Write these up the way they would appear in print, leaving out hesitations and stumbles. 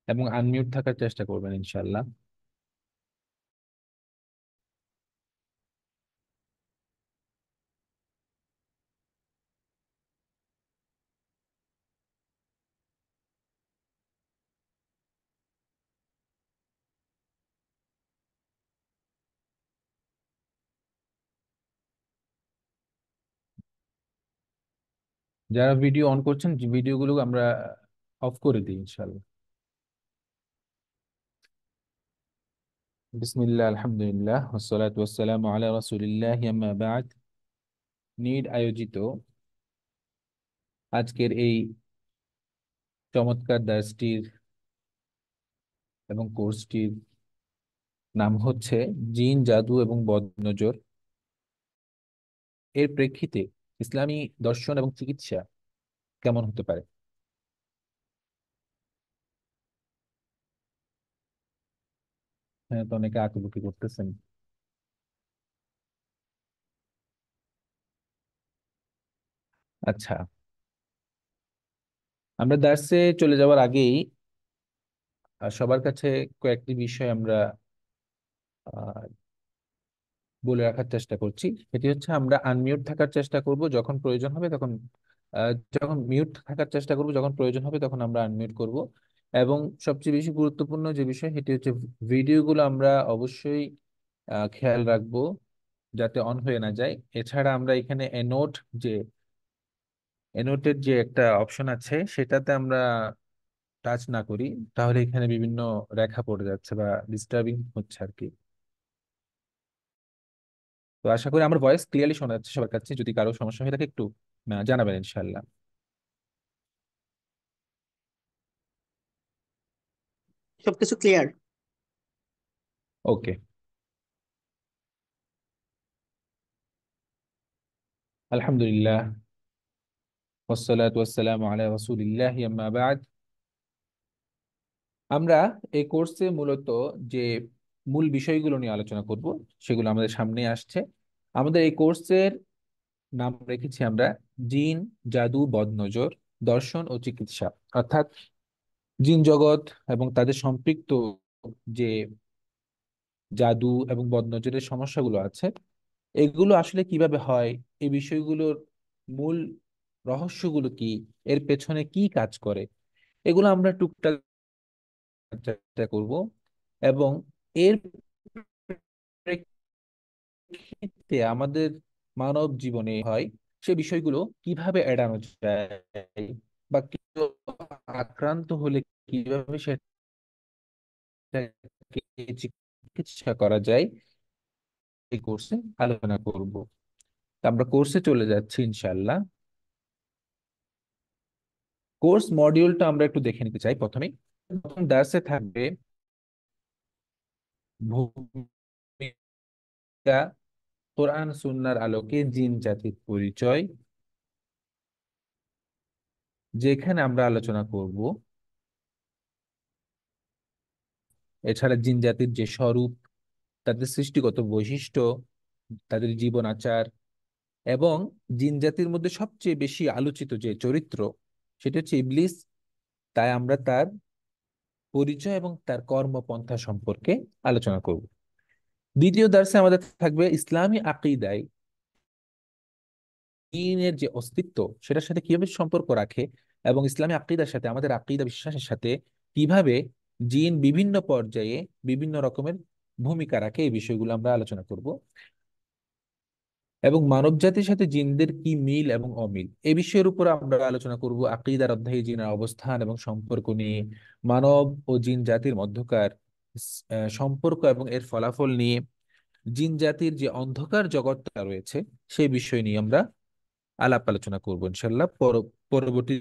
এবং আনমিউট থাকার চেষ্টা করবেন ইনশাল্লাহ। যারা ভিডিও অন করছেন ভিডিওগুলো আমরা অফ করে দিই ইনশাল্লাহ। বিসমিল্লাহ, আলহামদুলিল্লাহ, ওয়াসসালাতু ওয়াসসালামু আলা রাসূলিল্লাহ, আম্মা বা'দ। নিড আয়োজিত আজকের এই চমৎকার দার্সটির এবং কোর্সটির নাম হচ্ছে জিন, জাদু এবং বদনজর এর প্রেক্ষিতে ইসলামী দর্শন এবং চিকিৎসা কেমন হতে পারে। হ্যাঁ, তো অনেকে আঁকিবুকি করতেছেন। আচ্ছা, আমরা দার্সে চলে যাওয়ার আগেই সবার কাছে কয়েকটি বিষয় আমরা আহ, বলে রাখার চেষ্টা করছি। সেটি হচ্ছে আমরা আনমিউট থাকার চেষ্টা করব যখন প্রয়োজন হবে তখন, যখন মিউট থাকার চেষ্টা করব যখন প্রয়োজন হবে তখন আমরা আনমিউট করব। এবং সবচেয়ে বেশি গুরুত্বপূর্ণ যে বিষয় সেটি হচ্ছে ভিডিওগুলো আমরা অবশ্যই খেয়াল রাখবো যাতে অন হয়ে না যায়। এছাড়া আমরা এখানে এনোট, যে এনোটের যে একটা অপশন আছে সেটাতে আমরা টাচ না করি, তাহলে এখানে বিভিন্ন রেখা পড়ে যাচ্ছে বা ডিস্টার্বিং হচ্ছে আর কি। তো আশা করি আমার ভয়েস ক্লিয়ারলি শোনা যাচ্ছে সবার কাছে। যদি কারো সমস্যা হয়ে থাকে একটু জানাবেন ইনশাল্লাহ। সবকিছু ক্লিয়ার। ওকে, আলহামদুলিল্লাহ, ওয়াসসালাতু ওয়াসসালামু আলা রাসূলিল্লাহি, আম্মা বা'দ। আমরা এই কোর্সে মূলত যে মূল বিষয়গুলো নিয়ে আলোচনা করব সেগুলো আমাদের সামনে আসছে। আমাদের এই কোর্সের নাম রেখেছি আমরা জিন, জাদু, বদনজর, দর্শন ও চিকিৎসা। অর্থাৎ জিন জগৎ এবং তাদের সম্পৃক্ত যে জাদু এবং বদনজরের সমস্যাগুলো আছে, এগুলো আসলে কিভাবে হয়, এই বিষয়গুলোর মূল রহস্যগুলো কি, এর পেছনে কি কাজ করে, এগুলো আমরা টুকটাক চেষ্টা করব। এবং এর প্রেক্ষিতে আমাদের মানব জীবনে হয় সে বিষয়গুলো কিভাবে এড়ানো যায়, বা কেউ আক্রান্ত হলে কিভাবে সেটাকে চিকিৎসা করা যায়, এই কোর্সে আলোচনা করব। তা আমরা কোর্সে চলে যাচ্ছি ইনশাল্লাহ। কোর্স মডিউলটা আমরা একটু দেখে নিতে চাই প্রথমেই। প্রথম দার্সে থাকবে ভূমিকা, কোরআন সুন্নাহর আলোকে জিন জাতির পরিচয়, যেখানে আমরা আলোচনা করব এছাড়া জিন জাতির যে স্বরূপ, তাদের সৃষ্টিগত বৈশিষ্ট্য, তাদের জীবন আচার, এবং জিন জাতির মধ্যে সবচেয়ে বেশি আলোচিত যে চরিত্র সেটা হচ্ছে ইবলিস। তাই আমরা তার পরিচয় এবং তার কর্মপন্থা সম্পর্কে আলোচনা করব। দ্বিতীয় দার্সে আমাদের থাকবে ইসলামী আকীদায় দ্বীনের যে অস্তিত্ব সেটার সাথে কিভাবে সম্পর্ক রাখে, এবং ইসলামী আকীদার সাথে আমাদের আকীদা বিশ্বাসের সাথে কিভাবে জিন বিভিন্ন পর্যায়ে বিভিন্ন রকমের ভূমিকা রাখে, এই বিষয়গুলো আমরা আলোচনা করব। এবং মানব জাতির সাথে জিনদের কি মিল এবং অমিল, এই বিষয়ের উপর আমরা আলোচনা করব। আকীদার অধ্যায়ে জিনের অবস্থান এবং সম্পর্ক নিয়ে, মানব ও জিন জাতির মধ্যকার সম্পর্ক এবং এর ফলাফল নিয়ে, জিন জাতির যে অন্ধকার জগৎটা রয়েছে সেই বিষয় নিয়ে আমরা আলাপ আলোচনা করবো ইনশাল্লাহ পরবর্তী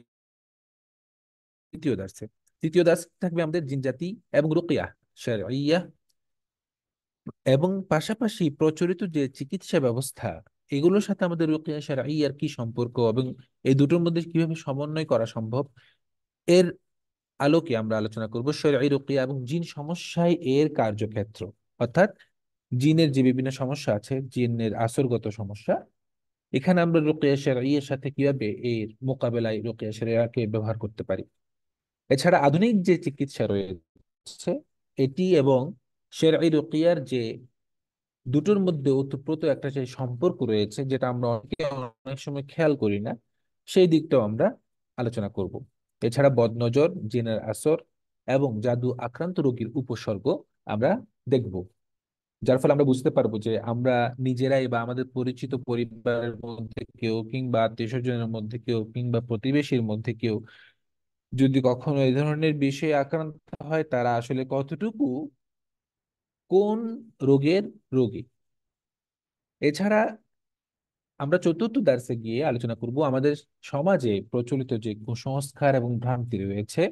তৃতীয় দার্সে। তৃতীয় দার্স থাকবে আমাদের জিনজাতি এবং রুকিয়া শারঈয়া, এবং পাশাপাশি প্রচলিত যে চিকিৎসা ব্যবস্থা এগুলোর সাথে আমাদের রুকিয়া শারঈয়ার কি সম্পর্ক, এবং এই দুটোর মধ্যে কিভাবে সমন্বয় করা সম্ভব, এর আলোকে আমরা আলোচনা করব শারঈ রুকিয়া এবং জিন সমস্যায় এর কার্যক্ষেত্র। অর্থাৎ জিনের যে বিভিন্ন সমস্যা আছে, জিনের আসরগত সমস্যা, এখানে আমরা রুকিয়া শারঈয়ার সাথে কিভাবে এর মোকাবেলায় রুকিয়া শারঈয়াকে ব্যবহার করতে পারি। এছাড়া আধুনিক যে চিকিৎসা রয়েছে এটি এবং শেরঈ রুকিয়ার যে দুটোর মধ্যে ওতপ্রোত একটা যে সম্পর্ক রয়েছে, যেটা আমরা অনেক সময় খেয়াল করি না, সেই দিকটাও আমরা আলোচনা করব। এছাড়া বদনজর, জিনের আসর এবং জাদু আক্রান্ত রোগীর উপসর্গ আমরা দেখব, যার ফলে আমরা বুঝতে পারবো যে আমরা নিজেরাই বা আমাদের পরিচিত পরিবারের মধ্যে কেউ কিংবা আত্মীয় স্বজনের মধ্যে কেউ কিংবা প্রতিবেশীর মধ্যে কেউ যদি কখনো এই ধরনের বিষয়ে আক্রান্ত হয়, তারা আসলে কতটুকু কোন রোগের রোগী। এছাড়া আমরা চতুর্থ দার্সে গিয়ে আলোচনা করব আমাদের সমাজে প্রচলিত যে কুসংস্কার এবং ভ্রান্তি রয়েছে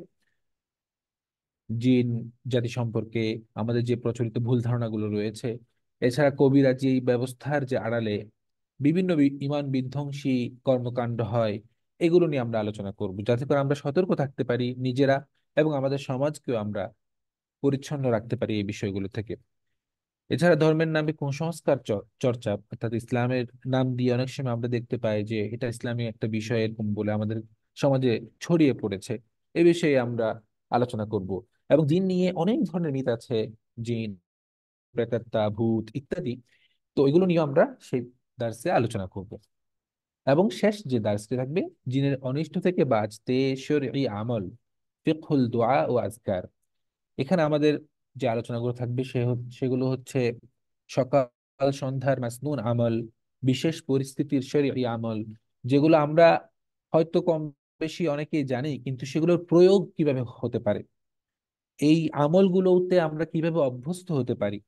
জিন জাতি সম্পর্কে, আমাদের যে প্রচলিত ভুল ধারণাগুলো রয়েছে। এছাড়া কবিরাজি ব্যবস্থার যে আড়ালে বিভিন্ন ইমান বিধ্বংসী কর্মকাণ্ড হয়, এগুলো নিয়ে আমরা আলোচনা করব, যাতে করে আমরা সতর্ক থাকতে পারি নিজেরা এবং আমাদের সমাজকেও আমরা পরিচ্ছন্ন রাখতে পারি এই বিষয়গুলো থেকে। এছাড়া ধর্মের নামে কুসংস্কার চর্চা, অর্থাৎ ইসলামের নাম দিয়ে অনেক সময় আমরা দেখতে পাই যে এটা ইসলামী একটা বিষয় এরকম বলে আমাদের সমাজে ছড়িয়ে পড়েছে, এ বিষয়ে আমরা আলোচনা করব। এবং জিন নিয়ে অনেক ধরনের মিথ আছে, জিন, প্রেতাত্মা, ভূত ইত্যাদি। তো এগুলো নিয়ে আমরা সেই দার্সে আলোচনা করব। এবং শেষ যে দার্সটি থাকবে, জিনের অনিষ্ট থেকে বাঁচতে শরঈ আমল, ফিকহুল দুআ ও আজকার। এখানে আমাদের যে আলোচনাগুলো থাকবে সেগুলো হচ্ছে সকাল সন্ধ্যার মাসনুন আমল, বিশেষ পরিস্থিতির শরীয়ী আমল, যেগুলো আমরা হয়তো কম বেশি অনেকেই জানি, কিন্তু সেগুলোর প্রয়োগ কিভাবে হতে পারে, এই আমলগুলোতে আমরা কিভাবে অভ্যস্ত হতে পারি,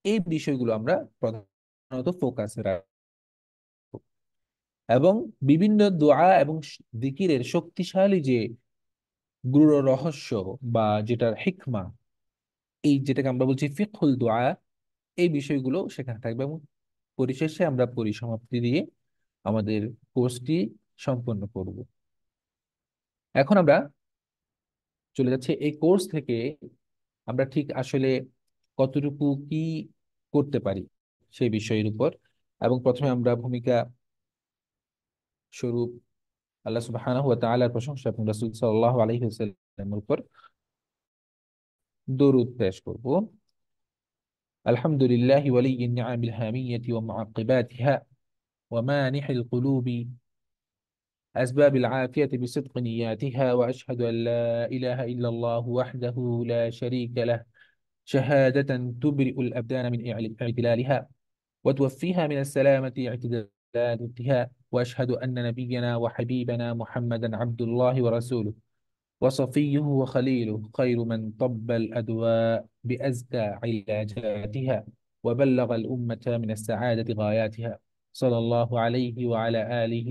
এই বিষয়গুলো আমরা প্রধানত ফোকাসে রাখবো। এবং বিভিন্ন দোয়া এবং জিকিরের শক্তিশালী যে গূঢ় রহস্য বা যেটার হিকমা, এই যেটাকে আমরা বলছি ফিকহুল দোয়া, এই বিষয়গুলো সেখানে থাকবে। এবং পরিশেষে আমরা পরিসমাপ্তি দিয়ে আমাদের কোর্সটি সম্পন্ন করব। এখন আমরা চলে যাচ্ছি এই কোর্স থেকে আমরা ঠিক আসলে কতটুকু কি করতে পারি সেই বিষয়ের উপর। এবং প্রথমে আমরা ভূমিকা স্বরূপ আল্লাহ সুবহানাহু ওয়া তাআলার প্রশংসা এবং রাসূল সাল্লাল্লাহু আলাইহি ওয়াসাল্লামের উপর দরুদ পেশ করব। আলহামদুলিল্লাহি ওয়ালিয়্যিন নিআমিল হামিয়্যাতি ওয়া মুআক্কিবাতিহা ওয়া মানিহিল কুলুবি أسباب العافية بصدق نياتها، وأشهد أن لا إله إلا الله وحده لا شريك له شهادة تبرئ الأبدان من اعتلالها وتوفيها من السلامة اعتدالاتها. وأشهد أن نبينا وحبيبنا محمدا عبد الله ورسوله وصفيه وخليله، خير من طب الأدواء بأزكى علاجاتها وبلغ الأمة من السعادة غاياتها، صلى الله عليه وعلى آله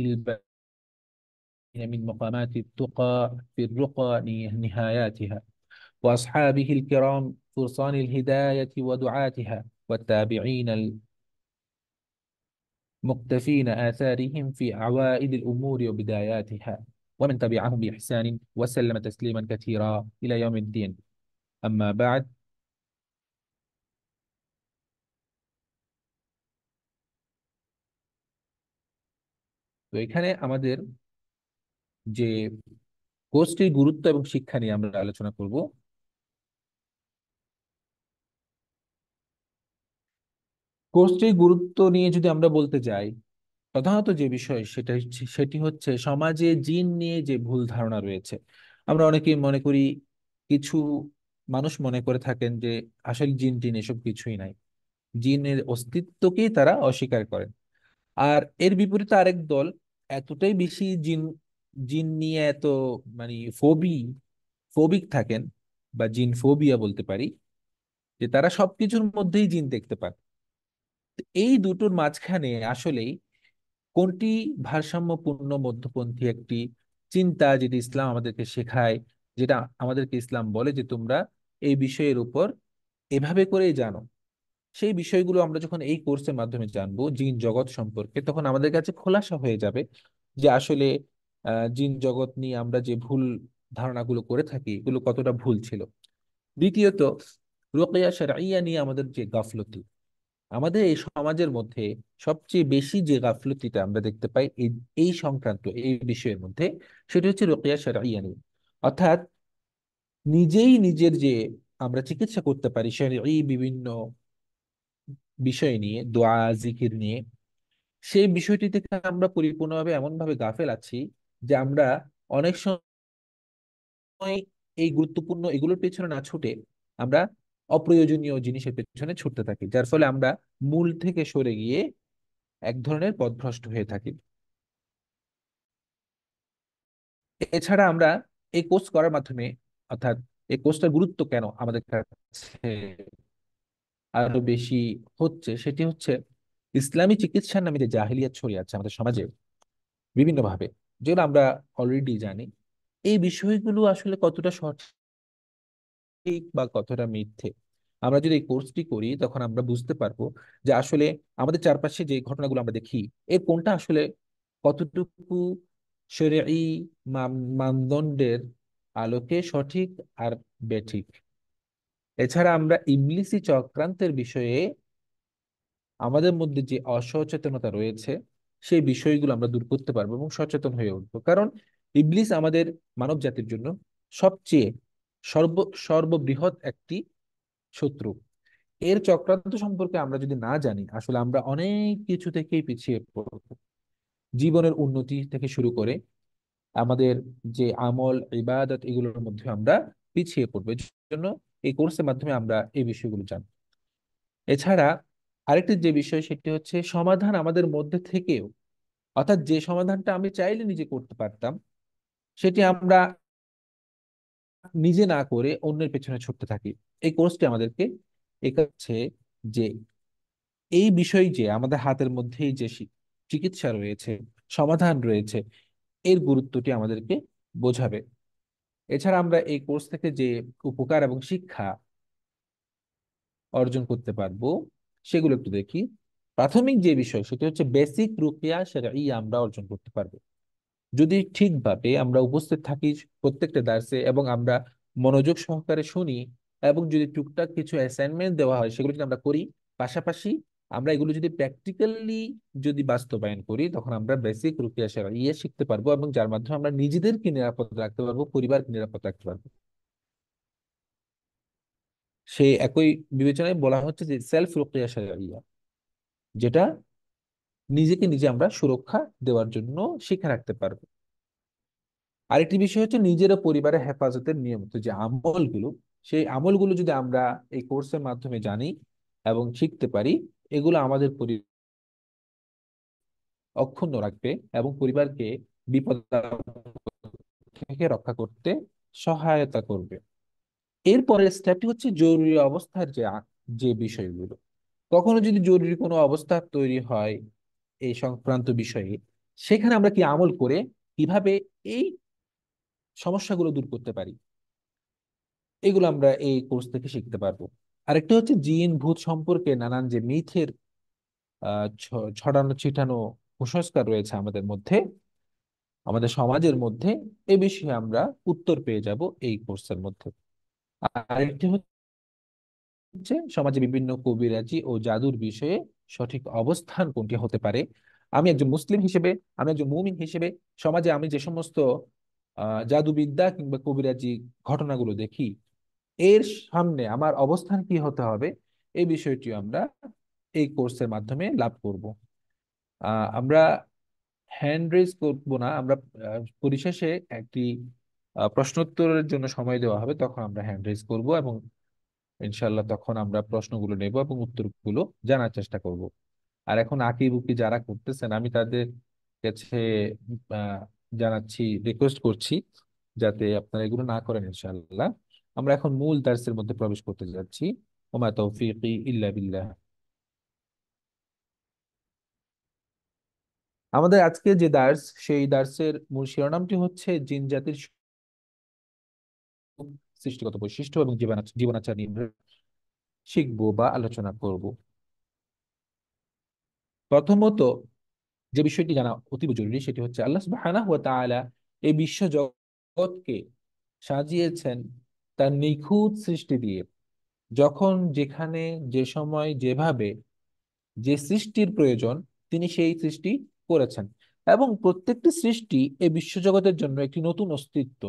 من مقامات التقى في الرقى نهاياتها، وأصحابه الكرام فرسان الهداية ودعاتها، والتابعين المقتفين آثارهم في عوائد الأمور وبداياتها، ومن تبعهم بإحسان وسلم تسليما كثيرا إلى يوم الدين. أما بعد، তো এখানে আমাদের যে কোর্সটির গুরুত্ব এবং শিক্ষা নিয়ে আমরা আলোচনা করব। কোর্সটির গুরুত্ব নিয়ে যদি আমরা বলতে যাই, প্রধানত যে বিষয় সেটি হচ্ছে সমাজে জিন নিয়ে যে ভুল ধারণা রয়েছে। আমরা অনেকেই মনে করি, কিছু মানুষ মনে করে থাকেন যে আসলে জিন টিন এসব কিছুই নাই, জিনের অস্তিত্বকেই তারা অস্বীকার করেন। আর এর বিপরীতে আরেক দল এতটাই বেশি জিন জিন নিয়ে এত মানে ফোবিক থাকেন, বা জিন ফোবিয়া বলতে পারি, যে তারা সবকিছুর মধ্যেই জিন দেখতে পান। তো এই দুটোর মাঝখানে আসলেই কোনটি ভারসাম্যপূর্ণ মধ্যপন্থী একটি চিন্তা, যেটি ইসলাম আমাদেরকে শেখায়, যেটা আমাদেরকে ইসলাম বলে যে তোমরা এই বিষয়ের উপর এভাবে করেই জানো, সেই বিষয়গুলো আমরা যখন এই কোর্সের মাধ্যমে জানবো জিন জগৎ সম্পর্কে, তখন আমাদের কাছে খোলাসা হয়ে যাবে যে আসলে জিন জগৎ নিয়ে আমরা যে ভুল ধারণাগুলো করে থাকি এগুলো কতটা ভুল ছিল। দ্বিতীয়ত, রুকিয়া শারঈয়া নিয়ে আমাদের যে গাফলতি, আমাদের এই সমাজের মধ্যে সবচেয়ে বেশি যে গাফলতিটা আমরা দেখতে পাই এই এই সংক্রান্ত এই বিষয়ের মধ্যে, সেটা হচ্ছে রুকিয়া শারঈয়া নিয়ে। অর্থাৎ নিজেই নিজের যে আমরা চিকিৎসা করতে পারি এই বিভিন্ন বিষয় নিয়ে, দোয়া জিকির নিয়ে, সেই বিষয়টি থেকে আমরা পরিপূর্ণভাবে এমন ভাবে গাফেল আছি যে আমরা অনেক সময় এই গুরুত্বপূর্ণ এগুলোর পেছনে না ছুটে আমরা অপ্রয়োজনীয় জিনিসের পেছনে ছুটতে থাকি, যার ফলে আমরা মূল থেকে সরে গিয়ে এক ধরনের পথভ্রষ্ট হয়ে থাকি। এছাড়া আমরা এই কোর্স করার মাধ্যমে, অর্থাৎ এই কোর্সটার গুরুত্ব কেন আমাদের কাছে আরো বেশি হচ্ছে, সেটি হচ্ছে ইসলামী চিকিৎসার নামে যে জাহিলিয়াত ছড়িয়ে আছে আমাদের সমাজে বিভিন্ন ভাবে, যেগুলো আমরা অলরেডি জানি, এই বিষয়গুলো আসলে কতটা সঠিক বা কতটা মিথ্যে। আমরা যদি এই কোর্সটি করি তখন আমরা বুঝতে পারবো যে আসলে আমাদের চারপাশে যে ঘটনাগুলো আমরা দেখি, এর কোনটা আসলে কতটুকু শরীয়ী মানদণ্ডের আলোকে সঠিক আর বেঠিক। এছাড়া আমরা ইবলিসি চক্রান্তের বিষয়ে আমাদের মধ্যে যে অসচেতনতা রয়েছে সেই বিষয়গুলো আমরা দূর করতে পারবো এবং সচেতন হয়ে উঠবো। কারণ ইবলিস আমাদের মানব জাতির জন্য সবচেয়ে সর্ব সর্ববৃহৎ একটি শত্রু। এর চক্রান্ত সম্পর্কে আমরা যদি না জানি, আসলে আমরা অনেক কিছু থেকেই পিছিয়ে পড়বো। জীবনের উন্নতি থেকে শুরু করে আমাদের যে আমল ইবাদত, এগুলোর মধ্যে আমরা পিছিয়ে পড়বো। এর জন্য এই কোর্সের মাধ্যমে আমরা এই বিষয়গুলো জানবো। এছাড়া আরেকটি যে বিষয়, সেটি হচ্ছে সমাধান আমাদের মধ্যে থেকেও, অর্থাৎ যে সমাধানটা আমি চাইলে নিজে করতে পারতাম, সেটি আমরা নিজে না করে অন্যের পেছনে ছুটতে থাকি। এই কোর্সটি আমাদেরকে একাচ্ছে যে এই বিষয় যে আমাদের হাতের মধ্যেই যে চিকিৎসা রয়েছে, সমাধান রয়েছে, এর গুরুত্বটি আমাদেরকে বোঝাবে। এছাড়া আমরা এই কোর্স থেকে যে উপকার এবং শিক্ষা অর্জন করতে পারবো সেগুলো একটু দেখি। প্রাথমিক যে বিষয়, সেটি হচ্ছে বেসিক রুকিয়া সেরাই আমরা অর্জন করতে পারবো যদি ঠিকভাবে আমরা উপস্থিত থাকি প্রত্যেকটা দার্সে, এবং আমরা মনোযোগ সহকারে শুনি, এবং যদি টুকটাক কিছু অ্যাসাইনমেন্ট দেওয়া হয় সেগুলো যদি আমরা করি, পাশাপাশি আমরা এগুলো যদি প্র্যাকটিক্যালি যদি বাস্তবায়ন করি, তখন আমরা বেসিক রুকিয়া সেরাইয়া শিখতে পারবো, এবং যার মাধ্যমে আমরা নিজেদেরকে নিরাপদ রাখতে পারবো, পরিবারকে নিরাপদ রাখতে পারবো। সেই একই বিবেচনায় বলা হচ্ছে যে সেলফ রুকিয়া সেরাইয়া, যেটা নিজেকে নিজে আমরা সুরক্ষা দেওয়ার জন্য শিখে রাখতে পারবো। আরেকটি বিষয় হচ্ছে নিজের ও পরিবারের হেফাজতের নিয়মিত যে আমলগুলো, সেই আমলগুলো যদি আমরা এই কোর্সের মাধ্যমে জানি এবং শিখতে পারি, এগুলো আমাদের অক্ষুণ্ণ রাখবে এবং পরিবারকে বিপদ থেকে রক্ষা করতে সহায়তা করবে। এরপরের স্টেপটি হচ্ছে জরুরি অবস্থার যে বিষয়গুলো, কখনো যদি জরুরি কোনো অবস্থা তৈরি হয় এই সংক্রান্ত বিষয়ে, সেখানে আমরা কি আমল করে কিভাবে এই সমস্যাগুলো দূর করতে পারি, এগুলো আমরা এই কোর্স থেকে শিখতে পারবো। আরেকটা হচ্ছে জিন ভূত সম্পর্কে নানান যে মিথের ছড়ানো ছিটানো কুসংস্কার রয়েছে আমাদের মধ্যে, আমাদের সমাজের মধ্যে, এ বিষয়ে আমরা উত্তর পেয়ে যাব এই কোর্সের মধ্যে। আরেকটি হচ্ছে সমাজে বিভিন্ন কবিরাজি ও জাদুর বিষয়ে সঠিক অবস্থান কোনটি হতে পারে। আমি একজন মুসলিম হিসেবে, আমি একজন মুমিন হিসেবে, সমাজে আমি যে সমস্ত জাদুবিদ্যা কিংবা কবিরাজি ঘটনাগুলো দেখি, এর সামনে আমার অবস্থান কি হতে হবে, এই বিষয়টি আমরা এই কোর্সের মাধ্যমে লাভ করব। আমরা হ্যান্ড রেজ করবো না, আমরা পরিশেষে একটি প্রশ্নোত্তরের জন্য সময় দেওয়া হবে, তখন আমরা হ্যান্ড রেজ করব, এবং ইনশাল্লাহ তখন আমরা প্রশ্নগুলো নেব এবং উত্তরগুলো জানার চেষ্টা করব। আর এখন আঁকি বুকি যারা করতেছেন, আমি তাদের কাছে আহ, জানাচ্ছি, রিকোয়েস্ট করছি যাতে আপনারা এগুলো না করেন ইনশাআল্লাহ। আমরা এখন মূল দার্সের মধ্যে প্রবেশ করতে যাচ্ছি। ওমা তৌফিকি ইল্লা বিল্লাহ। আমাদের আজকে যে দার্স, সেই দার্সের মূল শিরোনামটি হচ্ছে জিন জাতির সৃষ্টিগত বৈশিষ্ট্য এবং জীবনাচার নিয়ে আমরা শিখবো বা আলোচনা করব। প্রথমত যে বিষয়টি জানা অতীব জরুরি, সেটি হচ্ছে আল্লাহ সুবহানাহু ওয়া তাআলা এই বিশ্ব জগৎকে সাজিয়েছেন তার নিখুঁত সৃষ্টি দিয়ে। যখন যেখানে যে সময় যেভাবে যে সৃষ্টির প্রয়োজন, তিনি সেই সৃষ্টি করেছেন, এবং প্রত্যেকটি সৃষ্টি এই বিশ্বজগতের জন্য একটি নতুন অস্তিত্ব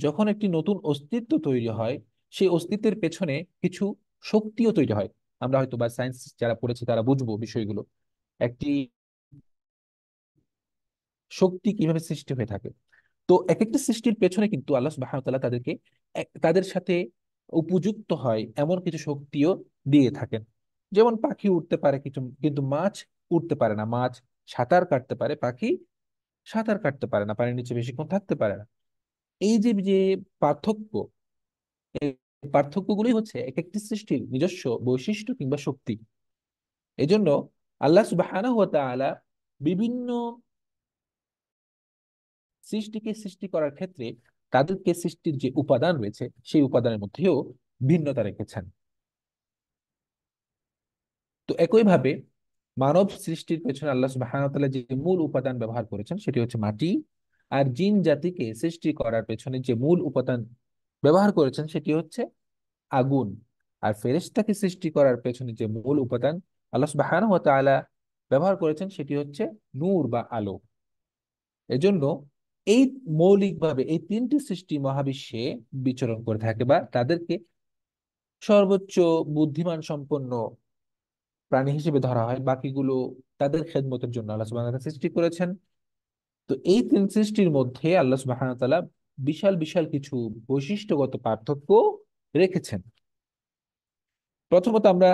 যখন একটি নতুন অস্তিত্ব তৈরি হয়, সেই অস্তিত্বের পেছনে কিছু শক্তিও তৈরি হয়। আমরা হয়তো বা সায়েন্স যারা পড়েছে তারা বুঝবো বিষয়গুলো। একটি শক্তি কিভাবে সৃষ্টি হয়ে থাকে। তো এক একটা সৃষ্টির পেছনে কিন্তু আল্লাহ সুবহানাহু ওয়া তাআলা তাদেরকে তাদের সাথে উপযুক্ত হয় এমন কিছু শক্তিও দিয়ে থাকেন। যেমন পাখি উঠতে পারে কিছু, কিন্তু মাছ উঠতে পারে না। মাছ সাঁতার কাটতে পারে, পাখি সাঁতার কাটতে পারে না, পানির নিচে বেশিক্ষণ থাকতে পারে না। এই যে যে পার্থক্য, এই পার্থক্যগুলি হচ্ছে এক একটি সৃষ্টির নিজস্ব বৈশিষ্ট্য কিংবা শক্তি। এজন্য আল্লাহ সুবহানাহু ওয়া তাআলা বিভিন্ন সৃষ্টিকে সৃষ্টি করার ক্ষেত্রে তাদেরকে সৃষ্টির যে উপাদান রয়েছে সেই উপাদানের মধ্যেও ভিন্নতা রেখেছেন। তো একইভাবে মানব সৃষ্টির পেছনে আল্লাহ সুবহানাহু ওয়া তাআলা যে মূল উপাদান ব্যবহার করেছেন সেটি হচ্ছে মাটি। আর জিন জাতিকে সৃষ্টি করার পেছনে যে মূল উপাদান ব্যবহার করেছেন সেটি হচ্ছে আগুন। আর ফেরেশতাকে সৃষ্টি করার পেছনে যে মূল উপাদান আল্লাহ সুবহানাহু ওয়া তাআলা ব্যবহার করেছেন সেটি হচ্ছে নূর বা আলো। এজন্য এই মৌলিকভাবে এই তিনটি সৃষ্টি মহাবিশ্বে বিচরণ করে থাকে বা তাদেরকে সর্বোচ্চ বুদ্ধিমান সম্পন্ন প্রাণী হিসেবে ধরা হয়। বাকিগুলো তাদের খেদমতের জন্য আল্লাহ সুবহানাহু ওয়া তাআলা সৃষ্টি করেছেন। তো এই তিন সৃষ্টির মধ্যে আল্লাহ সুবহানাহু ওয়া তাআলা বিশাল বিশাল কিছু বৈশিষ্ট্যগত পার্থক্য রেখেছেন। প্রথমত আমরা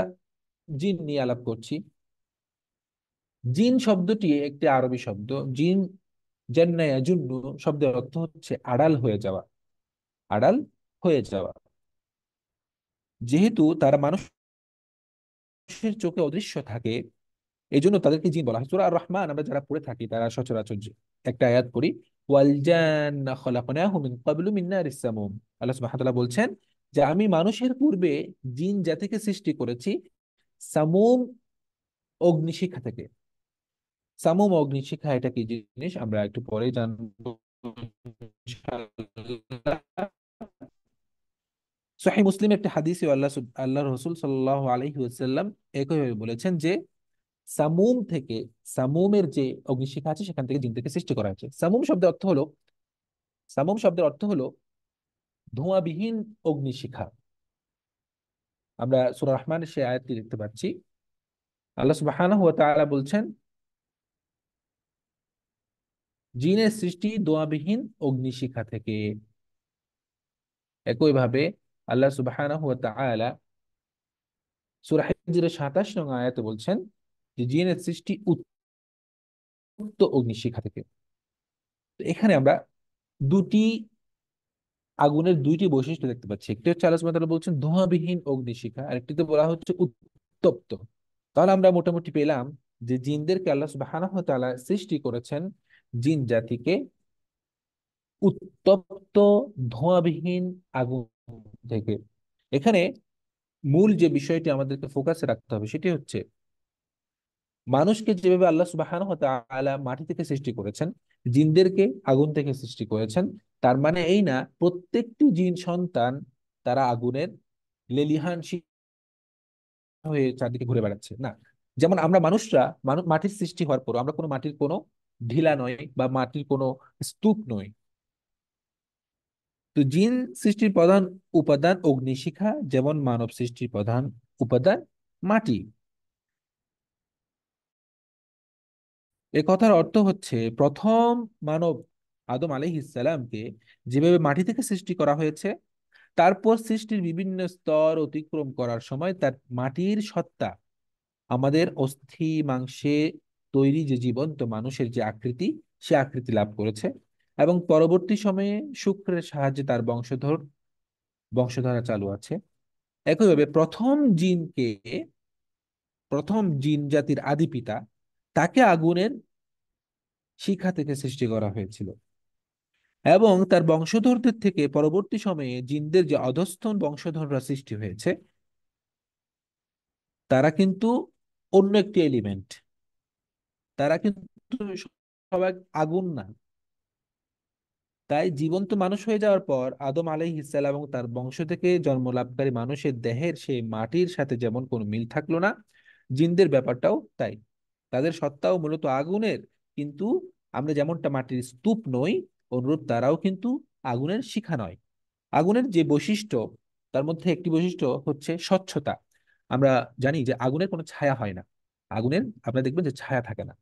জিন নিয়ে আলাপ করছি। জিন শব্দটি একটি আরবি শব্দ। জিন জান্না ইয়াজুন্নু শব্দের অর্থ হচ্ছে আড়াল হয়ে যাওয়া। আড়াল হয়ে যাওয়া, যেহেতু তারা মানুষের চোখে অদৃশ্য থাকে, এই জন্য তাদেরকে জিন বলা হয়। সূরা আর রহমান আমরা যারা পড়ে থাকি তারা সচরাচর একটা আয়াত পড়ি, ওয়াল জান্না খলাকনাহু মিন ক্বাবলু মিন নারিস সামুম। আল্লাহ সুবহানাহু ওয়া তাআলা বলছেন যে আমি মানুষের পূর্বে জিন জাতিকে সৃষ্টি করেছি সামুম অগ্নিশিখা থেকে। সামুম অগ্নিশিখা এটা কি জিনিস আমরা একটু পরে জানবো ইনশাআল্লাহ। সহিহ মুসলিম একটা হাদিসে আল্লাহ রাসূল সাল্লাল্লাহু আলাইহি ওয়াসাল্লাম একইভাবে বলেছেন যে সামুম থেকে, সামুমের যে অগ্নিশিখা আছে সেখান থেকে জিনদেরকে সৃষ্টি করা হয়েছে। সামুম শব্দের অর্থ হলো ধোঁয়াবিহীন অগ্নিশিখা। আমরা সূরা রহমানের সেই আয়াতটি দেখতে পাচ্ছি। আল্লাহ সুবহানাহু ওয়া তাআলা বলছেন জিনের সৃষ্টি ধোঁয়াবিহীন অগ্নিশিখা থেকে। একইভাবে আল্লাহ সুবহানাহু ওয়া তাআলা সূরা হিজরের 27 নং আয়াতে বলছেন যে জিনের সৃষ্টি উত্তপ্ত অগ্নিশিখা থেকে। তো এখানে আমরা দুটি আগুনের দুইটি বৈশিষ্ট্য দেখতে পাচ্ছি। একটি হচ্ছে আল্লাহ সুবহানাহু ওয়া তাআলা বলছেন ধোঁয়াবিহীন অগ্নিশিখা, আর একটিতে বলা হচ্ছে উত্তপ্ত। তাহলে আমরা মোটামুটি পেলাম যে জিনদেরকে আল্লাহ সুবহানাহু ওয়া তাআলা সৃষ্টি করেছেন জিন জাতিকে উত্তপ্ত ধোঁয়াবিহীন আগুন থেকে। এখানে মূল যে বিষয়টি আমাদেরকে ফোকাসে রাখতে হবে সেটি হচ্ছে মানুষকে যেভাবে আল্লাহ সুবহানাহু ওয়া তাআলা মাটি থেকে সৃষ্টি করেছেন, জিনদেরকে আগুন থেকে সৃষ্টি করেছেন। তার মানে এই না প্রত্যেকটি জিন সন্তান তারা আগুনের লেলিহান হয়ে চারদিকে ঘুরে বেড়াচ্ছে না। যেমন আমরা মানুষরা মাটির সৃষ্টি হওয়ার পর আমরা কোনো মাটির কোনো ঢিলা নয় বা মাটির কোনো স্তূপ নই। তো জিন সৃষ্টির প্রধান উপাদান অগ্নিশিখা, যেমন মানব সৃষ্টির প্রধান উপাদান মাটি। এ কথার অর্থ হচ্ছে প্রথম মানব আদম আলাইহিস সালামকে যেভাবে মাটি থেকে সৃষ্টি করা হয়েছে, তারপর সৃষ্টির বিভিন্ন স্তর অতিক্রম করার সময় তার মাটির সত্তা আমাদের অস্থি মাংসে তৈরি যে জীবন্ত মানুষের যে আকৃতি, সে আকৃতি লাভ করেছে। এবং পরবর্তী সময়ে শুক্রের সাহায্যে তার বংশধারা চালু আছে। একইভাবে প্রথম জিন জাতির আদি পিতা, তাকে আগুনের শিখা থেকে সৃষ্টি করা হয়েছিল। এবং তার বংশধরদের থেকে পরবর্তী সময়ে জিনদের যে অধস্তন বংশধররা সৃষ্টি হয়েছে, তারা কিন্তু অন্য একটি এলিমেন্ট। তারা কিন্তু সবাই আগুন না। তাই জীবন্ত মানুষ হয়ে যাওয়ার পর আদম আলাইহিস সালাম এবং তার বংশ থেকে জন্ম লাভকারী মানুষের দেহের সেই মাটির সাথে যেমন কোনো মিল থাকলো না, জিনদের ব্যাপারটাও তাই। তাদের সত্তাও মূলত আগুনের, কিন্তু আমরা যেমনটা মাটির স্তূপ নই, অনুরূপ তারাও কিন্তু আগুনের শিখা নয়। আগুনের যে বৈশিষ্ট্য, তার মধ্যে একটি বৈশিষ্ট্য হচ্ছে স্বচ্ছতা। আমরা জানি যে আগুনের কোনো ছায়া হয় না। আগুনের আপনারা দেখবেন যে ছায়া থাকে না।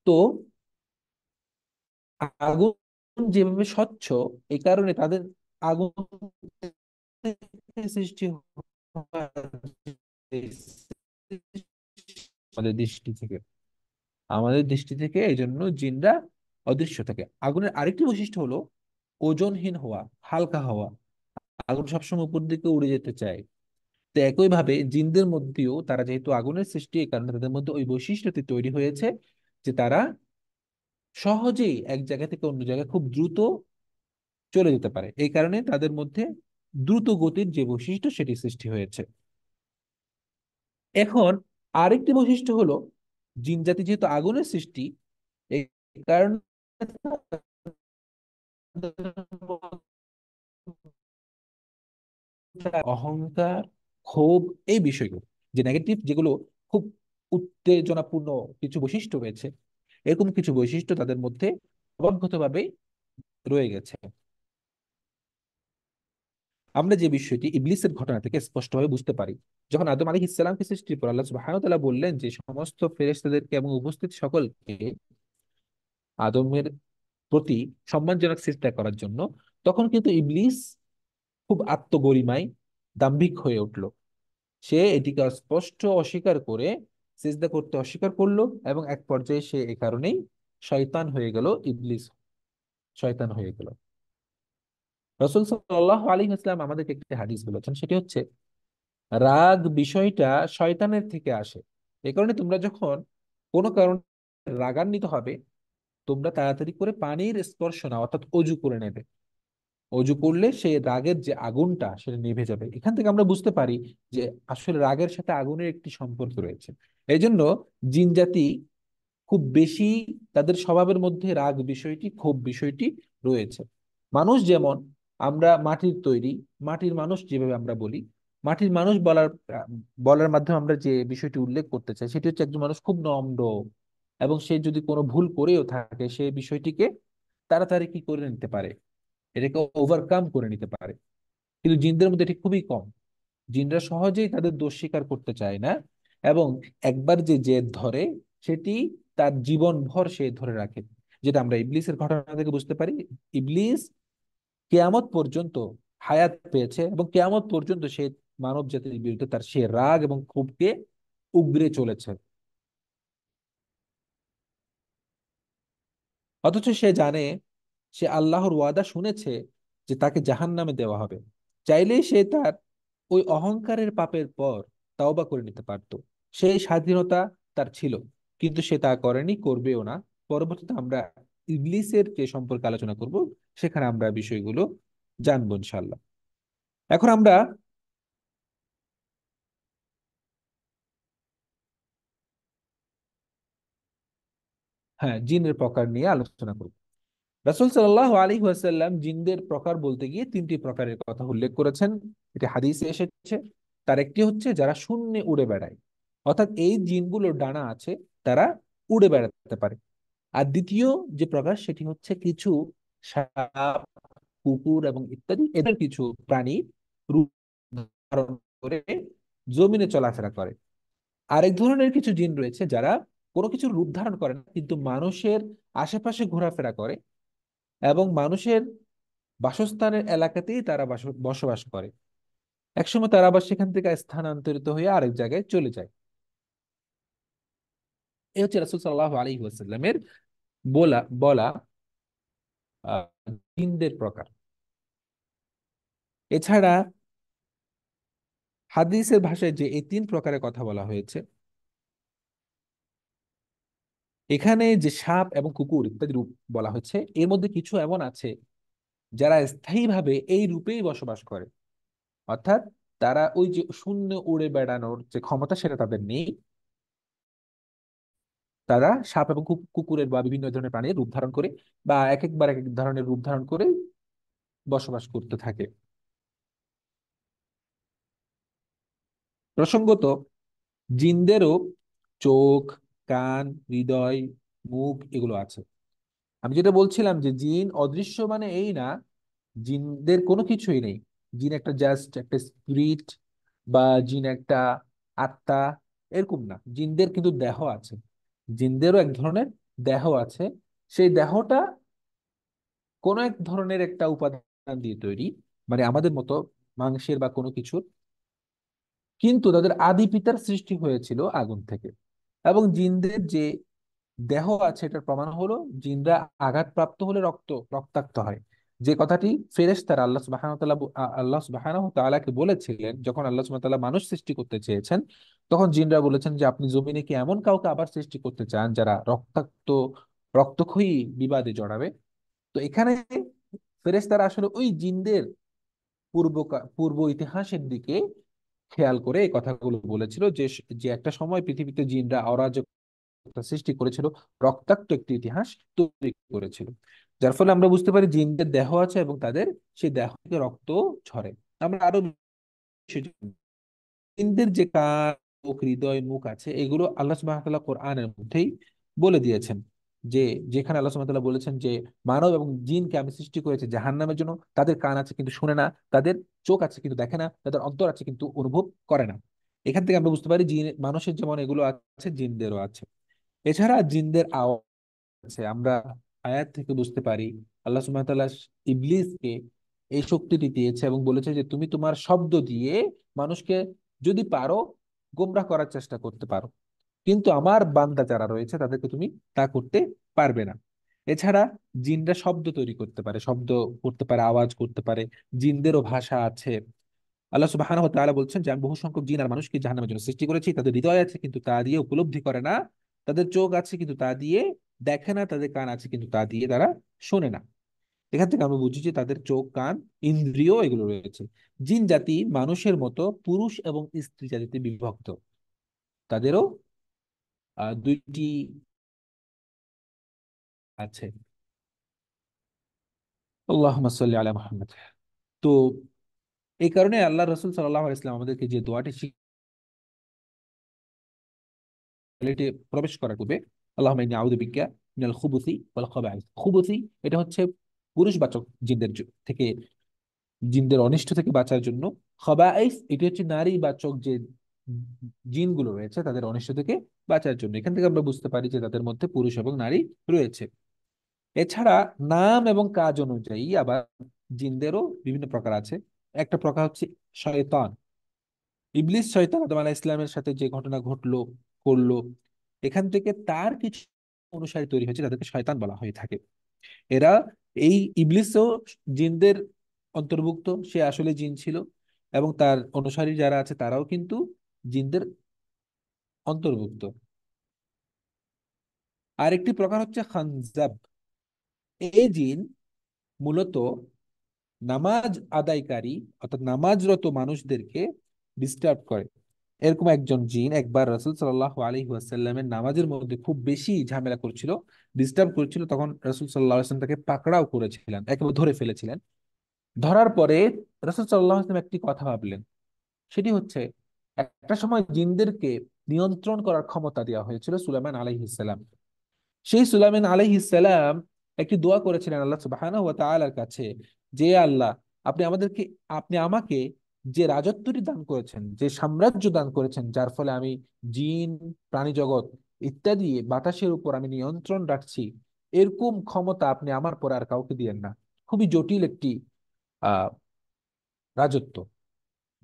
তো আগুন যেভাবে স্বচ্ছ, এই কারণে তাদের আগুন থেকে সৃষ্টি হওয়া আমাদের দৃষ্টি থেকে, আমাদের দৃষ্টি থেকে এই জন্য জিনরা অদৃশ্য থাকে। আগুনের আরেকটি বৈশিষ্ট্য হলো ওজনহীন হওয়া, হালকা হওয়া। আগুন সবসময় উপর দিকে উড়ে যেতে চায়। তো একই ভাবে জিনদের মধ্যেও, তারা যেহেতু আগুনের সৃষ্টি, এই কারণে তাদের মধ্যে ওই বৈশিষ্ট্যটি তৈরি হয়েছে যে তারা সহজেই এক জায়গা থেকে অন্য জায়গায় খুব দ্রুত চলে যেতে পারে। এই কারণে তাদের মধ্যে দ্রুত গতির যে বৈশিষ্ট্য, সেটি সৃষ্টি হয়েছে। এখন আরেকটি বৈশিষ্ট্য হলো, জিন জাতি যেহেতু আগুনের সৃষ্টি, এই কারণে অহংকার, ক্ষোভ, এই বিষয়গুলো, যে নেগেটিভ যেগুলো, খুব উত্তেজনাপূর্ণ কিছু বৈশিষ্ট্য রয়েছে, এরকম কিছু বৈশিষ্ট্য তাদের মধ্যে ক্রমাগতভাবে রয়ে গেছে। আমরা যে বিষয়টি ইবলিসের ঘটনা থেকে স্পষ্টভাবে বুঝতে পারি, যখন আদম আলাইহিস সালামকে সৃষ্টির পর আল্লাহ সুবহানাহু ওয়া তাআলা বললেন যে সমস্ত ফেরেশতাদেরকে এবং উপস্থিত সকলকে আদমের প্রতি সম্মানজনক সিজদা করার জন্য, তখন কিন্তু ইবলিস খুব আত্মগরিমায় দাম্ভিক হয়ে উঠল। সে এটিকে স্পষ্ট অস্বীকার করে, সিজদা করতে অস্বীকার করলো, এবং এক পর্যায়ে সে এই কারণেই শয়তান হয়ে গেল, ইবলিস শয়তান হয়ে গেল। রাসূল সাল্লাল্লাহু আলাইহি ওয়াসাল্লাম আমাদেরকে একটি হাদিস বলেছেন, সেটি হচ্ছে রাগ বিষয়টা শয়তানের থেকে আসে। এই কারণে তোমরা যখন কোনো কারণে রাগান্বিত হবে, তোমরা তাড়াতাড়ি করে পানির স্পর্শ নাও, অর্থাৎ অজু করে নেবে। অজু করলে সেই রাগের যে আগুনটা, সেটা নিভে যাবে। এখান থেকে আমরা বুঝতে পারি যে আসলে রাগের সাথে আগুনের একটি সম্পর্ক রয়েছে। এই জন্য জিন জাতি খুব বেশি, তাদের স্বভাবের মধ্যে রাগ বিষয়টি, ক্ষোভ বিষয়টি রয়েছে। মানুষ যেমন, আমরা মাটির তৈরি, মাটির মানুষ যেভাবে আমরা বলি, মাটির মানুষ বলার মাধ্যমে আমরা যে বিষয়টি উল্লেখ করতে চাই, সেটি হচ্ছে একজন মানুষ খুব নম্র, এবং সে যদি কোনো ভুল করেও থাকে, সে বিষয়টিকে তাড়াতাড়ি কি করে নিতে পারে, এটাকে ওভারকাম করে নিতে পারে। কিন্তু জিনদের মধ্যে এটি খুবই কম। জিনরা সহজেই তাদের দোষ স্বীকার করতে চায় না, এবং একবার যে জেদ ধরে, সেটি তার জীবন ভর সে ধরে রাখে। যেটা আমরা ইবলিসের ঘটনা থেকে বুঝতে পারি। ইবলিস কেয়ামত পর্যন্ত হায়াত পেয়েছে, এবং কেয়ামত পর্যন্ত সে মানব জাতির বিরুদ্ধে তার সে রাগ এবং ক্ষোভকে উগরে চলেছে। অথচ সে জানে, সে আল্লাহর ওয়াদা শুনেছে যে তাকে জাহান্নামে দেওয়া হবে। চাইলেই সে তার ওই অহংকারের পাপের পর তাওবা করে নিতে পারত। সেই স্বাধীনতা তার ছিল, কিন্তু সে তা করেনি, করবেও না। পরবর্তীতে আমরা ইবলিসের যে সম্পর্কে আলোচনা করব, সেখানে আমরা বিষয়গুলো জানবো ইনশাল্লাহ। এখন আমরা, হ্যাঁ, জিনের প্রকার নিয়ে আলোচনা করব। রাসূল সাল্লাল্লাহু আলাইহি ওয়াসাল্লাম জিনদের প্রকার বলতে গিয়ে তিনটি প্রকারের কথা উল্লেখ করেছেন। এটি হাদিসে এসেছে। তার একটি হচ্ছে যারা শূন্যে উড়ে বেড়ায়, অর্থাৎ এই জিনগুলোর ডানা আছে, তারা উড়ে বেড়াতে পারে। আর দ্বিতীয় যে প্রকার, সেটি হচ্ছে কিছু সাপ, কুকুর এবং ইত্যাদি, এদের কিছু প্রাণী রূপ ধারণ করে জমিনে চলাফেরা করে। আরেক ধরনের কিছু জিন রয়েছে যারা কোনো কিছু রূপ ধারণ করে না, কিন্তু মানুষের আশেপাশে ঘোরাফেরা করে, এবং মানুষের বাসস্থানের এলাকাতেই তারা বসবাস করে। একসময় তারা আবার সেখান থেকে স্থানান্তরিত হয়ে আরেক জায়গায় চলে যায়। এই হচ্ছে রাসূল সাল্লাল্লাহু আলাইহি ওয়াসাল্লামের বলা বলা আহ, জিনদের প্রকার। এছাড়া হাদিসের ভাষায় যে এই তিন প্রকারের কথা বলা হয়েছে, এখানে যে সাপ এবং কুকুর ইত্যাদি রূপ বলা হচ্ছে, এর মধ্যে কিছু এমন আছে যারা স্থায়ীভাবে এই রূপেই বসবাস করে। অর্থাৎ তারা ওই যে শূন্য উড়ে বেড়ানোর যে ক্ষমতা, সেটা তাদের নেই। তারা সাপ এবং কুকুরের বা বিভিন্ন ধরনের প্রাণীর রূপ ধারণ করে, বা এক একবার এক এক ধরনের রূপ ধারণ করে বসবাস করতে থাকে। প্রসঙ্গত, জিনদেরও চোখ, কান, হৃদয়, মুখ এগুলো আছে। আমি যেটা বলছিলাম যে জিন অদৃশ্য মানে এই না জিনদের কোনো কিছুই নেই। জিন একটা জাস্ট একটা স্পিরিট, বা জিন একটা আত্মা, এরকম না। জিনদের কিন্তু দেহ আছে, জিনদেরও এক ধরনের দেহ আছে। সেই দেহটা কোনো এক ধরনের একটা উপাদান দিয়ে তৈরি, মানে আমাদের মতো মাংসের বা কোনো কিছুর, কিন্তু তাদের আদি পিতার সৃষ্টি হয়েছিল আগুন থেকে। এবং জিনদের যে দেহ আছে, এটার প্রমাণ হলো জিনরা আঘাতপ্রাপ্ত হলে রক্তাক্ত হয়। যে কথাটি ফেরেশতারা আল্লাহ সুবহানাহু ওয়া তাআলা আল্লাহ সুবহানাহু ওয়া তাআলাকে বলেছিলেন যখন আল্লাহ সুবহানাহু ওয়া তাআলা মানুষ সৃষ্টি করতে চেয়েছেন, তখন জিনরা বলেছেন যে আপনি জমিনে কি এমন কাউকে আবার সৃষ্টি করতে চান যারা রক্তক্ষয়ী বিবাদে জড়াবে? তো এখানে ফেরেশতারা আসলে ওই জিনদের পূর্ব ইতিহাসের দিকে খেয়াল করে এই কথাগুলো বলেছিল, যে যে একটা সময় পৃথিবীতে জিনরা অরাজকতা সৃষ্টি করেছিল, রক্তাক্ত একটি ইতিহাস তৈরি করেছিল। যার ফলে আমরা বুঝতে পারি জিনদের দেহ আছে এবং তাদের সেই দেহ থেকে রক্ত ঝরে। আমরা আরো বিষয় জানি। জিনদের যে কান, চোখ, হৃদয়, মুখ আছে, এগুলো আল্লাহ সুবহানাহু ওয়া তাআলা কোরআনের মধ্যেই বলে দিয়েছেন। যে যেখানে আল্লাহ সুবহানাহু ওয়া তাআলা বলেছেন যে মানব এবং জিনকে আমি সৃষ্টি করেছি জাহান্নামের জন্য। তাদের কান আছে কিন্তু শুনে না, তাদের চোখ আছে কিন্তু দেখে না, তাদের অন্তর আছে কিন্তু অনুভব করে না। এখান থেকে আমরা বুঝতে পারি জিন, মানুষের যেমন এগুলো আছে, জিনদেরও আছে। এছাড়া জিনদের আওয়াজ আছে। আমরা আয়াত থেকে বুঝতে পারি আল্লাহ সুবহানাহু ওয়া তাআলা ইবলিসকে এই শক্তিটি দিয়েছে এবং বলেছে যে তুমি তোমার শব্দ দিয়ে মানুষকে যদি পারো গোমরাহ করার চেষ্টা করতে পারো, কিন্তু আমার বান্দা যারা রয়েছে তাদেরকে তুমি তা করতে পারবে না। এছাড়া জিনরা শব্দ তৈরি করতে পারে, শব্দ করতে পারে, আওয়াজ করতে পারে। জিনদেরও ভাষা আছে। আল্লাহ সুবহানাহু ওয়া তাআলা বলছেন যে আমি বহু সংখ্যক জিন আর মানুষকে জাহান্নামের জন্য সৃষ্টি করেছি। তাদের হৃদয় আছে কিন্তু তা দিয়ে উপলব্ধি করে না, তাদের চোখ আছে কিন্তু তা দিয়ে দেখে না, তাদের কান আছে কিন্তু তা দিয়ে তারা শোনে না। এখান থেকে আমরা বুঝি যে তাদের চোখ, কান, ইন্দ্রিয় এগুলো রয়েছে। জিন জাতি মানুষের মতো পুরুষ এবং স্ত্রী জাতিতে বিভক্ত। তাদেরও দুইটি আছে। আল্লাহুম্মা সাল্লি আলা মুহাম্মদ। তো এই কারণে আল্লাহ রাসূল সাল্লাল্লাহু আলাইহি ওয়াসাল্লাম আমাদেরকে যে দোয়াটি টয়লেটে প্রবেশ করার পূর্বে আল্লাহুম্মা ইন্নী আউযু বিকা মিনাল খুবুসি ওয়াল খাবাইস। খুবুসি এটা হচ্ছে পুরুষবাচক জিনদের থেকে, জিনদের অনিষ্ট থেকে বাঁচার জন্য। খাবাইস এটি হচ্ছে নারীবাচক যে জিনগুলো রয়েছে তাদের অনিষ্ট থেকে বাঁচার জন্য। এখান থেকে আমরা বুঝতে পারি যে তাদের মধ্যে পুরুষ এবং নারী রয়েছে। এছাড়া নাম এবং কাজ অনুযায়ী আবার জিনদেরও বিভিন্ন প্রকার আছে। একটা প্রকার হচ্ছে শয়তান। ইবলিস শয়তান আদম আলাইহিস ইসলামের সাথে যে ঘটনা ঘটলো, করলো, এখান থেকে তার কিছু অনুসারী তৈরি হয়েছে, তাদেরকে শয়তান বলা হয়ে থাকে। এরা, এই ইবলিসও জিনদের অন্তর্ভুক্ত, সে আসলে জিন ছিল, এবং তার অনুসারী যারা আছে তারাও কিন্তু জিনদের অন্তর্ভুক্ত। আরেকটি প্রকার হচ্ছে খানজাব। এই জিন মূলত নামাজ আদায়কারী অর্থাৎ নামাজরত মানুষদেরকে ডিস্টার্ব করে। এরকম একজন জিন একবার রাসূল সাল্লাল্লাহু আলাইহি ওয়াসাল্লামের নামাজের মধ্যে খুব বেশি ঝামেলা করছিল, ডিস্টার্ব করছিল। তখন রাসূল সাল্লাল্লাহু আলাইহি ওয়াসাল্লাম তাকে পাকড়াও করেছিলেন, একেবারে ধরে ফেলেছিলেন। ধরার পরে রাসূল সাল্লাল্লাহু আলাইহি ওয়াসাল্লাম একটি কথা ভাবলেন। সেটি হচ্ছে, একটা সময় জিনদেরকে নিয়ন্ত্রণ করার ক্ষমতা দেওয়া হয়েছিল সুলাইমান আলাইহিস সালাম। সেই সুলাইমান আলাইহিস সালাম একটি দোয়া করেছিলেন আল্লাহ সুবহানাহু ওয়া তাআলার কাছে, যে আল্লাহ, আপনি আমাদেরকে, আপনি আমাকে যে রাজত্বটি দান করেছেন, যে সাম্রাজ্য দান করেছেন, যার ফলে আমি জিন, প্রাণী জগৎ ইত্যাদি বাতাসের উপর আমি নিয়ন্ত্রণ রাখছি, এরকম ক্ষমতা আপনি আমার পরে আর কাউকে দিয়েন না। খুবই জটিল একটি আহ রাজত্ব,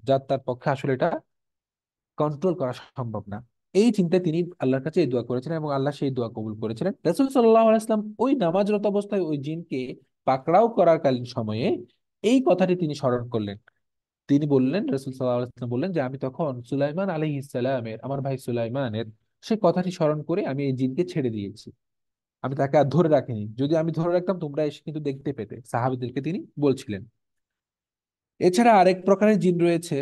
যার তার পক্ষে আসলে এটা কন্ট্রোল করা সম্ভব না। এই চিন্তায় তিনি আল্লাহর কাছে এই দোয়া করেছিলেন এবং আল্লাহ সেই দোয়া কবুল করেছিলেন। রাসূল সাল্লাল্লাহু আলাইহি ওয়াসাল্লাম ওই নামাজরত অবস্থায় ওই জিনকে পাকড়াও করার কালীন সময়ে এই কথাটি তিনি স্মরণ করলেন। তিনি বললেন, রাসূল সাল্লাল্লাহু আলাইহি ওয়াসাল্লাম বললেন যে আমি তখন সুলাইমান আলাইহিস সালামের, আমার ভাই সুলাইমানের সেই কথাটি স্মরণ করে আমি এই জিনকে ছেড়ে দিয়েছি। আমি তাকে আর ধরে রাখিনি, যদি আমি ধরে রাখতাম তোমরা এসে কিন্তু দেখতে পেতে, সাহাবীদেরকে তিনি বলছিলেন। এছাড়া আরেক প্রকারের জিন রয়েছে,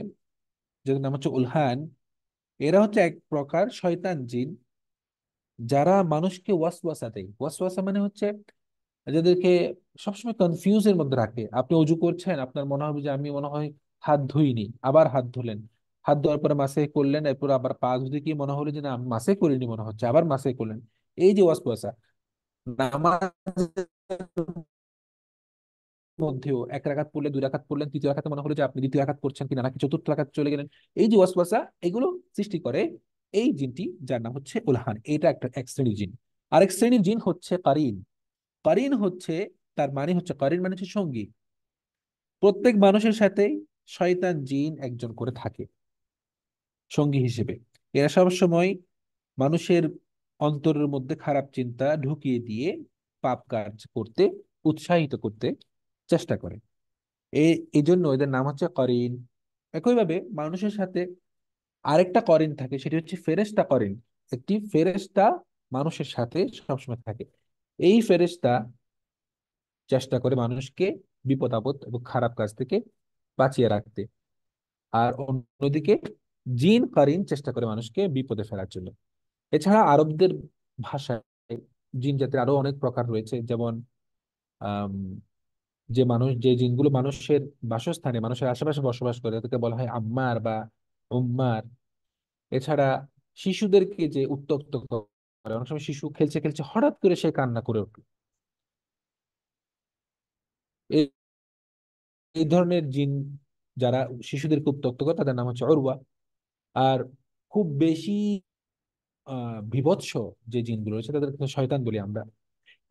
যাদের নাম হচ্ছে উলহান। এরা হচ্ছে এক প্রকার শয়তান জিন, যারা মানুষকে ওয়াসওয়াসা দেয়। ওয়াসওয়াসা মানে হচ্ছে যাদেরকে সবসময় কনফিউজের মধ্যে রাখে। আপনি অজু করছেন, আপনার মনে হবে যে আমি মনে হয় হাত ধুইনি, আবার হাত ধুলেন। হাত ধোয়ার পরে মাসে করলেন, এরপর আবার পা ধুতে গিয়ে মনে হলো যে না আমি মাসে করিনি মনে হচ্ছে, আবার মাসে করলেন। এই যে ওয়াসওয়াসা, নামাজ মধ্যেও এক রাকাত পড়লে, দুই রাকাত পড়লেন, তৃতীয় রাকাতে মনে হলো যে আপনি দ্বিতীয় রাকাত পড়ছেন কিনা, নাকি চতুর্থ রাকাত চলে গেলেন। এই যে ওয়াসওয়াসা, এগুলো সৃষ্টি করে এই জিনটি, যার নাম হচ্ছে উলহান। এটা একটা এক শ্রেণীর জিন। আরেক শ্রেণীর জিন হচ্ছে কারিন। কারিন হচ্ছে, তার মানে হচ্ছে, কারিন মানে হচ্ছে সঙ্গী। প্রত্যেক মানুষের সাথে শয়তান জিন একজন করে থাকে সঙ্গী হিসেবে। এরা সব সময় মানুষের অন্তরের মধ্যে খারাপ চিন্তা ঢুকিয়ে দিয়ে পাপ কাজ করতে উৎসাহিত করতে চেষ্টা করে। এই জন্য এদের নাম হচ্ছে করিন। একইভাবে মানুষের সাথে আরেকটা করিন থাকে, সেটি হচ্ছে ফেরেশতা করিন। একটি ফেরেশতা মানুষের সাথে সবসময় থাকে। এই ফেরেশতা চেষ্টা করে মানুষকে বিপদ আপদ এবং খারাপ কাজ থেকে বাঁচিয়ে রাখতে। আর অন্যদিকে জিন করিন চেষ্টা করে মানুষকে বিপদে ফেলার জন্য। এছাড়া আরবদের ভাষায় জিন জাতির আরো অনেক প্রকার রয়েছে। যেমন আম, যে জিনগুলো মানুষের বাসস্থানে, মানুষের আশেপাশে বসবাস করে, তাদেরকে বলা হয় আম্মার বা উম্মার। এছাড়া শিশুদেরকে যে উত্ত্যক্ত করে, অনেক সময় শিশু খেলছে খেলছে হঠাৎ করে সে কান্না করে উঠলো, এই এই ধরনের জিন যারা শিশুদেরকে উত্ত্যক্ত করে, তাদের নাম হচ্ছে অরওয়া। আর খুব বেশি বিভৎস যে জিনগুলো রয়েছে, তাদেরকে শয়তান বলি আমরা।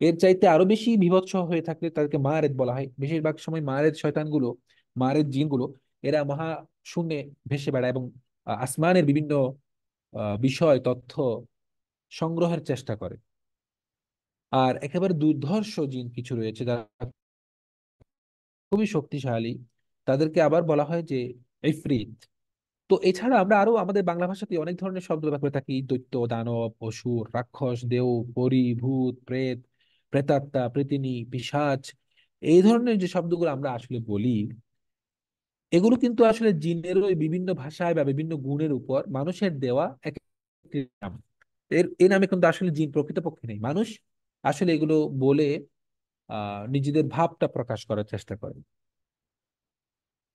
এর চাইতে আরো বেশি বিভৎস হয়ে থাকলে তাদেরকে মারেদ বলা হয়। বেশিরভাগ সময় মারেদ শয়তানগুলো, মারেদ জিনগুলো, এরা মহা শূন্যে ভেসে বেড়ায় এবং আসমানের বিভিন্ন বিষয় তথ্য সংগ্রহের চেষ্টা করে। আর একেবারে দুর্ধর্ষ জিন কিছু রয়েছে যারা খুবই শক্তিশালী, তাদেরকে আবার বলা হয় যে ইফরিত। তো এছাড়া আমরা আরো আমাদের বাংলা ভাষাতে অনেক ধরনের শব্দ ব্যবহার করে থাকি: দৈত্য, দানব, অসুর, রাক্ষস, দেও, পরী, ভূত, প্রেত, প্রেতাত্মা, প্রেতিনী, পিশাচ। এই ধরনের যে শব্দগুলো আমরা আসলে বলি, এগুলো কিন্তু আসলে জিনের ওই বিভিন্ন ভাষায় বা বিভিন্ন গুণের উপর মানুষের দেওয়া এক একটি নাম। এই নামে কিন্তু আসলে জিন প্রকৃতপক্ষে নেই। মানুষ আসলে এগুলো বলে নিজেদের ভাবটা প্রকাশ করার চেষ্টা করে।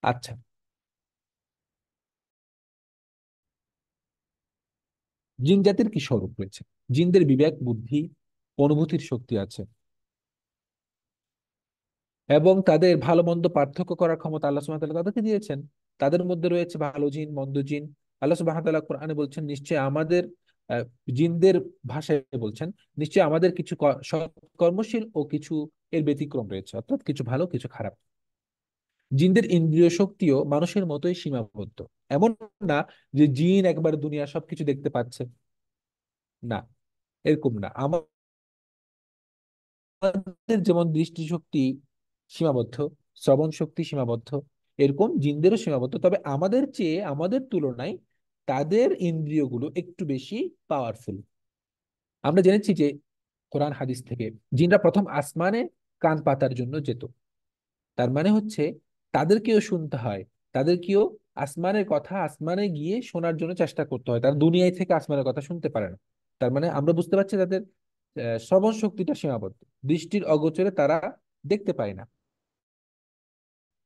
আচ্ছা, জিন জাতির কি স্বরূপ রয়েছে? জিনদের বিবেক, বুদ্ধি, অনুভূতির শক্তি আছে এবং তাদের ভালো মন্দ পার্থক্য করার ক্ষমতা আল্লাহ সুবহানাহু ওয়া তাআলা তাদেরকে দিয়েছেন। তাদের মধ্যে রয়েছে ভালো জিন, মন্দ জিন। আল্লাহ সুবহানাহু ওয়া তাআলা কোরআনে বলছেন, নিশ্চয় আমাদের আহ, জিনদের ভাষায় বলছেন, নিশ্চয় আমাদের কিছু সৎ কর্মশীল ও কিছু এর ব্যতিক্রম রয়েছে, অর্থাৎ কিছু ভালো কিছু খারাপ। জিনদের ইন্দ্রিয় শক্তিও মানুষের মতোই সীমাবদ্ধ। এমন না যে জিন একবার দুনিয়া সবকিছু দেখতে পাচ্ছে, না, এরকম না। আমাদের যেমন দৃষ্টিশক্তি সীমাবদ্ধ, শ্রবণ শক্তি সীমাবদ্ধ, এরকম জিনদেরও সীমাবদ্ধ। তবে আমাদের চেয়ে, আমাদের তুলনায় তাদের ইন্দ্রিয়গুলো একটু বেশি পাওয়ারফুল। আমরা জেনেছি যে কোরআন হাদিস থেকে জিনরা প্রথম আসমানে কান পাতার জন্য যেত। তার মানে হচ্ছে তাদেরকেও শুনতে হয়, তাদেরকেও আসমানের কথা আসমানে গিয়ে শোনার জন্য চেষ্টা করতে হয়। তারা দুনিয়ায় থেকে আসমানের কথা শুনতে পারে না। তার মানে আমরা বুঝতে পারছি তাদের শ্রবণ শক্তিটা সীমাবদ্ধ, দৃষ্টির অগোচরে তারা দেখতে পায় না।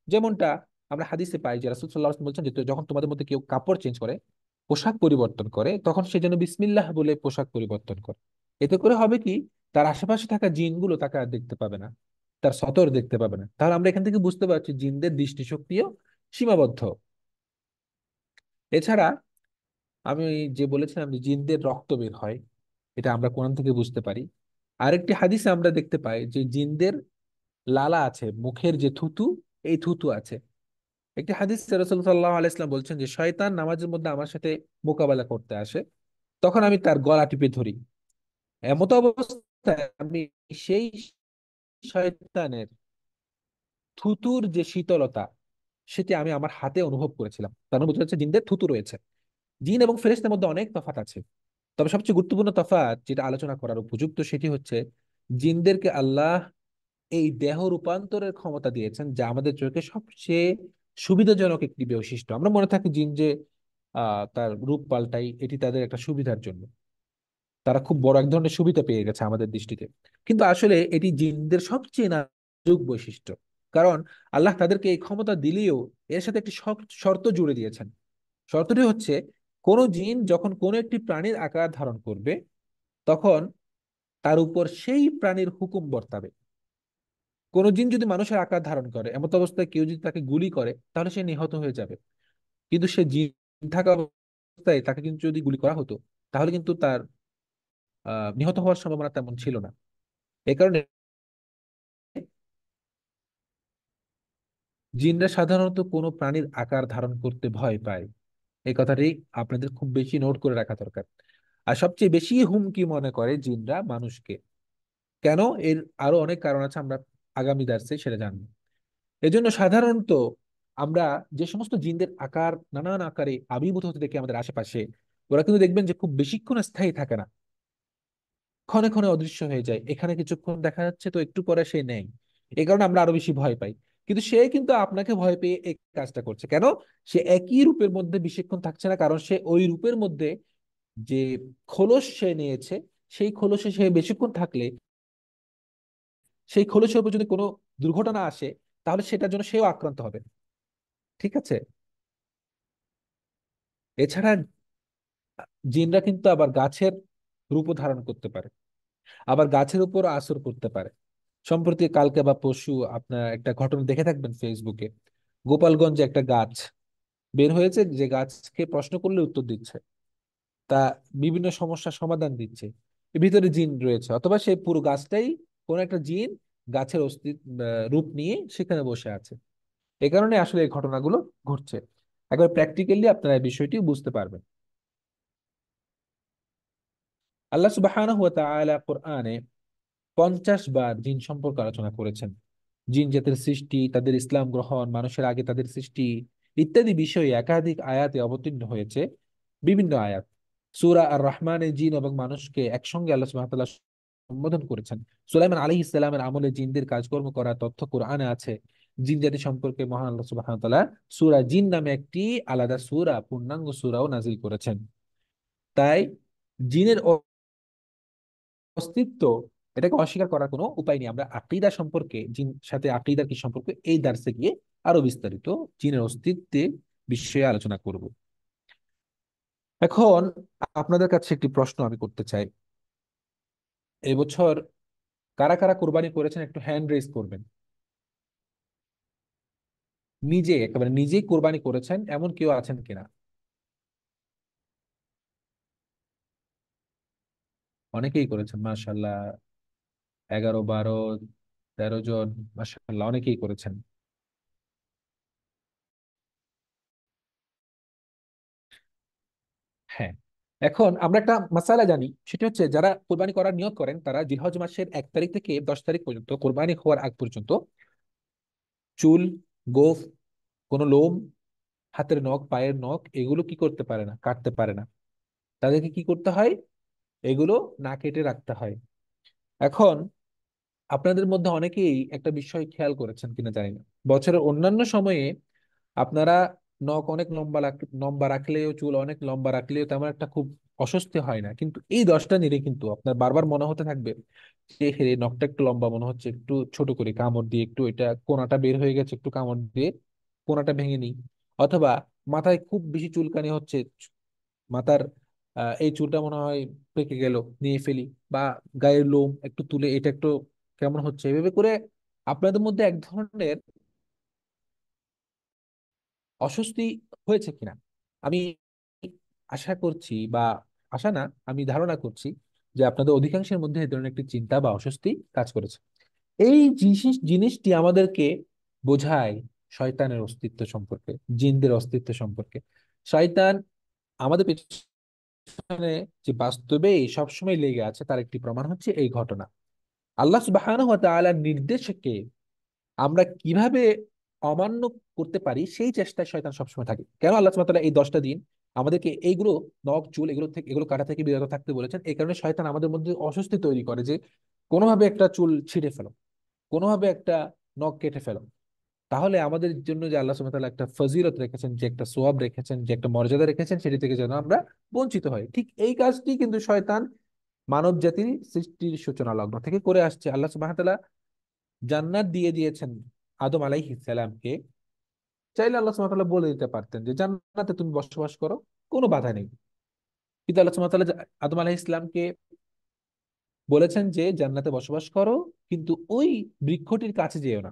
যেমনটা আমরা হাদিসে পাই যে রাসূল সাল্লাল্লাহু আলাইহি ওয়াসাল্লাম বলছেন যে যখন তোমাদের মধ্যে কেউ কাপড় চেঞ্জ করে, পোশাক পরিবর্তন করে, তখন সে যেন বিসমিল্লাহ বলে পোশাক পরিবর্তন করে। এতে করে হবে কি, তার আশেপাশে থাকা জিনগুলো তাকে আর দেখতে পাবে না, তার সতর দেখতে পাবে না। তাহলে আমরা এখান থেকে বুঝতে পারছি জিনদের দৃষ্টিশক্তিও সীমাবদ্ধ। এছাড়া আমি যে বলেছিলাম যে জিনদের রক্ত বের হয়, এটা আমরা কোরআন থেকে বুঝতে পারি। আরেকটি হাদিসে আমরা দেখতে পাই যে জিনদের লালা আছে, মুখের যে থুতু, এই থুতু আছে। একটি হাদিস রাসূলুল্লাহ সাল্লাল্লাহু আলাইহি ওয়াসাল্লাম বলছেন যে শয়তান নামাজের মধ্যে আমার সাথে মোকাবেলা করতে আসে, তখন আমি তার গলা টিপে ধরি। এমত অবস্থায় আমি সেই শয়তানের থুতুর যে শীতলতা, সেটি আমি আমার হাতে অনুভব করেছিলাম। তার মানে বোঝা যাচ্ছে জিনদের থুতু রয়েছে। জিন এবং ফেরেশতার মধ্যে অনেক তফাৎ আছে। তবে সবচেয়ে গুরুত্বপূর্ণ তফাৎ যেটা আলোচনা করার উপযুক্ত, সেটি হচ্ছে জিনদেরকে আল্লাহ এই দেহ রূপান্তরের ক্ষমতা দিয়েছেন, যা আমাদের চোখে সবচেয়ে সুবিধাজনক একটি বৈশিষ্ট্য। আমরা মনে থাকি জিন যে তার রূপ পাল্টাই, এটি তাদের একটা সুবিধার জন্য, তারা খুব বড় এক ধরনের সুবিধা পেয়ে গেছে আমাদের দৃষ্টিতে। কিন্তু আসলে এটি জিনদের সবচেয়ে নাজুক বৈশিষ্ট্য। কারণ আল্লাহ তাদেরকে এই ক্ষমতা দিলেও এর সাথে একটি শর্ত জুড়ে দিয়েছেন। শর্তটি হচ্ছে, কোন জিন যখন কোন একটি প্রাণীর আকার ধারণ করবে, তখন তার উপর সেই প্রাণীর হুকুম বর্তাবে। কোন জিন যদি মানুষের আকার ধারণ করে, এমত অবস্থায় কেউ যদি তাকে গুলি করে তাহলে সে নিহত হয়ে যাবে। কিন্তু সে জিন থাকা অবস্থায় তাকে কিন্তু যদি গুলি করা হতো তাহলে কিন্তু তার নিহত হওয়ার সম্ভাবনা তেমন ছিল না। এই কারণে জিনরা সাধারণত কোনো প্রাণীর আকার ধারণ করতে ভয় পায়। এই কথাটি আপনাদের খুব বেশি নোট করে রাখা দরকার। আর সবচেয়ে বেশি হুমকি মনে করে জিনরা মানুষকে। কেন? এর আরো অনেক কারণ আছে, আমরা আগামী দার্সে সেটা জানবো। এজন্য সাধারণত আমরা যে সমস্ত জিনদের আকার নানান আকারে আবির্ভূত হতে দেখি আমাদের আশেপাশে, ওরা কিন্তু দেখবেন যে খুব বেশিক্ষণ স্থায়ী থাকে না, ক্ষণে ক্ষণে অদৃশ্য হয়ে যায়। এখানে কিছুক্ষণ দেখা যাচ্ছে তো একটু পরে সে নেই। এই কারণে আমরা আরো বেশি ভয় পাই। কিন্তু সে কিন্তু আপনাকে ভয় পেয়ে এই কাজটা করছে কেন? সে একই রূপের মধ্যে বেশিক্ষণ থাকছে না, কারণ সে ওই রূপের মধ্যে যে খোলস সে নিয়েছে, সেই খোলসে সে বেশিক্ষণ থাকলে সেই খোলসের উপর যদি কোনো দুর্ঘটনা আসে তাহলে সেটার জন্য সেও আক্রান্ত হবে। ঠিক আছে? এছাড়া জিনরা কিন্তু আবার গাছের রূপ ধারণ করতে পারে, আবার গাছের উপর আসর করতে পারে। সম্প্রতি কালকে বা পরশু আপনার একটা ঘটনা দেখে থাকবেন ফেসবুকে, গোপালগঞ্জে একটা গাছ বের হয়েছে, যে গাছকে প্রশ্ন করলে উত্তর দিচ্ছে, তা বিভিন্ন সমস্যার সমাধান দিচ্ছে। এর ভিতরে জিন রয়েছে, অথবা সেই পুরো গাছটাই কোন একটা জিন গাছের অস্তিত্ব রূপ নিয়ে সেখানে বসে আছে। এই কারণে আসলে এই ঘটনাগুলো ঘটছে। একবার প্র্যাকটিক্যালি আপনারা এই বিষয়টি বুঝতে পারবেন। আল্লাহ সুবহানাহু ওয়া তাআলা কোরআনে 50 বার জিন সম্পর্কে আলোচনা করেছেন। জিন জাতির সৃষ্টি, তাদের ইসলাম গ্রহণ, মানুষের আগে তাদের সৃষ্টি ইত্যাদি বিষয়ে একাধিক আয়াতে অবতীর্ণ হয়েছে বিভিন্ন আয়াত। সূরা আর রহমানে জিন এবং মানুষকে একসঙ্গে আল্লাহ সুবহানাহু ওয়া তাআলা সম্বোধন করেছেন। সুলাইমান আলাইহিস সালামের আমলে জিনদের কাজকর্ম করার তথ্য কোরআনে আছে। জিন জাতি সম্পর্কে মহান আল্লাহ সুবহানাহু ওয়া তাআলা সূরা জিন নামে একটি আলাদা সূরা, পূর্ণাঙ্গ সূরাও নাজিল করেছেন। তাই জিনের অস্তিত্ব, এটাকে অস্বীকার করার কোনো উপায় নেই। আমরা আকীদা সম্পর্কে, জিন সাথে আকীদার কি সম্পর্ক, এই দার্সে গিয়ে আরো বিস্তারিত জিনের অস্তিত্বে বিষয়ে আলোচনা করব। এখন আপনাদের কাছে একটি প্রশ্ন আমি করতে চাই। এবছর কারা কারা কোরবানি করেছেন একটু হ্যান্ড রেজ করবেন। নিজে একেবারে নিজেই কোরবানি করেছেন এমন কেউ আছেন কিনা? অনেকেই করেছেন, মাশাআল্লাহ। 11, 12, 13 জন, মাশাআল্লাহ, অনেকেই করেছেন। হ্যাঁ, এখন আমরা একটা মাসালা জানি, সেটা হচ্ছে যারা কোরবানি করার নিয়ত করেন তারা জিলহজ মাসের 1 তারিখ থেকে 10 তারিখ পর্যন্ত, কোরবানি হওয়ার আগ পর্যন্ত চুল, গোফ, কোনো লোম, হাতের নখ, পায়ের নখ এগুলো কি করতে পারে না, কাটতে পারে না। তাদেরকে কি করতে হয়? এগুলো না কেটে রাখতে হয়। এখন আপনাদের মধ্যে অনেকেই একটা বিষয় খেয়াল করেছেন কিনা জানি না, বছরের অন্যান্য সময়ে আপনারা নখ অনেক লম্বা রাখলেও, চুল অনেক লম্বা রাখলেও তেমন একটা খুব অস্বস্তি হয় না, কিন্তু এই 10টা নিলে কিন্তু আপনার বারবার মনে হতে থাকবে যে হে, নখটা একটু লম্বা মনে হচ্ছে, একটু ছোট করে কামড় দিয়ে একটু এটা কোনাটা বের হয়ে গেছে, একটু কামড় দিয়ে কোনাটা ভেঙে নিই। অথবা মাথায় খুব বেশি চুলকানি হচ্ছে, মাথার এই চুলটা মনে হয় পেকে গেল, নিয়ে ফেলি। বা গায়ের লোম একটু তুলে এটা একটু কেমন হচ্ছে, এভাবে করে আপনাদের মধ্যে এক ধরনের অস্বস্তি হয়েছে কিনা। আমি আশা করছি, বা আশা না, আমি ধারণা করছি যে আপনাদের অধিকাংশের মধ্যে এই ধরনের একটি চিন্তা বা অস্বস্তি কাজ করেছে। এই জিনিসটি আমাদেরকে বোঝায় শয়তানের অস্তিত্ব সম্পর্কে, জিনদের অস্তিত্ব সম্পর্কে। শয়তান আমাদের পেছনে যে বাস্তবে সবসময় লেগে আছে তার একটি প্রমাণ হচ্ছে এই ঘটনা। আল্লাহ সুবহানাহু ওয়া তাআলার নির্দেশকে আমরা কিভাবে অমান্য করতে পারি সেই চেষ্টায় শয়তান সবসময় থাকে। কেন আল্লাহ সুবহানাহু ওয়া তাআলা এই 10টা দিন আমাদেরকে এইগুলো, নখ চুল এগুলো থেকে, এগুলো কাটা থেকে বিরত থাকতে বলেছেন? এই কারণে শয়তান আমাদের মধ্যে অস্বস্তি তৈরি করে যে কোনোভাবে একটা চুল ছিঁড়ে ফেলো, কোনোভাবে একটা নখ কেটে ফেলো। তাহলে আমাদের জন্য যে আল্লাহ সুবহানাহু ওয়া তাআলা একটা ফজিলত রেখেছেন, যে একটা সোয়াব রেখেছেন, যে একটা মর্যাদা রেখেছেন, সেটি থেকে যেন আমরা বঞ্চিত হই। ঠিক এই কাজটি কিন্তু শয়তান মানব জাতির সৃষ্টির সূচনা লগ্ন থেকে করে আসছে। আল্লাহ সুবহানাহু ওয়া তাআলা জান্নাত দিয়ে দিয়েছেন আদম আলাইহিস সালামকে। চাইলে আল্লাহ সুবহানাহু ওয়া তাআলা বলে দিতে পারতেন যে জান্নাতে তুমি বসবাস করো, কোনো বাধা নেই। কিন্তু আল্লাহ সুবহানাহু ওয়া তাআলা আদম আলাইহিস সালামকে বলেছেন যে জান্নাতে বসবাস করো, কিন্তু ওই বৃক্ষটির কাছে যেও না।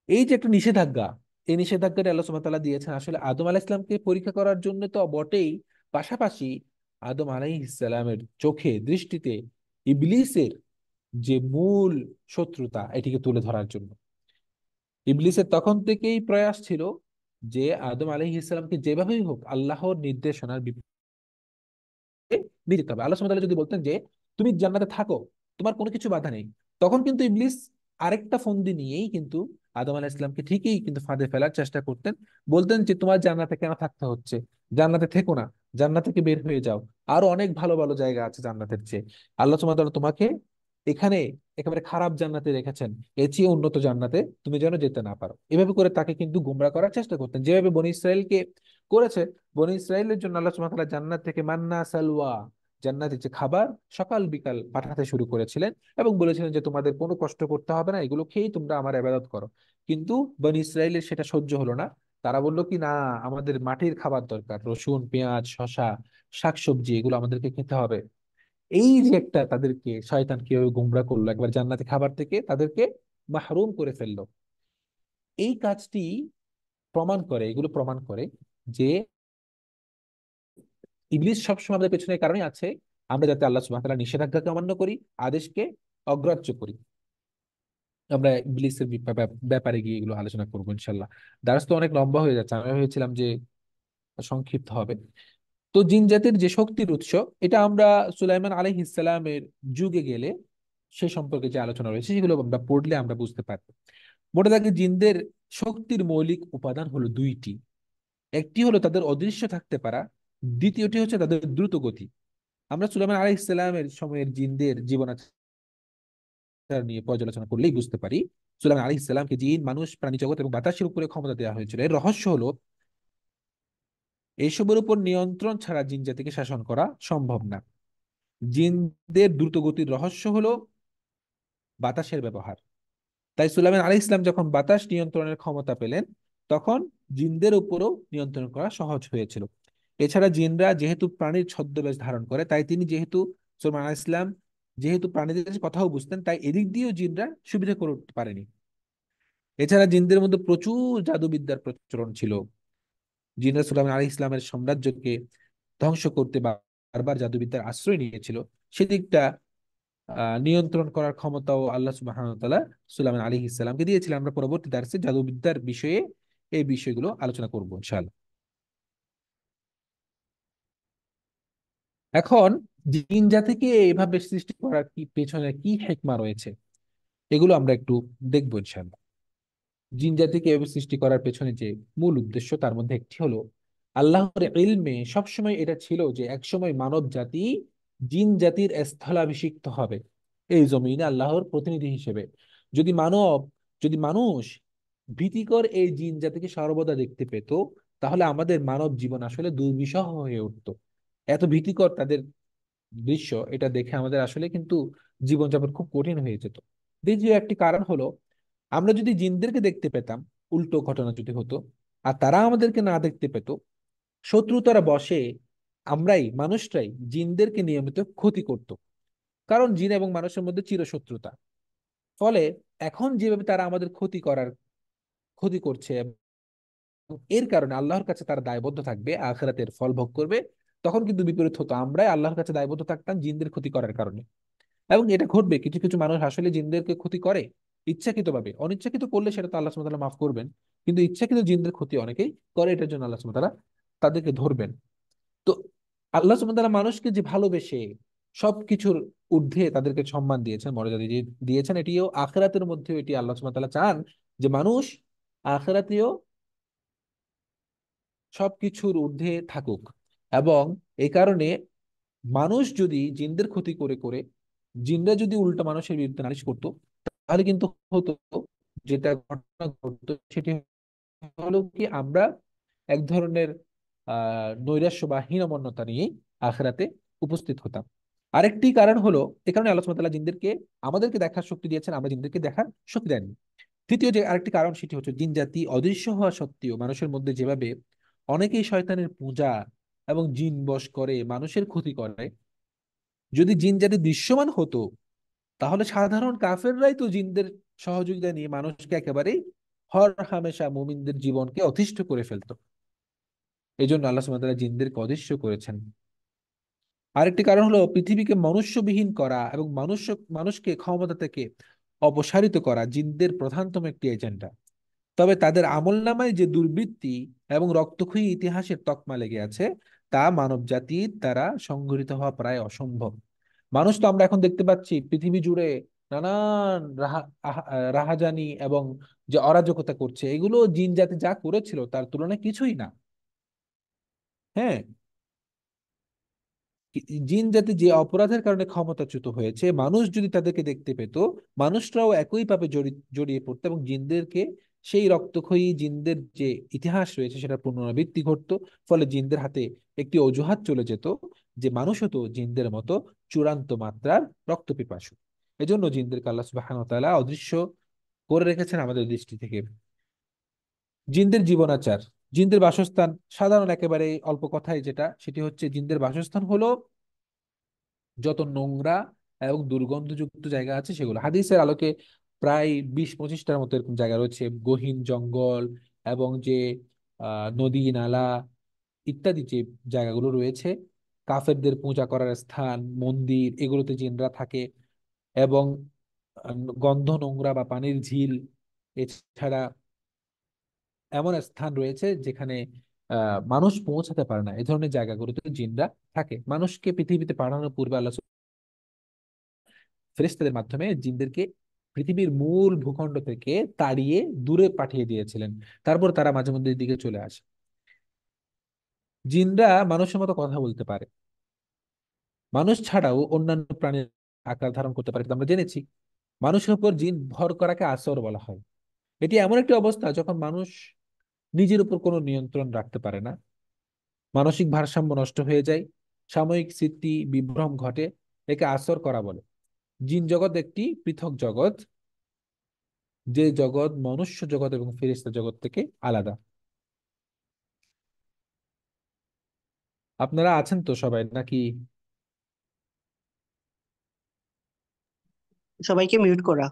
এই যে একটা নিষেধাজ্ঞা, এই নিষেধাজ্ঞাটা আল্লাহ সুবহানাহু ওয়া তাআলা দিয়েছেন আসলে আদম আলাইহিস সালামকে পরীক্ষা করার জন্য তো বটেই, পাশাপাশি আদম আলাইহিস সালামের চোখে দৃষ্টিতে ইবলিসের যে মূল শত্রুতা এটিকে তুলে ধরার জন্য। ইবলিসের তখন থেকেই প্রয়াস ছিল যে আদম আলাইহিস সালামকে যেভাবেই হোক আল্লাহর নির্দেশনার নিয়ে যেতে হবে। আল্লাহ সুবহানাহু ওয়া তাআলা যদি বলতেন যে তুমি জান্নাতে থাকো, তোমার কোনো কিছু বাধা নেই, তখন কিন্তু ইবলিস আরেকটা ফন্দি নিয়েই কিন্তু আদম আলাইহিস সালামকে ঠিকই কিন্তু ফাঁদে ফেলার চেষ্টা করতেন। বলতেন যে তোমার জান্নাতে কেন থাকতে হচ্ছে, জান্নাতে থেকো না, জান্নাত থেকে বের হয়ে যাও, আরো অনেক ভালো ভালো জায়গা আছে জান্নাতের চেয়ে। আল্লাহ সুবহানাহু ওয়া তাআলা তোমাকে এখানে একেবারে খারাপ জান্নাতে রেখেছেন, এর চেয়ে উন্নত জান্নাতে তুমি যেন যেতে না পারো। এভাবে করে তাকে কিন্তু গোমরা করার চেষ্টা করতেন, যেভাবে বনী ইসরায়েলকে করেছে। বনী ইসরায়েলের জন্য আল্লাহ সুবহানাহু ওয়া তাআলা জান্নাত থেকে মান্না সালওয়া, জান্নাতের যে খাবার, সকাল বিকাল পাঠাতে শুরু করেছিলেন এবং বলেছিলেন যে তোমাদের কোনো কষ্ট করতে হবে না, এগুলো খেয়েই তোমরা আমার ইবাদত করো। কিন্তু বনী ইসরায়েলের সেটা সহ্য হলো না। তারা বলল কি না, আমাদের মাটির খাবার দরকার, রসুন পেঁয়াজ শসা শাকসবজি এগুলো আমাদেরকে খেতে হবে। এই যে একটা তাদেরকে শয়তান কিভাবে গোমরা করলো, একবার জান্নাতি খাবার থেকে তাদেরকে মাহরুম করে ফেললো। এই কাজটি প্রমাণ করে, এগুলো প্রমাণ করে যে ইবলিস সবসময় আমাদের পেছনে এই কারণে আছে, আমরা যাতে আল্লাহ সুবহানাহু ওয়া তাআলার নিষেধাজ্ঞাকে অমান্য করি, আদেশকে অগ্রাহ্য করি। আমরা ইবলিসের ব্যাপারে গিয়ে এগুলো আলোচনা করবো ইনশাল্লাহ। দারাস তো অনেক লম্বা হয়ে যাচ্ছে, আমি ভেবেছিলাম যে সংক্ষিপ্ত হবে। তো জিন জাতির যে শক্তির উৎস, এটা আমরা সুলাইমান আলাইহিস সালামের যুগে গেলে সে সম্পর্কে যে আলোচনা রয়েছে সেগুলো আমরা পড়লে আমরা বুঝতে পারবো। মোটা দাগে জিনদের শক্তির মৌলিক উপাদান হলো দুইটি। একটি হলো তাদের অদৃশ্য থাকতে পারা, দ্বিতীয়টি হচ্ছে তাদের দ্রুত গতি। আমরা সুলাইমান আলাইহিস সালামের সময়ের জিনদের জীবনাচার নিয়ে পর্যালোচনা করলেই বুঝতে পারি সুলাইমান আলাইহিস সালামকে জিন, মানুষ, প্রাণী জগৎ এবং বাতাসের উপরে ক্ষমতা দেওয়া হয়েছিল। এর রহস্য হলো এসবের উপর নিয়ন্ত্রণ ছাড়া জিন জাতিকে শাসন করা সম্ভব না। জিনদের দ্রুত গতির রহস্য হলো বাতাসের ব্যবহার। তাই সুলাইমান আলাইহিস সালাম যখন বাতাস নিয়ন্ত্রণের ক্ষমতা পেলেন, তখন জিনদের উপরও নিয়ন্ত্রণ করা সহজ হয়েছিল। এছাড়া জিনরা যেহেতু প্রাণীর ছদ্মবেশ ধারণ করে, তাই তিনি যেহেতু সুলাইমান আলাইহিস সালাম যেহেতু প্রাণীদের কথাও বুঝতেন, তাই এদিক দিয়েও জিনরা সুবিধা করে উঠতে পারেনি। এছাড়া জিনদের মধ্যে প্রচুর জাদুবিদ্যার প্রচলন ছিল। জিনরা সুলাইমান আলাইহিস সালামের সাম্রাজ্যকে ধ্বংস করতে বারবার জাদুবিদ্যার আশ্রয় নিয়েছিল। সেদিকটা নিয়ন্ত্রণ করার ক্ষমতাও আল্লাহ সুবহানাহু ওয়া তাআলা সুলাইমান আলাইহিস সালামকে দিয়েছিলেন। আমরা পরবর্তী দার্সে জাদুবিদ্যার বিষয়ে এই বিষয়গুলো আলোচনা করব ইনশাআল্লাহ। এখন জিন জাতিকে এভাবে সৃষ্টি করার কি পেছনে কি হিকমা রয়েছে, এগুলো আমরা একটু দেখবো ইনশাআল্লাহ। জিন জাতিকে এভাবে সৃষ্টি করার পেছনে যে মূল উদ্দেশ্য, তার মধ্যে একটি হলো আল্লাহর ইলমে সবসময় এটা ছিল যে একসময় মানব জাতি জিন জাতির স্থলাভিষিক্ত হবে এই জমিনে আল্লাহর প্রতিনিধি হিসেবে। যদি মানব, যদি মানুষ ভীতিকর এই জিন জাতিকে সর্বদা দেখতে পেত, তাহলে আমাদের মানব জীবন আসলে দুর্বিষহ হয়ে উঠতো। এত ভীতিকর তাদের দৃশ্য, এটা দেখে আমাদের আসলে কিন্তু জীবনযাপন খুব কঠিন হয়ে যেত। দ্বিতীয় একটি কারণ হলো আমরা যদি জিনদেরকে দেখতে পেতাম, উল্টো ঘটনা যদি হতো, আর তারা আমাদেরকে না দেখতে পেত, শত্রুতার বশে আমরাই মানুষরাই জিনদেরকে নিয়মিত ক্ষতি করত। কারণ জিন এবং মানুষের মধ্যে চিরশত্রুতা। ফলে এখন যেভাবে তারা আমাদের ক্ষতি করছে, এবং এর কারণে আল্লাহর কাছে তারা দায়বদ্ধ থাকবে, আখিরাতের ফল ভোগ করবে, তখন কিন্তু বিপরীত হতো, আমরাই আল্লাহর কাছে দায়বদ্ধ থাকতাম জিনদের ক্ষতি করার কারণে। এবং এটা ঘটবে, কিছু কিছু মানুষ আসলে জিনদেরকে ক্ষতি করে ইচ্ছাকৃত ভাবে। অনিচ্ছাকৃত করলে সেটা তো আল্লাহ সুবহানাহু ওয়া তাআলা মাফ করবেন, কিন্তু ইচ্ছাকৃত জিনদের ক্ষতি অনেকেই করে, এটার জন্য আল্লাহ সুবহানাহু ওয়া তাআলা তাদেরকে ধরবেন। তো আল্লাহ সুবহানাহু ওয়া তাআলা মানুষকে যে ভালোবেসে সবকিছুর ঊর্ধ্বে তাদেরকে সম্মান দিয়েছেন, মর্যাদা দিয়েছেন, এটিও আখিরাতের মধ্যে, এটি আল্লাহ সুবহানাহু ওয়া তাআলা চান যে মানুষ আখিরাতেও সবকিছুর ঊর্ধ্বে থাকুক। এবং এই কারণে মানুষ যদি জিনদের ক্ষতি করে করে, জিনরা যদি উল্টা মানুষের বিরুদ্ধে নালিশ করতো, তাহলে কিন্তু হতো, যেটা ঘটনা ঘটতো সেটি হলো কি আমরা এক ধরনের নৈরাশ্য বা হীনমন্যতা নিয়ে আখেরাতে উপস্থিত হতাম। আরেকটি কারণ হলো, এ কারণে আল্লাহ সুবহানাহু ওয়া তাআলা জিনদেরকে আমাদেরকে দেখার শক্তি দিয়েছেন, আমরা জিনদেরকে দেখার শক্তি দেননি। তৃতীয় যে আরেকটি কারণ, সেটি হচ্ছে জিন জাতি অদৃশ্য হওয়া সত্ত্বেও মানুষের মধ্যে যেভাবে অনেকেই শয়তানের পূজা এবং জিন বশ করে মানুষের ক্ষতি করে, যদি জিন জাতি দৃশ্যমান হতো, তাহলে সাধারণ কাফেররাই তো জিনদের সহযোগিতা নিয়ে মানুষকে একেবারেই হর হামেশা মুমিনদের জীবনকে অতিষ্ঠ করে ফেলতো। এই জন্য আল্লাহ সুবহানাহু ওয়া তাআলা জিনদেরকে অদৃশ্য করেছেন। আরেকটি কারণ হলো পৃথিবীকে মনুষ্যবিহীন করা এবং মানুষকে ক্ষমতা থেকে অপসারিত করা জিনদের প্রধানতম একটি এজেন্ডা। তবে তাদের আমলনামায় যে দুর্বৃত্তি এবং রক্তক্ষয়ী ইতিহাসের তকমা লেগে আছে, তা মানব জাতির দ্বারা সংঘটিত হওয়া প্রায় অসম্ভব। মানুষ তো আমরা এখন দেখতে পাচ্ছি পৃথিবী জুড়ে নানান রাহাজানি এবং যে অরাজকতা করছে, এগুলো জিন জাতি যা করেছিল তার তুলনায় কিছুই না। হ্যাঁ, জিন জাতি যে অপরাধের কারণে ক্ষমতাচ্যুত হয়েছে, মানুষ যদি তাদেরকে দেখতে পেত, মানুষরাও একই পাপে জড়িয়ে পড়তো এবং জিনদেরকে সেই রক্তক্ষয়ী জিনদের যে ইতিহাস রয়েছে সেটা পুনরাবৃত্তি ঘটতো। ফলে জিনদের হাতে একটি অজুহাত চলে যেত যে মানুষও তো জিনদের মতো চূড়ান্ত মাত্রার রক্তপিপাসু। এজন্য জিনদেরকে আল্লাহ সুবহানাহু ওয়া তাআলা অদৃশ্য করে রেখেছেন আমাদের দৃষ্টি থেকে। জিনদের জীবনাচার, জিনদের বাসস্থান সাধারণ একেবারে অল্প কথায় যেটা, সেটি হচ্ছে জিনদের বাসস্থান হলো যত নোংরা এবং দুর্গন্ধযুক্ত জায়গা আছে সেগুলো। হাদিসের আলোকে প্রায় 20-25টার মতো এরকম জায়গা রয়েছে, গহীন জঙ্গল এবং যে নদী নালা ইত্যাদি যে জায়গাগুলো রয়েছে, কাফেরদের পূজা করার স্থান, মন্দির, এগুলোতে জিনরা থাকে। এবং গন্ধ নোংরা বা পানির ঝিল, এছাড়া এমন স্থান রয়েছে যেখানে মানুষ পৌঁছাতে পারে না, এই ধরনের জায়গাগুলোতে জিনরা থাকে। মানুষকে পৃথিবীতে পাঠানোর পূর্বে আল্লাহ ফেরেশতাদের মাধ্যমে জিনদেরকে পৃথিবীর মূল ভূখণ্ড থেকে তাড়িয়ে দূরে পাঠিয়ে দিয়েছিলেন। তারপর তারা মাঝে মধ্যে দিকে চলে আসে। জিনরা মানুষের মতো কথা বলতে পারে, মানুষ ছাড়াও অন্যান্য প্রাণীর আকার ধারণ করতে পারে, কিন্তু আমরা জেনেছি মানুষের উপর জিন ভর করাকে আসর বলা হয়। এটি এমন একটি অবস্থা যখন মানুষ নিজের উপর কোনো নিয়ন্ত্রণ রাখতে পারে না, মানসিক ভারসাম্য নষ্ট হয়ে যায়, সাময়িক স্মৃতি বিভ্রম ঘটে। একে আসর করা বলে। জিন জগৎ একটি পৃথক জগৎ, যে জগৎ মনুষ্য জগৎ এবং ফেরেশতা জগৎ থেকে আলাদা। আপনারা আছেন তো সবাই নাকি? সবাইকে মিউট করা।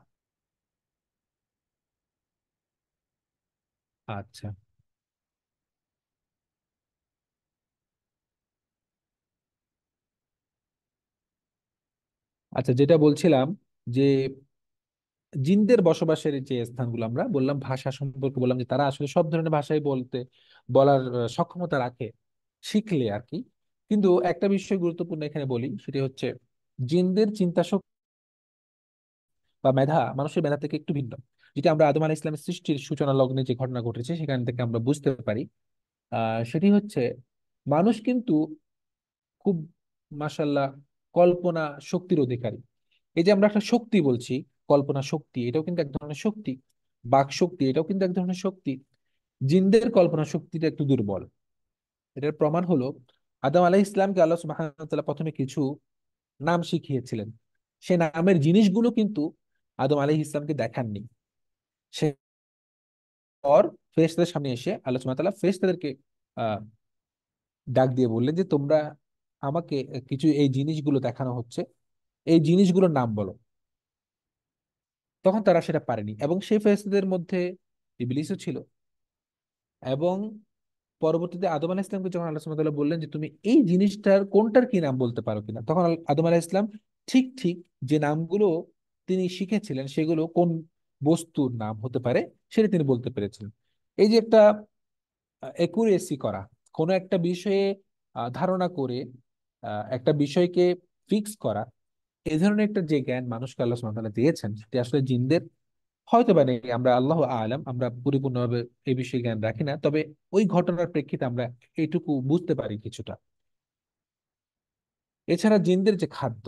আচ্ছা, আচ্ছা, যেটা বলছিলাম যে জিনদের বসবাসের যে স্থানগুলো আমরা বললাম, ভাষা সম্পর্কে বললাম যে তারা আসলে সব ধরনের ভাষাই বলার সক্ষমতা রাখে, শিখলে আর কি। কিন্তু একটা বিষয় গুরুত্বপূর্ণ এখানে বলি, সেটি হচ্ছে জিনদের চিন্তা শক্তি বা মেধা মানুষের মেধা থেকে একটু ভিন্ন। যেটা আমরা আদম আলাইহিস ইসলামের সৃষ্টির সূচনা লগ্নে যে ঘটনা ঘটেছে সেখান থেকে আমরা বুঝতে পারি। সেটি হচ্ছে মানুষ কিন্তু খুব, মাশাল্লাহ, কল্পনা শক্তির অধিকারী। এই যে আমরা একটা শক্তি বলছি, কল্পনা শক্তি, এটাও কিন্তু এক ধরনের শক্তি। বাক শক্তি, এটাও কিন্তু এক ধরনের শক্তি। জিনদের কল্পনা শক্তিটা একটু দুর্বল। এটার প্রমাণ হলো আদম আলাইহিস ইসলামকে আল্লাহ সুবহানাহু ওয়া তাআলা প্রথমে কিছু নাম শিখিয়েছিলেন। সে নামের জিনিসগুলো কিন্তু আদম আলাইহিস ইসলামকে দেখাননি। সে পর ফেরেশতাদের সামনে এসে আল্লাহ সুবহানাহু ওয়া তাআলা ফেরেশতাদেরকে আহ ডাক দিয়ে বললেন যে তোমরা আমাকে কিছু এই জিনিসগুলো দেখানো হচ্ছে, এই জিনিসগুলোর নাম বলো। তখন তারা সেটা পারেনি, এবং সেই ফেরেশতাদের মধ্যে ইবলিসও ছিল। এবং পরবর্তীতে আদম আলাইহিস ইসলামকে যখন আল্লাহ সুবহানাহু ওয়া তাআলা বললেন যে তুমি এই জিনিসটার কোনটার কি নাম বলতে পারো কিনা, তখন আদম আলাইহিস ইসলাম ঠিক ঠিক যে নামগুলো তিনি শিখেছিলেন সেগুলো কোন বস্তুর নাম হতে পারে সেটা তিনি বলতে পেরেছিলেন। এই যে একটা একুরেসি করা, কোনো একটা বিষয়ে ধারণা করে একটা বিষয়কে ফিক্স করা, এই ধরনের একটা যে জ্ঞান মানুষকে আল্লাহ সুবহানাহু ওয়া তাআলা দিয়েছেন সেটি আসলে জিনদের হয়তো বা নেই। আমরা আল্লাহ আলাম, আমরা পরিপূর্ণভাবে এই বিষয়ে জ্ঞান রাখি না, তবে ওই ঘটনার প্রেক্ষিতে আমরা এইটুকু বুঝতে পারি কিছুটা। এছাড়া জিনদের যে খাদ্য,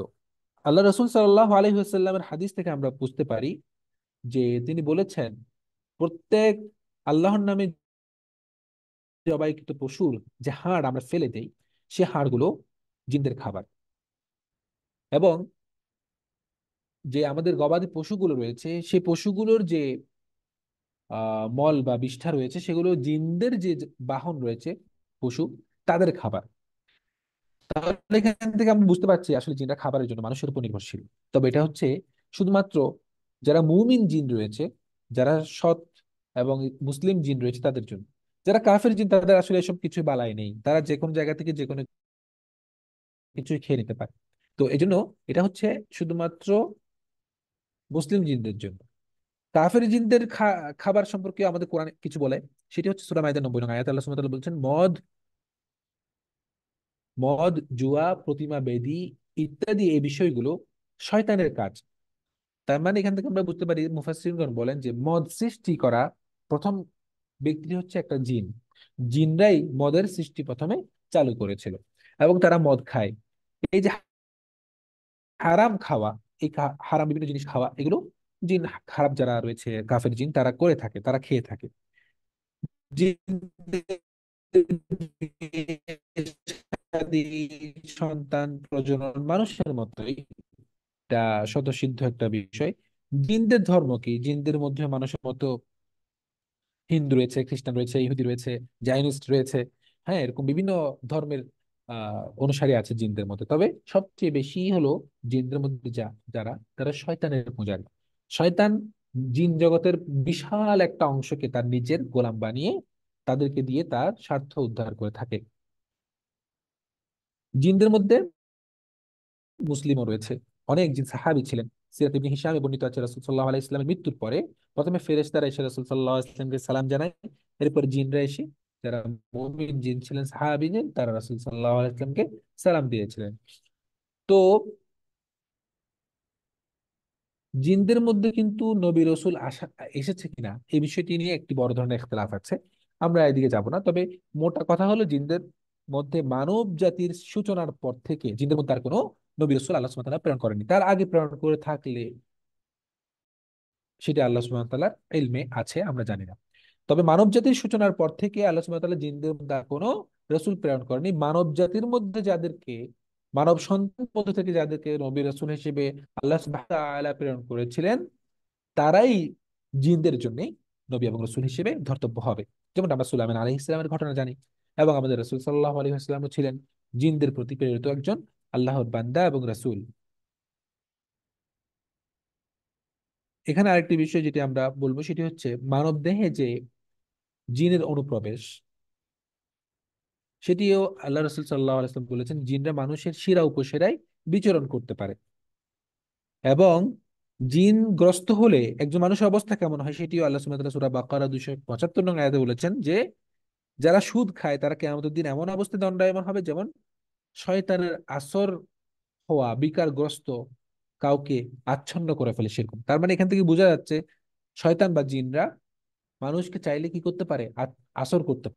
আল্লাহ রসুল সাল্লাল্লাহু আলাইহি ওয়াসাল্লামের হাদিস থেকে আমরা বুঝতে পারি যে তিনি বলেছেন প্রত্যেক আল্লাহর নামে জবাইকৃত পশুর যে হাড় আমরা ফেলে দেই, সে হাড়গুলো জিনদের খাবার। এবং যে আমাদের গবাদি পশুগুলো রয়েছে সেই পশুগুলোর যে মল বা বিষ্ঠা রয়েছে সেগুলো জিনদের যে বাহন রয়েছে, পশু, তাদের খাবার। তাহলে এখান থেকে আমরা বুঝতে পারছি আসলে জিনরা খাবারের জন্য মানুষের উপর নির্ভরশীল। তবে এটা হচ্ছে শুধুমাত্র যারা মুমিন জিন রয়েছে, যারা সৎ এবং মুসলিম জিন রয়েছে তাদের জন্য। যারা কাফের জিন তাদের আসলে এসব কিছু বালাই নেই, তারা যে কোনো জায়গা থেকে যে কোনো কিছুই খেয়ে নিতে পারে। তো এই জন্য এটা হচ্ছে শুধুমাত্র মুসলিম জিনদের জন্য। কাফের জিনদের খাবার সম্পর্কে আমাদের কোরআন কিছু বলে, সেটি হচ্ছে সূরা মাইদার 90 নং আয়াতে আল্লাহ সুবহানাহু ওয়া তাআলা বলছেন, মদ মদ জুয়া প্রতিমা বেদী ইত্যাদি এই বিষয়গুলো শয়তানের কাজ। তার মানে এখান থেকে আমরা বুঝতে পারি, মুফাসসিরগণ বলেন যে মদ সৃষ্টি করা প্রথম ব্যক্তি হচ্ছে একটা জিন। জিনরাই মদের সৃষ্টি প্রথমে চালু করেছিল এবং তারা মদ খায়। এই যে হারাম খাওয়া, এই হারাম বিভিন্ন জিনিস খাওয়া, এগুলো জিন খারাপ যারা রয়েছে কাফের জিন তারা করে থাকে, তারা খেয়ে থাকে। জিনদের সন্তান প্রজনন মানুষের মতোই, এটা স্বতঃসিদ্ধ একটা বিষয়। জিনদের ধর্ম কি? জিনদের মধ্যে মানুষের মতো হিন্দু রয়েছে, খ্রিস্টান রয়েছে, ইহুদি রয়েছে, জাইনিস্ট রয়েছে। হ্যাঁ, এরকম বিভিন্ন ধর্মের অনুসারী আছে জিনদের মধ্যে। তবে সবচেয়ে বেশি হলো জিনদের মধ্যে যারা তারা শয়তানের পূজারী। শয়তান জিন জগতের বিশাল একটা অংশকে তার নিজের গোলাম বানিয়ে তাদেরকে দিয়ে তার স্বার্থ উদ্ধার করে থাকে। জিনদের মধ্যে মুসলিমও রয়েছে, অনেক জিন সাহাবী ছিলেন। সিরাত ইবনে হিশামে বর্ণিত আছে রাসূল সাল্লাল্লাহু আলাইহি ওয়াসাল্লামের মৃত্যুর পরে প্রথমে ফেরেশতারা এসে রাসূল সাল্লাল্লাহু আলাইহি ওয়াসাল্লামকে সালাম জানায়। এরপর জিনরা এসে, যারা মুমিন জিন ছিলেন, সাহাবী জিন, তারা রাসূল সাল্লাল্লাহু আলাইহি ওয়াসাল্লামকে সালাম দিয়েছিলেন। তো জিনদের মধ্যে কিন্তু নবী রসুল আসা এসেছে কিনা এই বিষয়টি নিয়ে একটি বড় ধরনের ইখতিলাফ আছে। আমরা এদিকে যাব না, তবে মোটা কথা হলো জিনদের মধ্যে মানব জাতির সূচনার পর থেকে জিনদের মধ্যে আর কোনো নবী রসুল আল্লাহ সুবহানাহু ওয়া তাআলা প্রেরণ করেনি। তার আগে প্রেরণ করে থাকলে সেটা আল্লাহ সুবহানাহু ওয়া তাআলার ইলমে আছে, আমরা জানি না। তবে মানব জাতির সূচনার পর থেকে আল্লাহ সুবহানাহু ওয়া তাআলা জিনদের মধ্যে আর কোনো রসুল প্রেরণ করেনি। মানব জাতির মধ্যে যাদেরকে, মানব সন্তান মধ্যে থেকে যাদেরকে নবী রসুল হিসেবে আল্লাহ সুবহানাহু ওয়া তাআলা প্রেরণ করেছিলেন, তারাই জিনদের জন্য নবী এবং রসুল হিসেবে ধর্তব্য হবে। যেমন আমরা সুলাইমান আলাইহিস সালামের ঘটনা জানি, এবং আমাদের রসুল সাল্লাল্লাহু আলাইহি ওয়াসাল্লামও ছিলেন জিনদের প্রতি প্রেরিত একজন আল্লাহর বান্দা এবং রাসূল। এখানে আরেকটি বিষয় যেটি আমরা বলবো সেটি হচ্ছে মানব দেহে যে জিনের অনুপ্রবেশ, সেটিও আল্লাহ রসুল সাল্লাল্লাহু আলাইহি ওয়াসাল্লাম বলেছেন জিনরা মানুষের শিরা উপশিরায় বিচরণ করতে পারে। এবং জিন গ্রস্ত হলে একজন মানুষের অবস্থা কেমন হয় সেটিও আল্লাহ সুবহানাহু ওয়া তাআলা সূরা বাকারা 275 নং আয়াতে বলেছেন যে যারা সুদ খায় তারা কিয়ামতের দিন এমন অবস্থায় দণ্ডায়মান হবে যেমন শয়তানের আসর হওয়া বিকারগ্রস্ত কাউকে আচ্ছন্ন করে ফেলে সেরকম। তার মানে এখান থেকে বোঝা যাচ্ছে শয়তান বা জিনরা মানুষকে চাইলে কি করতে পারে? আসর করতে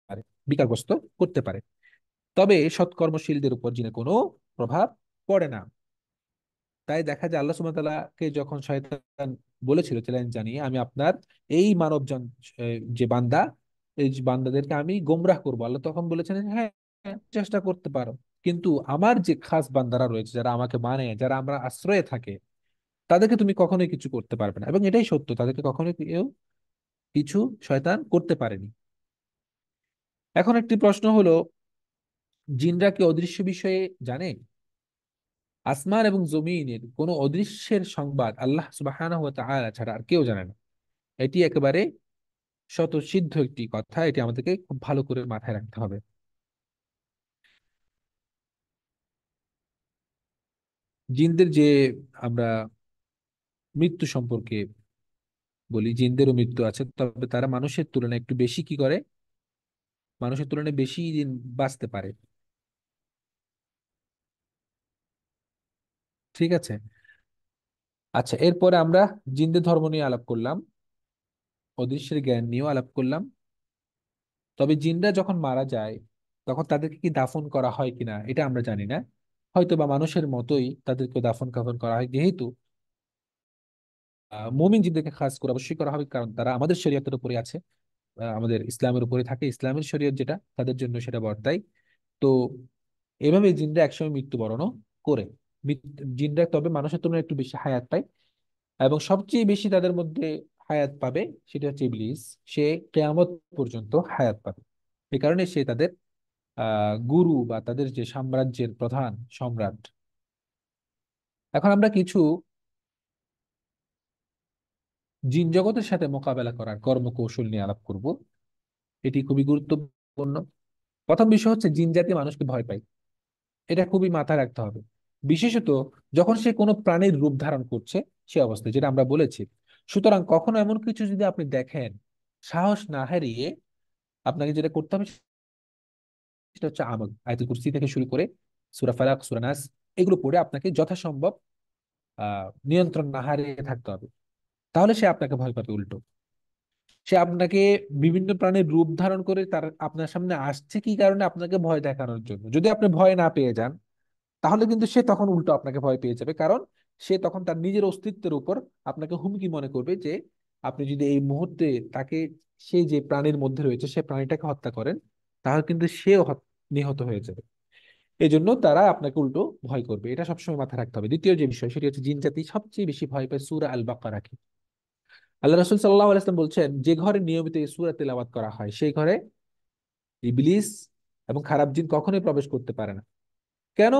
পারে, বিকারগ্রস্ত করতে পারে। তবে সৎকর্মশীলদের উপর জিনের কোনো প্রভাব পড়ে না। তাই দেখা যায় আল্লাহ সুবহানাহু ওয়া তাআলাকে যখন শয়তান বলেছিল চ্যালেঞ্জ জানিয়ে, আমি আপনার এই মানবজন যে বান্দা, এই যে বান্দাদেরকে আমি গোমরাহ করবো, আল্লাহ তখন বলেছেন হ্যাঁ, চেষ্টা করতে পারো, কিন্তু আমার যে খাস বান্দারা রয়েছে যারা আমাকে মানে, যারা আমরা আশ্রয়ে থাকে, তাদেরকে তুমি কখনোই কিছু করতে পারবে না। এবং এটাই সত্য, তাদেরকে কখনোই কেউ কিছু শয়তান করতে পারেনি। এখন একটি প্রশ্ন হলো, জিনরা কি অদৃশ্য বিষয়ে জানে? আসমান এবং জমিনের কোনো অদৃশ্যের সংবাদ আল্লাহ সুবহানাহু ওয়া তাআলা ছাড়া আর কেউ জানে না। এটি একেবারে স্বতঃসিদ্ধ একটি কথা, এটি আমাদেরকে খুব ভালো করে মাথায় রাখতে হবে। জিনদের যে আমরা মৃত্যু সম্পর্কে বলি, জিনদেরও মৃত্যু আছে, তবে তারা মানুষের তুলনায় একটু বেশি কি করে, মানুষের তুলনায় বেশি দিন বাঁচতে পারে। ঠিক আছে। আচ্ছা, এরপরে আমরা জিনদের ধর্ম নিয়ে আলাপ করলাম, অদৃশ্যের জ্ঞান নিয়েও আলাপ করলাম। তবে জিনরা যখন মারা যায় তখন তাদেরকে কি দাফন করা হয় কিনা এটা আমরা জানি না। হয়তো বা মানুষের মতোই তাদেরকে দাফন কাফন করা হয়, যেহেতু মুমিন জিনদেরকে খাস করে অবশ্যই করা হবে, কারণ তারা আমাদের শরীয়তের উপরে আছে, আমাদের ইসলামের উপরে থাকে, ইসলামের শরীয়ত যেটা তাদের জন্য সেটা বর্তায়। তো এভাবে জিনরা একসময় মৃত্যুবরণও করে। জিনরা তবে মানুষের তুলনায় একটু বেশি হায়াত পায়, এবং সবচেয়ে বেশি তাদের মধ্যে হায়াত পাবে সেটা হচ্ছে ইবলিস। সে কিয়ামত পর্যন্ত হায়াত পাবে। এই কারণে সে তাদের গুরু বা তাদের যে সাম্রাজ্যের প্রধান সম্রাট। এখন আমরা কিছু জিন জগতের সাথে মোকাবেলা করার কর্মকৌশল নিয়ে আলাপ করব। এটি খুবই গুরুত্বপূর্ণ। প্রথম বিষয় হচ্ছে জিন জাতি মানুষকে ভয় পায়। এটা খুবই মাথায় রাখতে হবে, বিশেষত যখন সে কোনো প্রাণীর রূপ ধারণ করছে সে অবস্থায়, যেটা আমরা বলেছি। সুতরাং কখনো এমন কিছু যদি আপনি দেখেন, সাহস না হারিয়ে আপনাকে যেটা করতে হবে সেটা হচ্ছে আমল, আয়াতুল কুরসি থেকে শুরু করে সূরা ফালাক, সূরা নাস, এগুলো পড়ে আপনাকে যথাসম্ভব নিয়ন্ত্রণ না হারিয়ে থাকতে হবে। তাহলে সে আপনাকে ভয় পাবে উল্টো। সে আপনাকে বিভিন্ন প্রাণীর রূপ ধারণ করে তার আপনার সামনে আসছে কি কারণে? আপনাকে ভয় দেখানোর জন্য। যদি আপনি ভয় না পেয়ে যান, তাহলে কিন্তু সে তখন উল্টো আপনাকে ভয় পেয়ে যাবে, কারণ সে তখন তার নিজের অস্তিত্বের উপর আপনাকে হুমকি মনে করবে যে আপনি যদি এই মুহূর্তে তাকে, সেই যে প্রাণীর মধ্যে রয়েছে সে প্রাণীটাকে হত্যা করেন, তাহলে কিন্তু সেও নিহত হয়ে যাবে। এই জন্য তারা আপনাকে উল্টো ভয় করবে, এটা সবসময় মাথায় রাখতে হবে। দ্বিতীয় যে বিষয় সেটি হচ্ছে জিন জাতি সবচেয়ে বেশি ভয় পায় সূরা আল বাকারাকে। আল্লাহ রাসূল সাল্লাল্লাহু আলাইহি ওয়াসাল্লাম বলছেন, যে ঘরে নিয়মিত এই সূরা তেলাওয়াত করা হয় সেই ঘরে ইবলিস এবং খারাপ জিন কখনোই প্রবেশ করতে পারে না। কেন?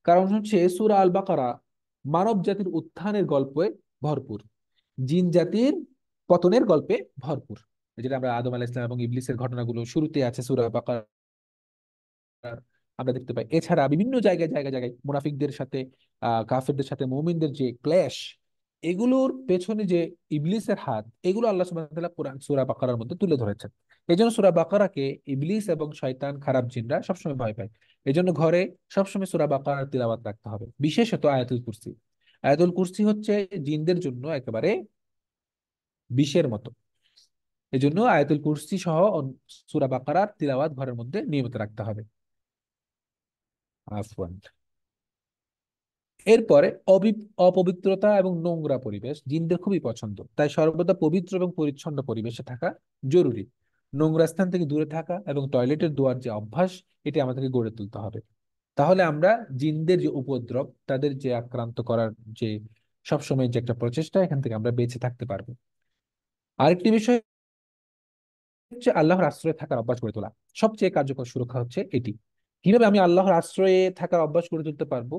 কারণ হচ্ছে সূরা আল বাকারা মানব জাতির উত্থানের গল্পে ভরপুর, জিন জাতির পতনের গল্পে ভরপুর। যেটা আমরা আদম আলাইহিস সালাম এবং ইবলিসের ঘটনাগুলো শুরুতে আছে সূরা বাকারা, আমরা দেখতে পাই। এছাড়া বিভিন্ন জায়গায় জায়গায় জায়গায় মুনাফিকদের সাথে কাফেরদের সাথে মুমিনদের যে ক্ল্যাশ, এগুলোর পেছনে যে ইবলিসের হাত, এগুলো আল্লাহ সুবহানাহু ওয়া তাআলা কোরআন সূরা বাকারার মধ্যে তুলে ধরেছেন। এই জন্য সূরা বাকারাকে ইবলিস এবং শয়তান, খারাপ জিনরা সবসময় ভয় পায়। এই জন্য ঘরে সবসময় সূরা বাকারার তিলাওয়াত রাখতে হবে, বিশেষত আয়াতুল কুরসি। আয়াতুল কুরসি হচ্ছে জিনদের জন্য একেবারে বিষের মতো। এই জন্য আয়াতুল কুরসি সহ সূরা বাকারার তিলাওয়াত ঘরের মধ্যে নিয়মিত রাখতে হবে। আফওয়ান। এরপরে অপবিত্রতা এবং নোংরা পরিবেশ জিনদের খুবই পছন্দ, তাই সর্বদা পবিত্র এবং পরিচ্ছন্ন পরিবেশে থাকা জরুরি। নোংরা স্থান থেকে দূরে থাকা এবং টয়লেটের দোয়ার যে অভ্যাস, এটি আমাদেরকে গড়ে তুলতে হবে। তাহলে আমরা জিনদের যে উপদ্রব, তাদের যে আক্রান্ত করার যে সবসময় যে একটা প্রচেষ্টা, এখান থেকে আমরা বেঁচে থাকতে পারবো। আরেকটি বিষয় হচ্ছে আল্লাহর আশ্রয়ে থাকার অভ্যাস গড়ে তোলা। সবচেয়ে কার্যকর সুরক্ষা হচ্ছে এটি। কিভাবে আমি আল্লাহর আশ্রয়ে থাকার অভ্যাস গড়ে তুলতে পারবো?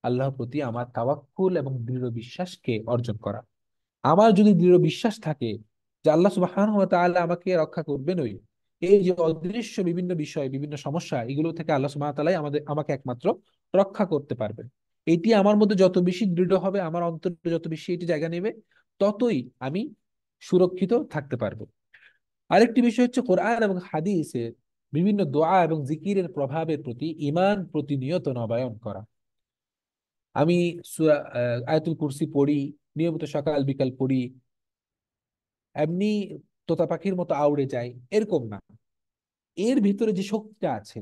আল্লাহর প্রতি আমার তাওয়াক্কুল এবং দৃঢ় বিশ্বাসকে অর্জন করা। আমার যদি দৃঢ় বিশ্বাস থাকে যে আল্লাহ সুবহানাহু ওয়া তাআলা আমাকে রক্ষা করবেনই, এই যে অদৃশ্য বিভিন্ন বিষয়, বিভিন্ন সমস্যা, এগুলো থেকে আল্লাহ সুবহানাহু ওয়া তাআলাই আমাকে একমাত্র রক্ষা করতে পারবেন, এটি আমার মধ্যে যত বেশি দৃঢ় হবে, আমার অন্তরে যত বেশি এটি জায়গা নেবে, ততই আমি সুরক্ষিত থাকতে পারবো। আরেকটি বিষয় হচ্ছে কোরআন এবং হাদিসের বিভিন্ন দোয়া এবং জিকিরের প্রভাবের প্রতি ঈমান প্রতিনিয়ত নবায়ন করা। আমি আয়াতুল কুরসি পড়ি, নিয়মিত সকাল বিকাল পড়ি, এমনি তোতা পাখির মতো আউড়ে যায় এরকম না। এর ভিতরে যে শক্তিটা আছে,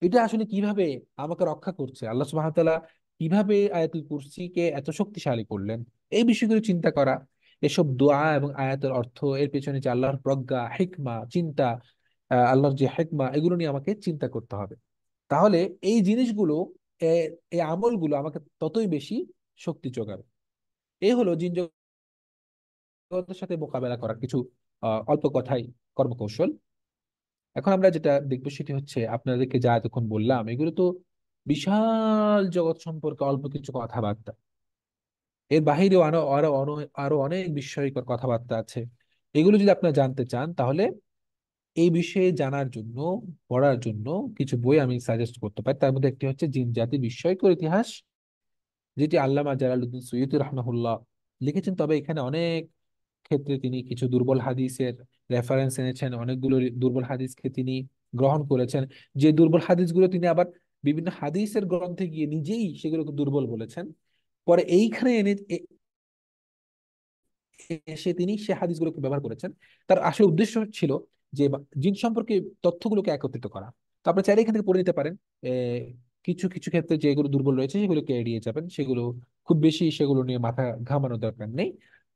এটা আসলে কিভাবে আমাকে রক্ষা করছে, আল্লাহ সুবহানাহু ওয়া তাআলা কিভাবে আয়াতুল কুরসিকে এত শক্তিশালী করলেন, এই বিষয়গুলো চিন্তা করা। এসব দোয়া এবং আয়াতের অর্থ, এর পেছনে যে আল্লাহর প্রজ্ঞা, হিকমা, চিন্তা, আল্লাহর যে হিকমা, এগুলো নিয়ে আমাকে চিন্তা করতে হবে। তাহলে এই জিনিসগুলো, এই আমলগুলো আমাকে ততই বেশি শক্তি যোগাবে। এই হলো জিন জগতের সাথে মোকাবেলা করার কিছু অল্প কথাই কর্মকৌশল। এখন আমরা যেটা দেখবো সেটি হচ্ছে, আপনাদেরকে যা এতক্ষণ বললাম এগুলো তো বিশাল জগৎ সম্পর্কে অল্প কিছু কথাবার্তা। এর বাহিরেও আরো অনেক বিস্ময়কর কথাবার্তা আছে। এগুলো যদি আপনারা জানতে চান, তাহলে এই বিষয়ে জানার জন্য, পড়ার জন্য কিছু বই আমি সাজেস্ট করতে পারি। তার মধ্যে একটি হচ্ছে জিন জাতি বিস্ময়কর ইতিহাস, যেটি আল্লামা জালালউদ্দিন সৈয়দী রাহমাহুল্লাহ লিখেছেন। তবে এখানে অনেক ক্ষেত্রে তিনি কিছু দুর্বল হাদিসের রেফারেন্স এনেছেন, অনেকগুলো দুর্বল হাদিসকে তিনি গ্রহণ করেছেন। যে দুর্বল হাদিসগুলো তিনি আবার বিভিন্ন হাদিসের গ্রন্থে গিয়ে নিজেই সেগুলোকে দুর্বল বলেছেন। পরে এইখানে এসে তিনি সে হাদিসগুলোকে ব্যবহার করেছেন। তার আসল উদ্দেশ্য ছিল যে জিন সম্পর্কে তথ্যগুলোকে একত্রিত করা। তো আপনি চাইলে এখান থেকে পড়ে নিতে পারেন। এ, কিছু কিছু ক্ষেত্রে যেগুলো দুর্বল রয়েছে সেগুলোকে এড়িয়ে যাবেন, সেগুলো খুব বেশি সেগুলো নিয়ে মাথা ঘামানোর দরকার নেই।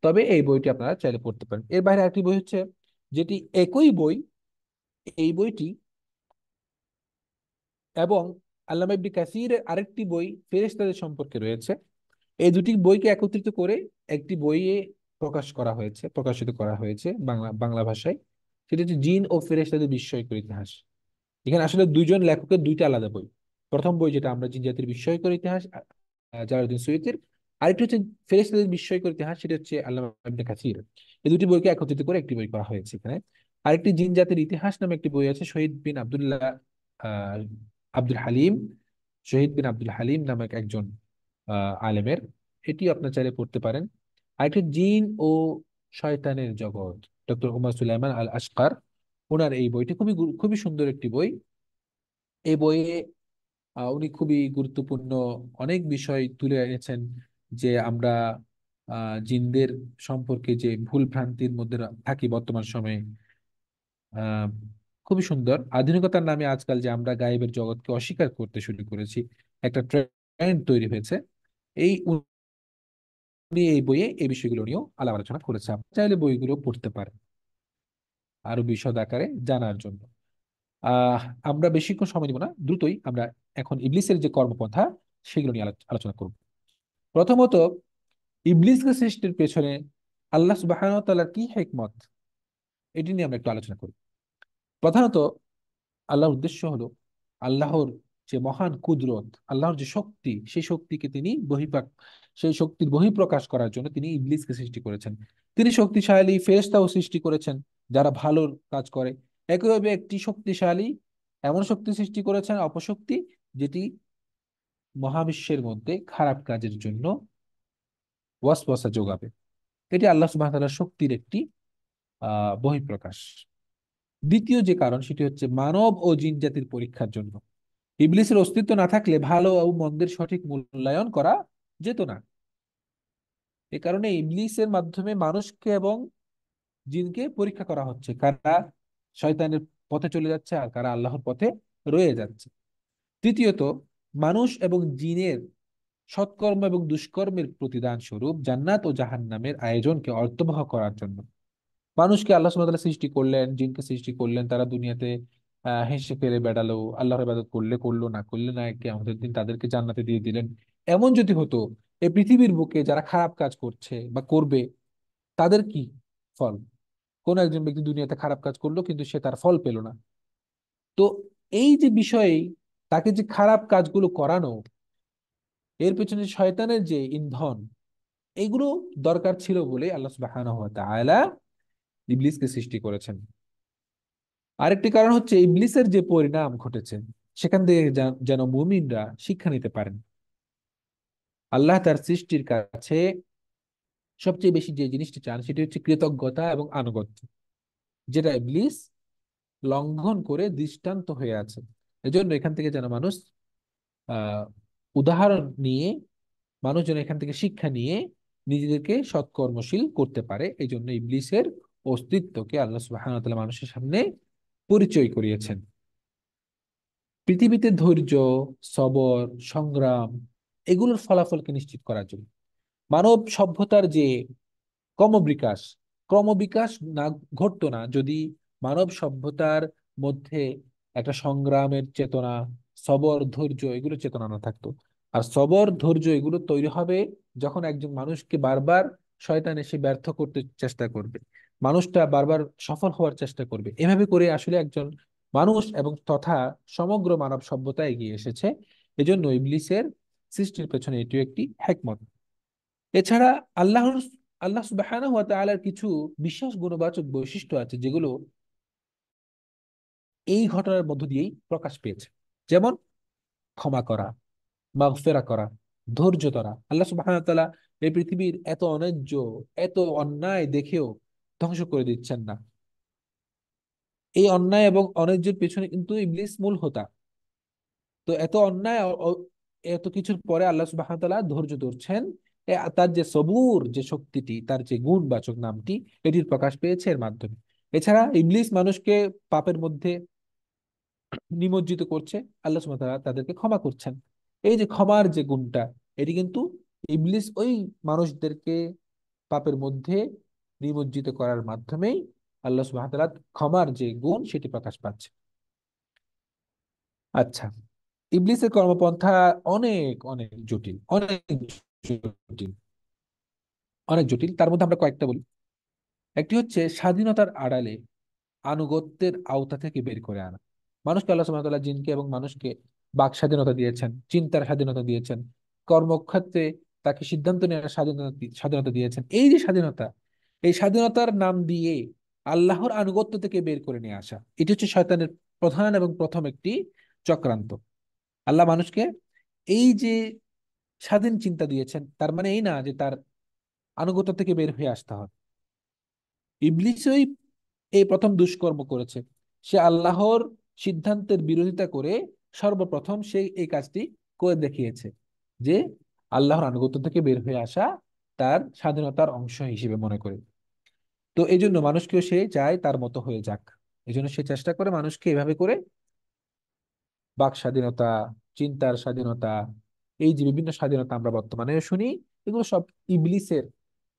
তবে এই বইটি আপনারা চাইলে পড়তে পারেন। এর বাইরে আরেকটি বই হচ্ছে, যেটি একই বই, এই বইটি এবং আল্লামা ইবনে কাসিরের আরেকটি বই ফেরেশতাদের সম্পর্কে রয়েছে। এই দুটি বইকে একত্রিত করে একটি বইয়ে প্রকাশিত করা হয়েছে বাংলা বাংলা ভাষায়। সেটা হচ্ছে জিন ও ফেরেশতাদের বিস্ময়কর ইতিহাস। এখানে আসলে দুইজন লেখকের দুইটা আলাদা বই। প্রথম বই যেটা আমরা জিন জাতির বিস্ময়কর ইতিহাস, জালালউদ্দিন সৈয়দের। আরেকটি হচ্ছে ফেরেশতাদের বিস্ময়কর ইতিহাস, সেটা হচ্ছে আল্লামা ইবনে কাসির। এই দুটি বইকে একত্রিত করে একটি বই করা হয়েছে এখানে। আরেকটি জিন জাতির ইতিহাস নামে একটি বই আছে, শহীদ বিন আব্দুল্লাহ আহ আব্দুল হালিম, শহীদ বিন আব্দুল হালিম নামক একজন আলেমের। এটি আপনার চাইলে পড়তে পারেন। আরেকটি জিন ও শয়তানের জগৎ, ডক্টর উমর সুলাইমান আল আশকার, ওনার এই বইটি খুবই সুন্দর একটি বই। এই বইয়ে উনি খুবই গুরুত্বপূর্ণ অনেক বিষয় তুলে এনেছেন, যে আমরা জিনদের সম্পর্কে যে ভুল ভ্রান্তির মধ্যে থাকি বর্তমান সময়ে। আহ খুবই সুন্দর। আধুনিকতার নামে আজকাল যে আমরা গায়েবের জগৎকে অস্বীকার করতে শুরু করেছি, একটা ট্রেন্ড তৈরি হয়েছে। উনি এই বইয়ে এই বিষয়গুলো নিয়েও আলাপ আলোচনা করেছে, আপনি চাইলে বইগুলো পড়তে পারেন আরো বিশদ আকারে জানার জন্য। আহ আমরা বেশিক্ষণ সময় নিব না, দ্রুতই আমরা এখন ইবলিসের যে কর্মপন্থা সেগুলো নিয়ে আলোচনা করব। প্রথমত, ইবলিসকে সৃষ্টির পেছনে আল্লাহ সুবহানাহু ওয়া তাআলার কি হিকমত, এটি নিয়ে আমরা একটু আলোচনা করি। প্রধানত আল্লাহর উদ্দেশ্য হলো আল্লাহর যে মহান কুদরত, আল্লাহর যে শক্তি, সেই শক্তিকে তিনি সেই শক্তির বহিঃপ্রকাশ করার জন্য তিনি ইবলিসকে সৃষ্টি করেছেন। তিনি শক্তিশালী ফেরেশতাও সৃষ্টি করেছেন যারা ভালো কাজ করে। একইভাবে একটি শক্তিশালী এমন শক্তি সৃষ্টি করেছেন, অপশক্তি, যেটি মহাবিশ্বের মধ্যে খারাপ কাজের জন্য ওয়াসওয়াসা যোগাবে। এটি আল্লাহ সুবহানাহু ওয়া তাআলার শক্তির একটি বহিঃপ্রকাশ। দ্বিতীয় যে কারণ সেটি হচ্ছে মানব ও জিন জাতির পরীক্ষার জন্য। ইবলিসের অস্তিত্ব না থাকলে ভালো ও মন্দের সঠিক মূল্যায়ন করা যেত না। এ কারণে ইবলিসের মাধ্যমে মানুষকে এবং জিনকে পরীক্ষা করা হচ্ছে, কারা শয়তানের পথে চলে যাচ্ছে আর কারা আল্লাহর পথে রয়ে যাচ্ছে। তৃতীয়ত, মানুষ এবং জিনের সৎকর্ম এবং দুষ্কর্মের প্রতিদান স্বরূপ জান্নাত ও জাহান্নামের আয়োজনকে অর্থবহ করার জন্য। মানুষকে আল্লাহ সুবহানাহু ওয়া তাআলা সৃষ্টি করলেন, জিনকে সৃষ্টি করলেন, তারা দুনিয়াতে হেসে খেলে বেড়ালো, আল্লাহর ইবাদত করলে করলো, না করলে না, কিয়ামতের দিন তাদেরকে জান্নাতে দিয়ে দিলেন। এমন যদি হতো, এই পৃথিবীর বুকে যারা খারাপ কাজ করছে বা করবে, তাদের কি ফল? কোন একজন ব্যক্তি দুনিয়াতে খারাপ কাজ করলো কিন্তু সে তার ফল পেল না। তো এই যে বিষয়ে তাকে যে খারাপ কাজগুলো করানো, এর পেছনে শয়তানের যে ইন্ধন, এগুলো দরকার ছিল বলে আল্লাহ সুবহানাহু ওয়া তাআলা ইবলিসকে সৃষ্টি করেছেন। আরেকটি কারণ হচ্ছে ইবলিসের যে পরিণাম ঘটেছে, সেখান থেকে যেন মুমিনরা শিক্ষা নিতে পারেন। আল্লাহ তার সৃষ্টির কাছে সবচেয়ে বেশি যে জিনিসটি চান সেটি হচ্ছে কৃতজ্ঞতা এবং আনুগত্য, যেটা ইবলিস লঙ্ঘন করে দৃষ্টান্ত হয়ে আছে। এজন্য এখান থেকে যেন মানুষ আহ উদাহরণ নিয়ে, মানুষ যেন এখান থেকে শিক্ষা নিয়ে নিজেদেরকে সৎকর্মশীল করতে পারে। এই জন্য ইবলিসের অস্তিত্বকে আল্লাহ সুবহানাহু ওয়া তাআলা মানুষের সামনে পরিচয় করিয়েছেন। পৃথিবীতে ধৈর্য, সবর, সংগ্রাম, এগুলোর ফলাফলকে নিশ্চিত করার জন্য মানব সভ্যতার যে ক্রমবিকাশ ক্রমবিকাশ না ঘটতো না যদি মানব সভ্যতার মধ্যে একটা সংগ্রামের চেতনা, সবর, ধৈর্য, এগুলো চেতনা না থাকতো। আর সবর, ধৈর্য এগুলো তৈরি হবে যখন একজন মানুষকে বারবার শয়তান এসে ব্যর্থ করতে চেষ্টা করবে, মানুষটা বারবার সফল হওয়ার চেষ্টা করবে। এভাবে করে আসলে একজন মানুষ এবং তথা সমগ্র মানব সভ্যতা এগিয়ে এসেছে। এজন্য ইবলিসের সৃষ্টির পেছনে এটিও একটি হিকমত। এছাড়া আল্লাহর আল্লাহ সুবহানাহু ওয়া তাআলার কিছু বিশেষ গুণবাচক বৈশিষ্ট্য আছে, যেগুলো এই ঘটনার মধ্য দিয়েই প্রকাশ পেয়েছে। যেমন ক্ষমা করা, মাগফিরা করা, ধৈর্য ধরা। আল্লাহ সুবহানাহু ওয়া তাআলা এই পৃথিবীর এত অন্যায্য, এত অন্যায় দেখেও ধ্বংস করে দিচ্ছেন না। এই অন্যায় এবং অন্যায্যের পেছনে কিন্তু ইবলিস মূল হোতা। তো এত অন্যায় এত কিছুর পরে আল্লাহ সুবহানাহু ওয়া তাআলা ধৈর্য ধরছেন। তার যে সবুর যে শক্তিটি, তার যে গুণবাচক নামটি, এটির প্রকাশ পেয়েছে এর মাধ্যমে। এছাড়া ইবলিস মানুষকে পাপের মধ্যে নিমজ্জিত করছে, আল্লাহ সুবহানাহু ওয়া তাআলা তাদেরকে ক্ষমা করছেন। এই যে ক্ষমার যে গুণটা, এটি কিন্তু ইবলিস ওই মানুষদেরকে পাপের মধ্যে নিমজ্জিত করার মাধ্যমেই আল্লাহ সুবহানাহু ওয়া তাআলা ক্ষমার যে গুণ সেটি প্রকাশ পাচ্ছে। আচ্ছা, ইবলিসের কর্মপন্থা অনেক অনেক জটিল, জটিল অনেক জটিল। তার মধ্যে আমরা কয়েকটা বলি। একটি হচ্ছে স্বাধীনতার আড়ালে আনুগত্যের আওতা থেকে বের করে আনা। মানুষকে আল্লাহ সুবহানাহু ওয়া তাআলা জিনকে এবং মানুষকে বাক স্বাধীনতা দিয়েছেন, চিন্তার স্বাধীনতা দিয়েছেন। কর্মক্ষেত্রে তাকে সিদ্ধান্ত নেওয়ার স্বাধীনতা স্বাধীনতা দিয়েছেন। এই যে স্বাধীনতা, এই স্বাধীনতার নাম দিয়ে আল্লাহর আনুগত্য থেকে বের করে নিয়ে আসা, এটি হচ্ছে শয়তানের প্রধান এবং প্রথম একটি চক্রান্ত। আল্লাহ মানুষকে এই যে স্বাধীন চিন্তা দিয়েছেন, তার মানে এই না যে তার আনুগত্য থেকে বের হয়ে আসতে হবে। ইবলিসই এই প্রথম দুষ্কর্ম করেছে। সে আল্লাহর সিদ্ধান্তের বিরোধিতা করে সর্বপ্রথম সে এই কাজটি করে দেখিয়েছে, যে আল্লাহর আনুগত্য থেকে বের হয়ে আসা তার স্বাধীনতার অংশ হিসেবে মনে করে। তো এই জন্য মানুষকেও সে চায় তার মতো হয়ে যাক। এই জন্য সে চেষ্টা করে মানুষকে এভাবে করে বাক স্বাধীনতা, চিন্তার স্বাধীনতা, এই যে বিভিন্ন স্বাধীনতা আমরা বর্তমানে শুনি, এগুলো সব ইবলিসের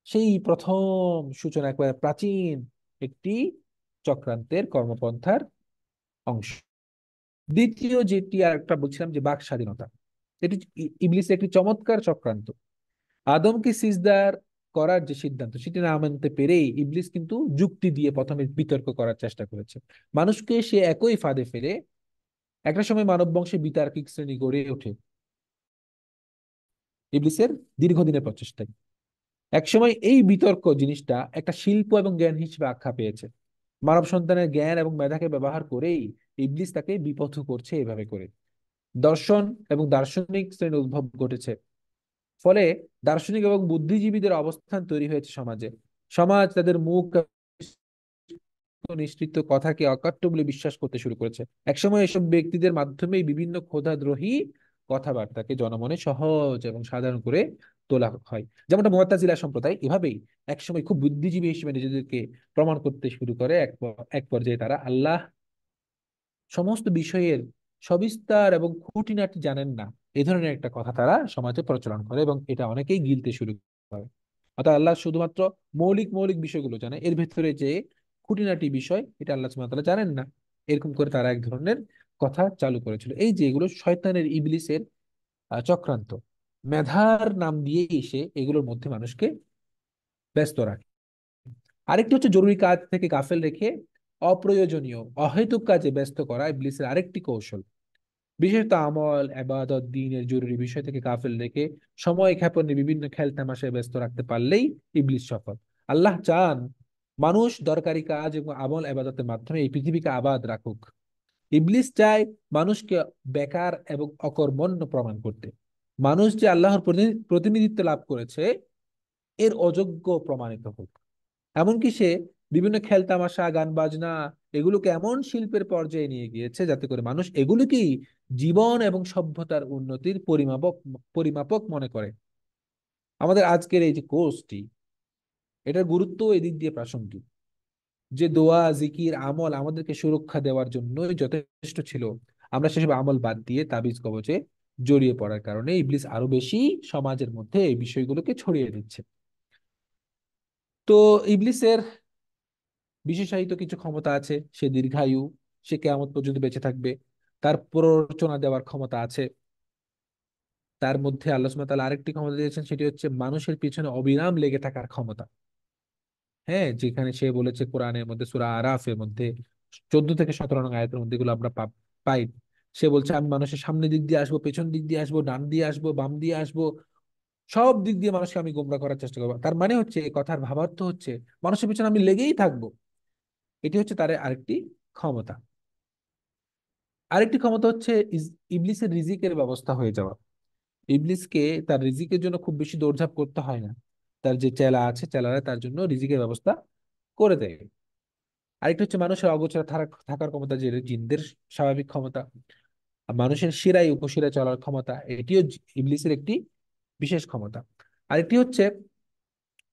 সেই প্রথম সূচনা, একবারে প্রাচীন একটি চক্রান্তের কর্মপন্থার অংশ। দ্বিতীয় যেটি আর একটা বলছিলাম, যে বাক স্বাধীনতা, এটি ইবলিসের একটি চমৎকার চক্রান্ত। আদমকে সিজদার করার যে সিদ্ধান্ত, সেটি না মানতে পেরেই ইবলিস কিন্তু যুক্তি দিয়ে প্রথমে বিতর্ক করার চেষ্টা করেছে। মানুষকে সে একই ফাঁদে ফেলে একটা সময় মানব বংশে বিতার্কিক শ্রেণী গড়ে ওঠে ইবলিসের দীর্ঘদিনের প্রচেষ্টায়। একসময় এই বিতর্ক জিনিসটা একটা শিল্প এবং জ্ঞান হিসেবে আখ্যা পেয়েছে। মানব সন্তানের জ্ঞান এবং মেধাকে ব্যবহার করেই ইবলিস তাকে বিপথ করছে এভাবে করে। দর্শন এবং দার্শনিক শ্রেণীর উদ্ভব ঘটেছে। ফলে দার্শনিক এবং বুদ্ধিজীবীদের অবস্থান তৈরি হয়েছে সমাজে। সমাজ তাদের মুখ নিশ্চিত কথাকে অকাট্য বলে বিশ্বাস করতে শুরু করেছে। একসময় এসব ব্যক্তিদের মাধ্যমেই বিভিন্ন খোদাদ্রোহী কথাবার্তাকে জনমনে সহজ এবং সাধারণ করে তোলা হয়। যেমনটা মুআতাজিলা সম্প্রদায় এভাবেই একসময় খুব বুদ্ধিজীবী হিসেবে নিজেদেরকে প্রমাণ করতে শুরু করে। এক পর্যায়ে তারা আল্লাহ সমস্ত বিষয়ের সবিস্তার এবং খুঁটিনাটি জানেন না, এ ধরনের একটা কথা তারা সমাজে প্রচলন করে, এবং এটা অনেকেই গিলতে শুরু করে। অর্থাৎ আল্লাহ শুধুমাত্র মৌলিক মৌলিক বিষয়গুলো জানে, এর ভেতরে যে খুঁটিনাটি বিষয় এটা আল্লাহ সুবহানাহু ওয়া তাআলা জানেন না। এরকম করে তারা এক ধরনের কথা চালু করেছিল। এই যে এগুলো শয়তানের, ইবলিসের চক্রান্ত। মেধার নাম দিয়ে এসে এগুলোর মধ্যে মানুষকে ব্যস্ত রাখে। আরেকটি হচ্ছে জরুরি কাজ থেকে গাফেল রেখে অপ্রয়োজনীয় অহেতুক কাজে ব্যস্ত করা ইবলিসের আরেকটি কৌশল। বিশেষত আমল, ইবাদত, দ্বীনের জরুরি বিষয় থেকে গাফেল রেখে সময় ক্ষেপণে বিভিন্ন খেলতামাশায় ব্যস্ত রাখতে পারলেই ইবলিস সফল। আল্লাহ চান মানুষ দরকারি কাজ এবং আমল ইবাদতের মাধ্যমে এই পৃথিবীকে আবাদ রাখুক। ইবলিস চায় মানুষকে বেকার এবং অকর্মণ্য প্রমাণ করতে। মানুষ যে আল্লাহর প্রতিনিধিত্ব লাভ করেছে এর অযোগ্য প্রমাণিত হোক। এমনকি সে বিভিন্ন খেলতামাশা, গান বাজনা, এগুলোকে এমন শিল্পের পর্যায়ে নিয়ে গিয়েছে যাতে করে মানুষ এগুলোকেই জীবন এবং সভ্যতার উন্নতির পরিমাপক পরিমাপক মনে করে। আমাদের আজকের এই যে কোর্সটি, এটার গুরুত্ব এদিক দিয়ে প্রাসঙ্গিক। যে দোয়া, জিকির, আমল আমাদেরকে সুরক্ষা দেওয়ার জন্যই যথেষ্ট ছিল, আমরা সেসব আমল বাদ দিয়ে তাবিজ কবজে জড়িয়ে পড়ার কারণে ইবলিস আরো বেশি সমাজের মধ্যে এই বিষয়গুলোকে ছড়িয়ে দিচ্ছে। তো ইবলিসের বিশেষায়িত কিছু ক্ষমতা আছে। সে দীর্ঘায়ু, সে কেয়ামত পর্যন্ত বেঁচে থাকবে। তার প্ররোচনা দেওয়ার ক্ষমতা আছে। তার মধ্যে আল্লাহ সুবহানাহু ওয়া তাআলা আরেকটি ক্ষমতা দিয়েছেন, সেটি হচ্ছে মানুষের পিছনে অবিরাম লেগে থাকার ক্ষমতা। হ্যাঁ, যেখানে সে বলেছে কোরআনের মধ্যে সূরা আরাফের মধ্যে 14 থেকে 17 নং আয়াতের মধ্যে এগুলো আমরা পাই। সে বলছে, আমি মানুষের সামনের দিক দিয়ে আসবো, পেছন দিক দিয়ে আসবো, ডান দিয়ে আসবো, বাম দিয়ে আসবো, সব দিক দিয়ে মানুষকে আমি গোমরাহ করার চেষ্টা করবো। তার মানে হচ্ছে, এই কথার ভাবার্থ হচ্ছে মানুষের পিছনে আমি লেগেই থাকবো। এটি হচ্ছে তার আরেকটি ক্ষমতা। আরেকটি ক্ষমতা হচ্ছে ইবলিসের রিজিকের ব্যবস্থা হয়ে যাওয়া। ইবলিসকে তার রিজিকের জন্য খুব বেশি দৌড়ঝাঁপ করতে হয় না। তার যে চেলা আছে, চেলারা তার জন্য রিজিকের ব্যবস্থা করে দেয়। আরেকটা হচ্ছে মানুষের অগোচরে থাকার ক্ষমতা, যে জিনদের স্বাভাবিক ক্ষমতা। আর মানুষের শিরায় উপশিরায় চলার ক্ষমতা, এটিও ইবলিসের একটি বিশেষ ক্ষমতা। আরেকটি হচ্ছে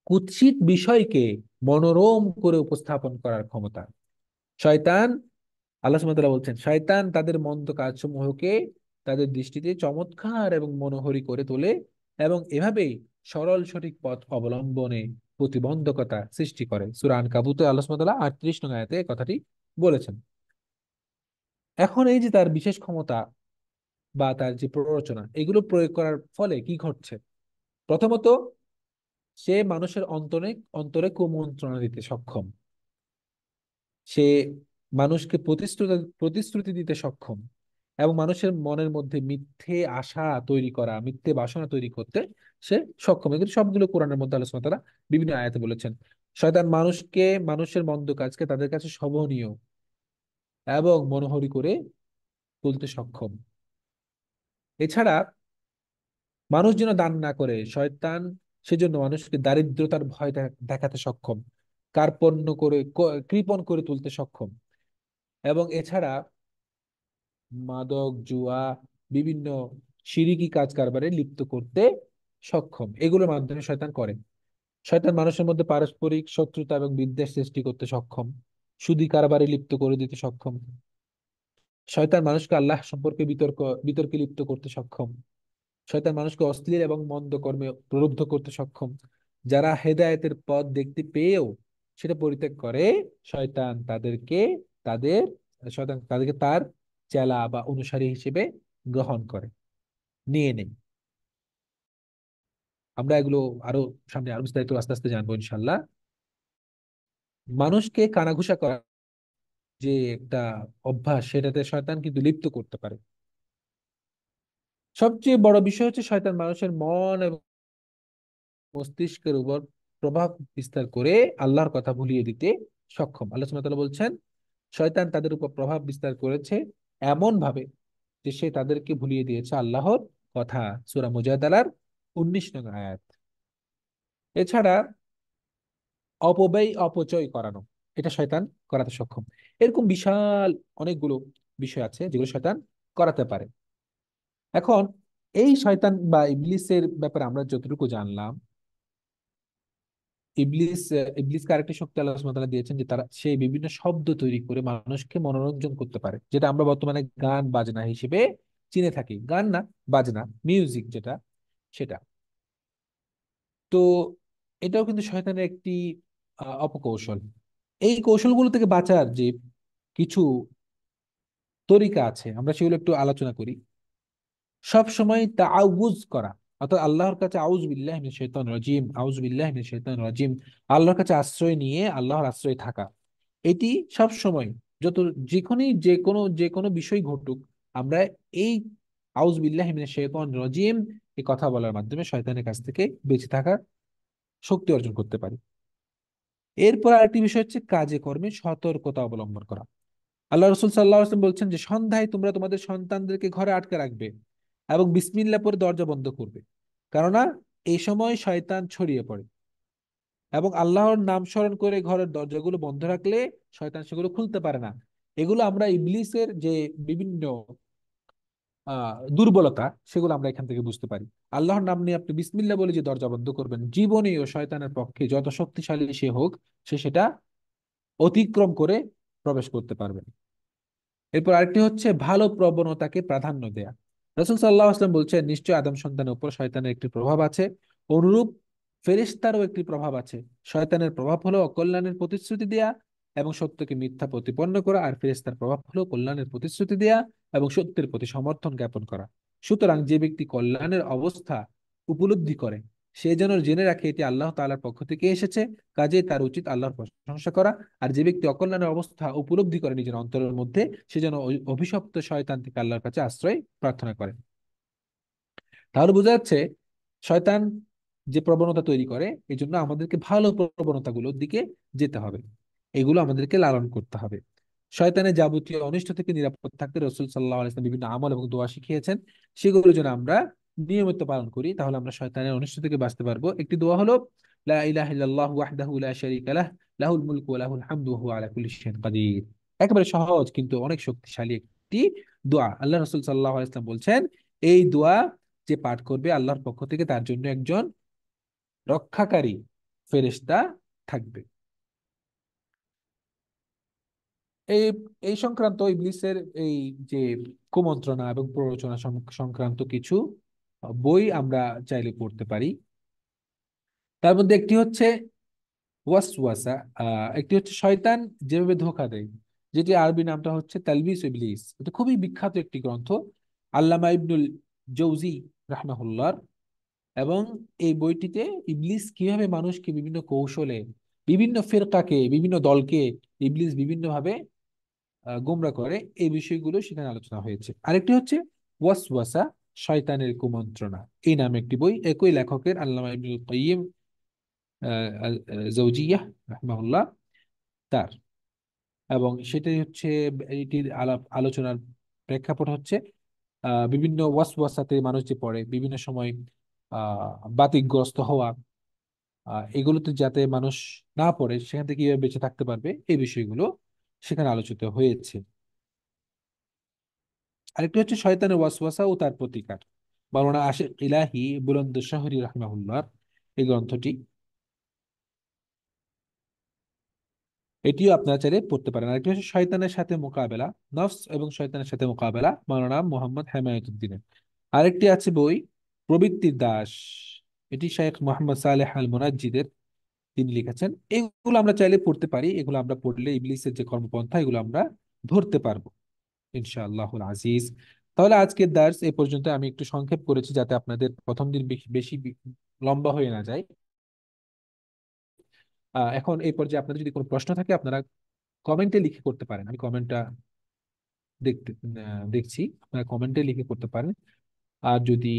কুৎসিত বিষয়কে মনোরম করে উপস্থাপন করার ক্ষমতা। শয়তান, আল্লাহ সুবহানাহু ওয়া তাআলা বলছেন, শয়তান তাদের মন্দ কাজসমূহকে তাদের দৃষ্টিতে চমৎকার এবং মনোহরী করে তোলে, এবং এভাবেই সরল সঠিক পথ অবলম্বনে প্রতিবন্ধকতা সৃষ্টি করে। সূরা আনকাবুতে আল্লাহ সুবহানাহু ওয়া তাআলা 38 নং আয়াতে এই কথাটি বলেছেন। এখন এই যে তার বিশেষ ক্ষমতা বা তার যে প্ররোচনা, এগুলো প্রয়োগ করার ফলে কি ঘটছে? প্রথমত, সে মানুষের অন্তরে অন্তরে কুমন্ত্রণা দিতে সক্ষম। সে মানুষকে প্রতিশ্রুতি প্রতিশ্রুতি দিতে সক্ষম, এবং মানুষের মনের মধ্যে মিথ্যে আশা তৈরি করা, মিথ্যে বাসনা তৈরি করতে সে সক্ষম। এগুলো সবগুলো কোরআনের মধ্যে আল্লাহ সুবহানাহু ওয়া তাআলা বিভিন্ন আয়াতে বলেছেন। শয়তান মানুষের মন্দ কাজকে তাদের কাছে শোভনীয় এবং মনোহরি করে তুলতে সক্ষম। এছাড়া মানুষ যেন দান না করে, শয়তান সেজন্য মানুষকে দারিদ্রতার ভয় দেখাতে সক্ষম, কার্পণ্য করে কৃপণ করে তুলতে সক্ষম। এবং এছাড়া মাদক, জুয়া, বিভিন্ন শিরিকি কাজ কারবারে লিপ্ত করতে সক্ষম, এগুলোর মাধ্যমে শয়তান করে। শয়তান মানুষের মধ্যে পারস্পরিক শত্রুতা এবং বিদ্বেষ সৃষ্টি করতে সক্ষম, সুদী কারবারে লিপ্ত করে দিতে সক্ষম। শয়তান মানুষকে আল্লাহ সম্পর্কে বিতর্কে লিপ্ত করতে সক্ষম। শয়তান মানুষকে অশ্লীল এবং মন্দ কর্মে প্রলুব্ধ করতে সক্ষম। যারা হেদায়েতের পথ দেখতে পেয়েও সেটা পরিত্যাগ করে, শয়তান তাদেরকে তাদের শয়তান তাদেরকে তার চেলা বা অনুসারী হিসেবে গ্রহণ করে, নিয়ে নেয়। আমরা এগুলো আরো সামনে আরো বিস্তারিত আস্তে আস্তে জানবো ইনশাল্লাহ। মানুষকে কানাঘুষা করা যে একটা অভ্যাস, সেটাতে শয়তান কিন্তু লিপ্ত করতে পারে। সবচেয়ে বড় বিষয় হচ্ছে শয়তান মানুষের মন এবং মস্তিষ্কের উপর প্রভাব বিস্তার করে আল্লাহর কথা ভুলিয়ে দিতে সক্ষম। আল্লাহ সুবহানাহু ওয়া তাআলা বলছেন, শয়তান তাদের উপর প্রভাব বিস্তার করেছে এমন ভাবে যে সে তাদেরকে ভুলিয়ে দিয়েছে আল্লাহর কথা। সূরা মুজাদালার 19 নং আয়াত। এছাড়া অপব্যয় অপচয় করানো, এটা শয়তান করাতে সক্ষম। এরকম বিশাল অনেকগুলো বিষয় আছে যেগুলো শয়তান করাতে পারে। এখন এই শয়তান বা ইবলিসের ব্যাপারে আমরা যতটুকু জানলাম, ইবলিসকে আরেকটি শক্তি আল্লাহ সুবহানাহু ওয়া তাআলা দিয়েছেন যে সে বিভিন্ন শব্দ তৈরি করে মানুষকে মনোরঞ্জন করতে পারে, যেটা আমরা বর্তমানে গান বাজনা হিসেবে চিনে থাকি। গান না, বাজনা, মিউজিক যেটা, সেটা। তো এটাও কিন্তু শয়তানের একটি অপকৌশল। এই কৌশলগুলো থেকে বাঁচার যে কিছু তরিকা আছে, আমরা সেগুলো একটু আলোচনা করি। সব সময় তাআউযুজ করা, অর্থাৎ আল্লাহর কাছে আউযু বিল্লাহি মিনাশ শাইতানির রাজিম, আউযু বিল্লাহি মিনাশ শাইতানির রাজিম, আল্লাহর কাছে আশ্রয় নিয়ে আল্লাহর আশ্রয় থাকা। এটি সব সময়, যত যে কোনো বিষয় ঘটুক, আমরা এই আউযু বিল্লাহি মিনাশ শাইতানির রাজিম এই কথা বলার মাধ্যমে শয়তানের কাছ থেকে বেঁচে থাকার শক্তি অর্জন করতে পারি। এরপর আরেকটি বিষয় হচ্ছে কাজে কর্মে সতর্কতা অবলম্বন করা। আল্লাহ রসুল সাল্লাল্লাহু আলাইহি ওয়াসাল্লাম বলছেন যে সন্ধ্যায় তোমরা তোমাদের সন্তানদেরকে ঘরে আটকে রাখবে এবং বিসমিল্লাহ পরে দরজা বন্ধ করবে, কেননা এই সময় শয়তান ছড়িয়ে পড়ে। এবং আল্লাহর নাম স্মরণ করে ঘরের দরজাগুলো বন্ধ রাখলে শয়তান সেগুলো খুলতে পারে না। এগুলো আমরা ইবলিসের যে বিভিন্ন দুর্বলতা, সেগুলো আমরা এখান থেকে বুঝতে পারি। আল্লাহর নাম নিয়ে আপনি বিসমিল্লাহ বলে যে দরজা বন্ধ করবেন, জীবনেও শয়তানের পক্ষে যত শক্তিশালী সে হোক, সে সেটা অতিক্রম করে প্রবেশ করতে পারবে না। এরপর আরেকটি হচ্ছে ভালো প্রবণতাকে প্রাধান্য দেয়া। রাসূল সাল্লাল্লাহু আলাইহি ওয়াসাল্লাম বলছেন, নিশ্চয় আদম সন্তানের উপর শয়তানের একটি প্রভাব আছে, অনুরূপ ফেরেশতারও একটি প্রভাব আছে। শয়তানের প্রভাব হলো অকল্যাণের প্রতিশ্রুতি দেয়া এবং সত্যকে মিথ্যা প্রতিপন্ন করা, আর ফেরেশতার প্রভাব হলো কল্যাণের প্রতিশ্রুতি দেয়া এবং সত্যের প্রতি সমর্থন জ্ঞাপন করা। সুতরাং যে ব্যক্তি কল্যাণের অবস্থা উপলব্ধি করে, সে যেন জেনে রাখে এটি আল্লাহ তাআলার পক্ষ থেকে এসেছে, কাজেই তার উচিত আল্লাহর প্রশংসা করা। আর যে ব্যক্তি অকল্যাণের অবস্থা উপলব্ধি করে নিজের অন্তরের মধ্যে, সে যেন ওই অভিশপ্ত শয়তান থেকে আল্লাহর কাছে আশ্রয় প্রার্থনা করে। তাহলে বোঝা যাচ্ছে শয়তান যে প্রবণতা তৈরি করে, এই জন্য আমাদেরকে ভালো প্রবণতাগুলোর দিকে যেতে হবে, এগুলো আমাদেরকে লালন করতে হবে। শয়তানের যাবতীয় অনিষ্ট থেকে নিরাপদ থাকতে রাসূল সাল্লাল্লাহু আলাইহি ওয়াসাল্লাম বিভিন্ন আমল এবং দোয়া শিখিয়েছেন, সেগুলো যেন আমরা নিয়মিত পালন করি, তাহলে আমরা শয়তানের অনিষ্ট থেকে বাঁচতে পারবো। একটি দোয়া হলো লা ইলাহা ইল্লাল্লাহু ওয়াহদাহু লা শারীকা লাহ, লাহুল মুলকু ওয়া লাহুল হামদু ওয়া হুয়া আলা কুল্লি শাইইন কাদির। একেবারে সহজ কিন্তু অনেক শক্তিশালী একটি দোয়া। আল্লাহ রাসূল সাল্লাল্লাহু আলাইহি ওয়াসাল্লাম বলছেন, এই দোয়া যে পাঠ করবে, আল্লাহর পক্ষ থেকে তার জন্য একজন রক্ষাকারী ফেরেশতা থাকবে। এই এই সংক্রান্ত ইবলিসের এই যে কুমন্ত্রণা এবং প্ররোচনা সংক্রান্ত কিছু বই আমরা চাইলে পড়তে পারি। তার মধ্যে একটি হচ্ছে ওয়াসওয়াসা, একটি হচ্ছে শয়তান যেভাবে ধোঁকা দেয়, যেটি আরবি নামটা হচ্ছে তালবিস ইবলিস। এটা খুবই বিখ্যাত একটি গ্রন্থ, আল্লামা ইবনুল জৌজি রাহমাহুল্লাহ। এবং এই বইটিতে ইবলিস কিভাবে মানুষকে বিভিন্ন কৌশলে, বিভিন্ন ফিরকাকে, বিভিন্ন দলকে ইবলিস বিভিন্ন ভাবে গোমরা করে, এই বিষয়গুলো সেখানে আলোচনা হয়েছে। আরেকটি হচ্ছে ওয়াসওয়াসা, শয়তানের কুমন্ত্রণা, এই নামে একটি বই, একই লেখকের আল্লামা ইবনুল কাইয়্যিম জৌজিয়াহ রাহিমাহুল্লাহ তার। এবং সেটাই হচ্ছে এটির আলোচনার প্রেক্ষাপট হচ্ছে বিভিন্ন ওয়াসওয়াসাতে মানুষ যে পড়ে বিভিন্ন সময়, বাতিকগ্রস্ত হওয়া, এগুলোতে যাতে মানুষ না পড়ে, সেখান থেকে কিভাবে বেঁচে থাকতে পারবে, এই বিষয়গুলো সেখানে আলোচিত হয়েছে। আরেকটি হচ্ছে শয়তানের ওয়াসওয়াসা ও তার প্রতিকার, মাওলানা আশিক ইলাহি বুলন্দ শহরি রাহিমাহুল্লাহ এই গ্রন্থটি, এটিও আপনারা চাইলে পড়তে পারেন। আরেকটি হচ্ছে শয়তানের সাথে মোকাবেলা, নফস এবং শয়তানের সাথে মোকাবেলা, মাওলানা মোহাম্মদ হেমায়েতুদ্দিনের। আরেকটি আছে বই প্রবৃত্তির দাস, এটি শেখ মোহাম্মদ সালেহ আল মুনাজ্জিদের, তিনি লিখেছেন। এগুলো আমরা চাইলে পড়তে পারি, এগুলো আমরা পড়লে ইবলিসের যে কর্মপন্থা এগুলো আমরা ধরতে পারবো ইনশাআল্লাহুল আজিজ। তাহলে আজকের দার্স এই পর্যন্ত, আমি একটু সংক্ষেপ করেছি যাতে আপনাদের প্রথম দিন বেশি বেশি লম্বা হয়ে না যায়। এখন এই পর্যায়ে আপনাদের যদি কোনো প্রশ্ন থাকে আপনারা কমেন্টে লিখে করতে পারেন, আমি কমেন্টটা দেখতে দেখছি, আপনারা কমেন্টে লিখে করতে পারেন। আর যদি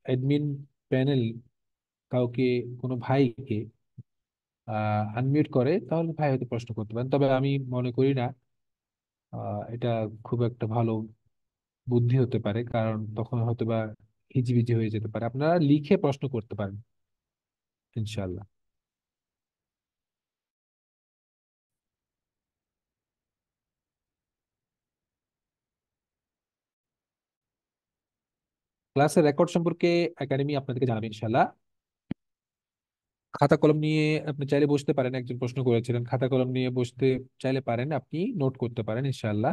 অ্যাডমিন প্যানেল কাউকে, কোনো ভাইকে আনমিউট করে, তাহলে ভাই হয়তো প্রশ্ন করতে পারেন, তবে আমি মনে করি না এটা খুব একটা ভালো বুদ্ধি হতে পারে, কারণ তখন হয়তো বা হিজিবিজি হয়ে যেতে পারে। আপনারা লিখে প্রশ্ন করতে পারেন ইনশাল্লাহ। ক্লাসের রেকর্ড সম্পর্কে একাডেমি আপনাদেরকে জানাবে ইনশাল্লাহ। খাতা কলম নিয়ে আপনি চাইলে বসতে পারেন, একজন প্রশ্ন করেছিলেন, খাতা কলম নিয়ে বসতে চাইলে পারেন, আপনি নোট করতে পারেন ইনশাল্লাহ।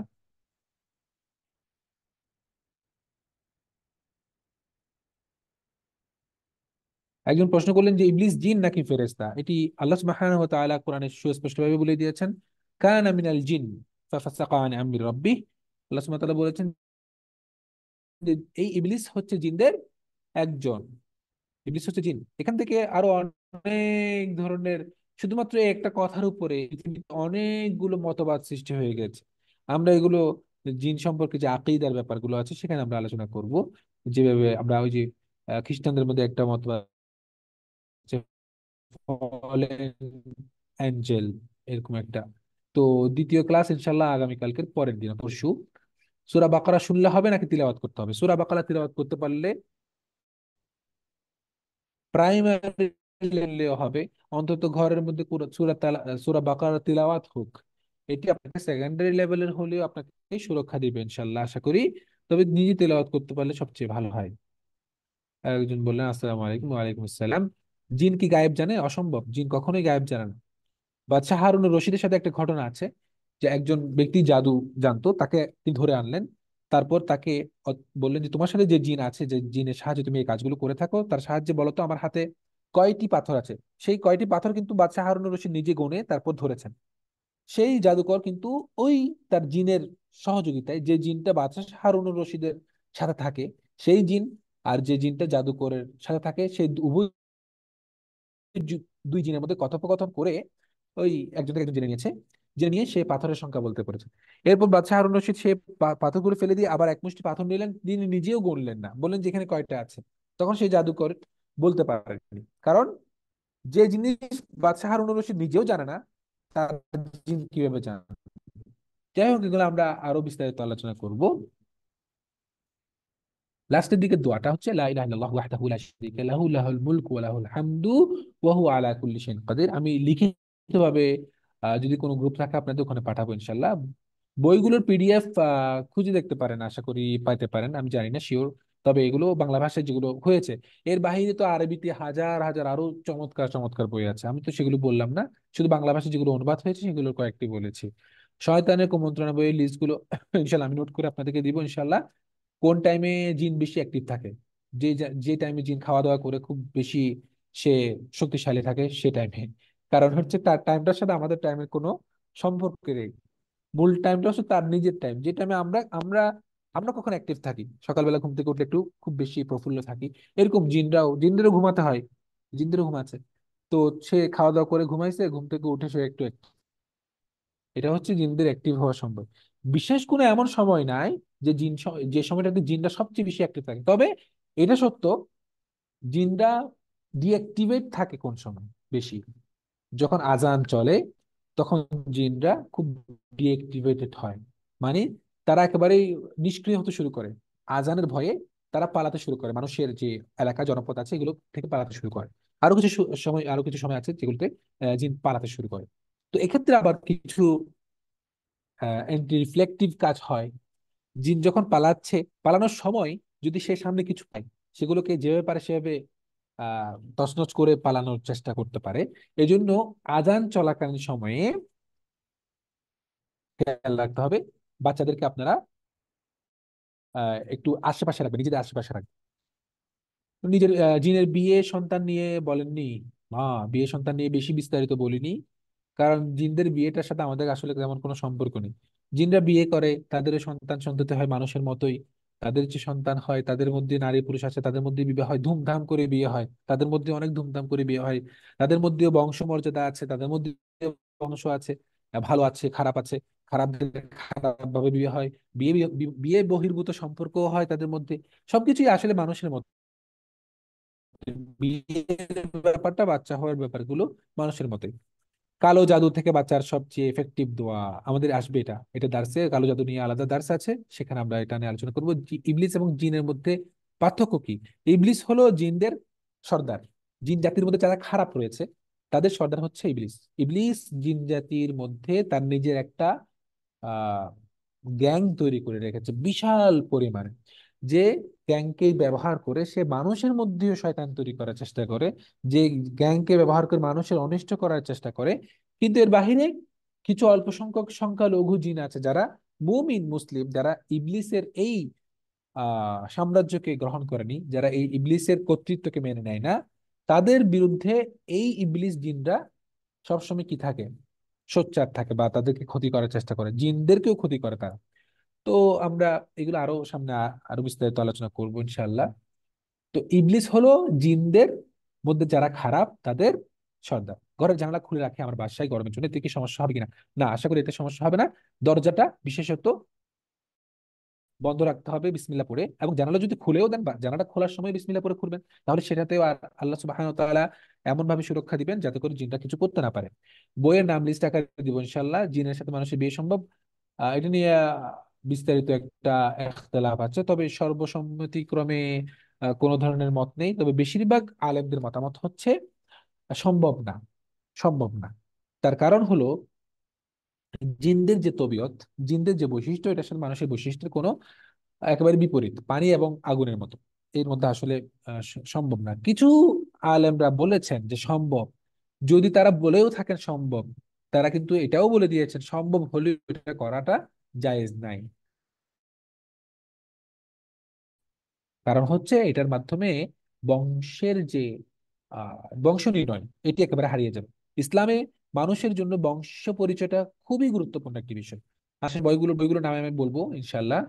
একজন প্রশ্ন করলেন যে ইবলিস জিন নাকি ফেরেশতা, এটি আল্লাহ সুবহানাহু ওয়া তাআলা কোরআনে সুস্পষ্টভাবে বলে দিয়েছেন, কানা মিনাল জিন ফাফাসাকা আন আমরি রাব্বিহ। আল্লাহ সুবহানাহু ওয়া তাআলা বলেছেন যে এই ইবলিস হচ্ছে জিনদের একজন, ইবলিস হচ্ছে জিন। এখান থেকে আরো অনেক ধরনের, শুধুমাত্র এই একটা কথার উপরে পৃথিবীতে অনেকগুলো মতবাদ সৃষ্টি হয়ে গেছে। আমরা এগুলো জিন সম্পর্কে যে আকিদার ব্যাপারগুলো আছে সেখানে আমরা আলোচনা করব। যেভাবে আমরা ওই যে খ্রিস্টানদের মধ্যে একটা মতবাদ ফলেন অ্যাঞ্জেল, এরকম একটা। তো দ্বিতীয় ক্লাস ইনশাল্লাহ আগামীকালকের পরের দিন, পরশু। সূরা বাকারা শুনলে হবে নাকি তিলাওয়াত করতে হবে? সূরা বাকারা তিলাওয়াত করতে পারলে প্রাইমারি লেভেলেও হবে, অন্তত ঘরের মধ্যে পুরো সূরা বাকারা তিলাওয়াত হোক। এটি আপনাকে সেকেন্ডারি লেভেলের হলেও আপনাকে সুরক্ষা দিবে ইনশাল্লাহ, আশা করি। তবে নিজে তেলাওয়াত করতে পারলে সবচেয়ে ভালো হয়। একজন বললেন আসসালামু আলাইকুম। ওয়ালাইকুম আসসালাম। জিন কি গায়েব জানে? অসম্ভব, জিন কখনোই গায়েব জানে না। বাদশাহ হারুনুর রশিদের সাথে একটা ঘটনা আছে, যে একজন ব্যক্তি জাদু জানতো, তাকে তিনি ধরে আনলেন। তারপর তাকে বললেন যে তোমার সাথে যে জিন আছে, যে জিনের সাহায্যে তুমি এই কাজগুলো করে থাকো, তার সাহায্যে বলো তো আমার হাতে কয়টি পাথর আছে। সেই কয়টি পাথর কিন্তু বাদশাহ হারুনুর রশিদ নিজে গুনে তারপর ধরেছেন। সেই জাদুকর কিন্তু ওই তার জিনের সহযোগিতায়, যে জিনটা বাদশাহ হারুনুর রশিদের সাথে থাকে, সেই জিন আর যে জিনটা জাদুকরের সাথে থাকে, সেই উভয় দুই জিনের মধ্যে কথোপকথন করে ওই একজন থেকে একজন জেনে নিয়েছে, জেনে নিয়ে সে পাথরের সংখ্যা বলতে পেরেছে। এরপর বাদশাহ হারুন রশিদ সে পাথরগুলো ফেলে দিয়ে আবার এক মুষ্টি পাথর নিলেন, তিনি নিজেও গণলেন না, বললেন যে এখানে কয়টা আছে। তখন সেই জাদুকর বলতে পারেনি, কারণ যে জিনিস বাদশাহ হারুন রশিদ নিজেও জানে না, তার জিন কিভাবে জানে? যাই হোক, এগুলো আমরা আরো বিস্তারিত আলোচনা করব। লাস্টের দিকে দোয়াটা হচ্ছে লা ইলাহা ইল্লাল্লাহু ওয়াহদাহু লা শারীকা লাহু লাহুল মুলকু ওয়া লাহুল হামদু ওয়া হুয়া আলা কুল্লি শাইইন কাদির। আমি লিখিতভাবে যদি কোনো গ্রুপ থাকে আপনাদের ওখানে পাঠাবো ইনশাআল্লাহ। বইগুলোর পিডিএফ খুঁজে দেখতে পারেন, আশা করি পাইতে পারেন, আমি জানি না শিওর। তবে এগুলো বাংলা ভাষায় যেগুলো হয়েছে, এর বাইরে তো আরবিতে হাজার হাজার আরো চমৎকার চমৎকার বই আছে, আমি তো সেগুলো বললাম না। শুধু বাংলা ভাষায় যেগুলো অনুবাদ হয়েছে সেগুলো কয়েকটি বলেছি। শয়তানের কুমন্ত্রণা বইয়ের লিস্ট গুলো ইনশাল্লাহ আমি নোট করে আপনাদেরকে দিব ইনশাল্লাহ। কোন টাইমে জিন বেশি অ্যাক্টিভ থাকে, যে টাইমে জিন খাওয়া দাওয়া করে খুব বেশি সে শক্তিশালী থাকে, সে টাইমে। কারণ হচ্ছে তার টাইমটার সাথে আমাদের টাইমের কোনো সম্পর্ক নেই। মূল টাইমটা হচ্ছে তার নিজের টাইম, যে টাইমে আমরা আমরা আমরা কখন অ্যাক্টিভ থাকি, সকালবেলা ঘুম থেকে উঠলে একটু খুব বেশি প্রফুল্ল থাকি। এরকম জিনদেরও ঘুমাতে হয়, জিনদেরও ঘুমাচ্ছে। তো সে খাওয়া দাওয়া করে ঘুমাইছে, ঘুম থেকে উঠে সে একটু এটা হচ্ছে জিনদের অ্যাক্টিভ হওয়া সম্ভব। বিশেষ কোনো এমন সময় নাই যে যে সময়টাতে জিনটা সবচেয়ে বেশি অ্যাক্টিভ থাকে। তবে এটা সত্য, জিনরা ডিঅ্যাক্টিভেট থাকে কোন সময় বেশি, যখন আজান চলে তখন জিনরা খুব ডিঅ্যাক্টিভেটেড হয়। মানে তারা একেবারেই নিষ্ক্রিয় হতে শুরু করে। আজানের ভয়ে তারা পালাতে শুরু করে, মানুষের যে এলাকা জনপদ আছে এগুলো থেকে পালাতে শুরু করে। আরো কিছু সময় আছে যেগুলোতে জিন পালাতে শুরু করে। তো এক্ষেত্রে আবার কিছু অ্যান্টি রিফ্লেকটিভ কাজ হয়। জিন যখন পালাচ্ছে, পালানোর সময় যদি সে সামনে কিছু পায়, সেগুলোকে যেভাবে পারে সেভাবে তছনছ করে পালানোর চেষ্টা করতে পারে। এজন্য আজান চলাকালীন সময়ে খেয়াল রাখতে হবে, বাচ্চাদেরকে আপনারা একটু আশেপাশে রাখবেন, নিজেদের আশেপাশে রাখবেন। নিজের জিনের বিয়ে সন্তান নিয়ে বলেননি মা, বিয়ে সন্তান নিয়ে বেশি বিস্তারিত বলিনি, কারণ জিনদের বিয়েটার সাথে আমাদের আসলে তেমন কোনো সম্পর্ক নেই। জিনরা বিয়ে করে, তাদের সন্তান সন্ততি হয় মানুষের মতোই। তাদের যে সন্তান হয় তাদের মধ্যে নারী পুরুষ আছে, তাদের মধ্যে বিবাহ হয়, ধুমধাম করে বিয়ে হয়, তাদের মধ্যে অনেক ধুমধাম করে বিয়ে হয়। তাদের মধ্যেও বংশ মর্যাদা আছে, তাদের মধ্যে বংশ আছে, ভালো আছে খারাপ আছে, খারাপ খারাপ ভাবে বিয়ে হয়, বিয়ে বিয়ে বহির্ভূত সম্পর্ক হয় তাদের মধ্যে। সবকিছুই আসলে মানুষের মতো। বিয়ের ব্যাপারটা, বাচ্চা হওয়ার ব্যাপারগুলো মানুষের মতোই। কালো জাদু থেকে বাঁচার সবচেয়ে এফেক্টিভ দোয়া আমাদের আসবে, এটা এটা দার্সে কালো জাদু নিয়ে আলাদা দার্স আছে, সেখানে আমরা এটা নিয়ে আলোচনা করবো। ইবলিস এবং জিনের মধ্যে পার্থক্য কি। ইবলিস হলো জিনদের সর্দার। জিন জাতির মধ্যে যারা খারাপ রয়েছে তাদের সর্দার হচ্ছে ইবলিস। ইবলিস জিন জাতির মধ্যে তার নিজের একটা আহ গ্যাং তৈরি করে রেখেছে বিশাল পরিমাণে। যে গ্যাংকে ব্যবহার করে সে মানুষের মধ্যেও শয়তান তৈরি করার চেষ্টা করে, যে গ্যাংকে ব্যবহার করে মানুষের অনিষ্ট করার চেষ্টা করে। কিন্তু এর বাহিরে কিছু অল্প সংখ্যক সংখ্যালঘু জিন আছে যারা মুমিন মুসলিম, যারা ইবলিসের এই সাম্রাজ্যকে গ্রহণ করেনি, যারা এই ইবলিসের কর্তৃত্বকে মেনে নেয় না। তাদের বিরুদ্ধে এই ইবলিস জিনরা সবসময় কি থাকে, সোচ্চার থাকে, বা তাদেরকে ক্ষতি করার চেষ্টা করে, জিনদেরকেও ক্ষতি করে তারা। তো আমরা এগুলো আরো সামনে আরো বিস্তারিত আলোচনা করবো ইনশাল্লাহ। তো ইবলিস হলো জিনদের মধ্যে যারা খারাপ তাদের সর্দার। ঘরের জানালা খুলে রাখে আমার বাসায় গরমের জন্য, এতে কি সমস্যা হবে কিনা? না, আশা করি এতে সমস্যা হবে না। দরজাটা বিশেষত বন্ধ রাখতে হবে বিসমিল্লাহ পড়ে, এবং জানালা যদি খুলেও দেন বা জানালাটা খোলার সময় বিসমিল্লাহ পড়ে খুলবেন, তাহলে সেটাতেও আর আল্লাহ সুবহানাহু ওয়া তাআলা এমন ভাবে সুরক্ষা দিবেন যাতে করে জিনটা কিছু করতে না পারে। বইয়ের নাম লিস্ট আকারে দিব ইনশাআল্লাহ, জিনের সাথে মানুষের বিয়ে সম্ভব। এটা নিয়ে বিস্তারিত একটা ইখতিলাফ আছে, তবে সর্বসম্মতিক্রমে কোনো ধরনের মত নেই। তবে বেশিরভাগ আলেমদের মতামত হচ্ছে সম্ভব না, সম্ভব না। তার কারণ হলো জিনদের যে তবিয়ত, জিনদের যে বৈশিষ্ট্য, এটা আসলে মানুষের বৈশিষ্ট্যের কোনো একেবারে বিপরীত, পানি এবং আগুনের মতো। এর মধ্যে আসলে সম্ভব না। কিছু আলেমরা বলেছেন যে সম্ভব, যদি তারা বলেও থাকেন সম্ভব, তারা কিন্তু এটাও বলে দিয়েছেন সম্ভব হলেও এটা করাটা জায়েজ নাই। কারণ হচ্ছে এটার মাধ্যমে বংশের যে বংশ নির্ণয়, এটি একেবারে হারিয়ে যাবে। ইসলামে মানুষের জন্য বংশ পরিচয়টা খুবই গুরুত্বপূর্ণ একটি বিষয়। আসলে বইগুলোর নামে আমি বলবো ইনশাল্লাহ।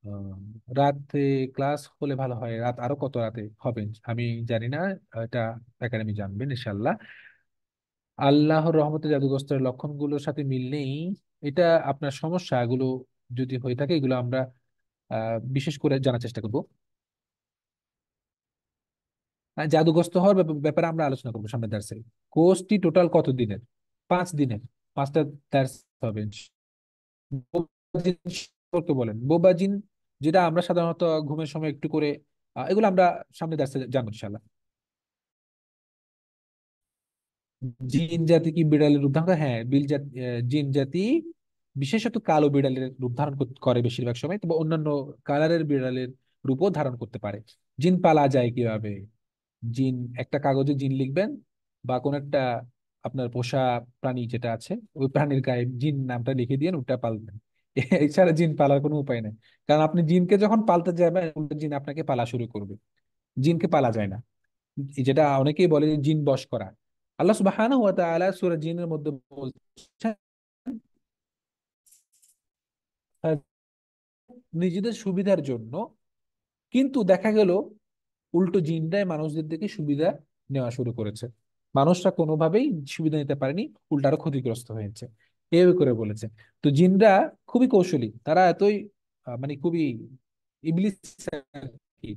আহ, রাতে ক্লাস হলে ভালো হয়, রাত আরো কত রাতে হবে আমি জানি না, এটা একাডেমি জানবেন ইনশাল্লাহ। আল্লাহর রহমতে জাদুগ্রস্তের লক্ষণগুলোর সাথে মিল নেই, এটা আপনার সমস্যা। এগুলো যদি হয়ে থাকে এগুলো আমরা বিশেষ করে জানার চেষ্টা করব। জাদুগ্রস্ত হওয়ার ব্যাপারে আমরা আলোচনা করবো সামনের দার্সে। কোর্সটি টোটাল কত দিনের? 5 দিনের, 5টা দার্স হবে। বোবা জিন সম্পর্কে বলেন, বোবা জিন যেটা আমরা সাধারণত ঘুমের সময় একটু করে, এগুলো আমরা সামনে দার্সে জানবো ইনশাল্লাহ। জিন জাতি কি বিড়ালের রূপ ধারণ করে? হ্যাঁ, জিন জাতি বিশেষত কালো বিড়ালের রূপ ধারণ করে বেশিরভাগ সময়, তবে অন্যান্য কালারের বিড়ালের রূপও ধারণ করতে পারে। জিন পালা যায় কিভাবে? জিন, একটা কাগজে জিন লিখবেন, বা কোন একটা আপনার পোষা প্রাণী যেটা আছে ওই প্রাণীর গায়ে জিন নামটা লিখে দিয়ে ওটা পালবেন। এছাড়া জিন পালার কোনো উপায় নেই। কারণ আপনি জিনকে যখন পালতে যাবেন, উল্টো জিন আপনাকে পালা শুরু করবে। জিনকে পালা যায় না, যেটা অনেকেই বলে যে জিন বশ করা। আল্লাহ সুবহানাহু ওয়া তাআলা সূরা জিনের মধ্যে বলছেন নিজেদের সুবিধার জন্য, কিন্তু দেখা গেল উল্টো জিনরাই মানুষদের থেকে সুবিধা নেওয়া শুরু করেছে। মানুষরা কোনোভাবেই সুবিধা নিতে পারেনি, উল্টো আরো ক্ষতিগ্রস্ত হয়েছে। এভাবে করে বলেছে। তো জিনরা খুবই কৌশলী, তারা এতই মানে খুবই ইবলিস আর কি।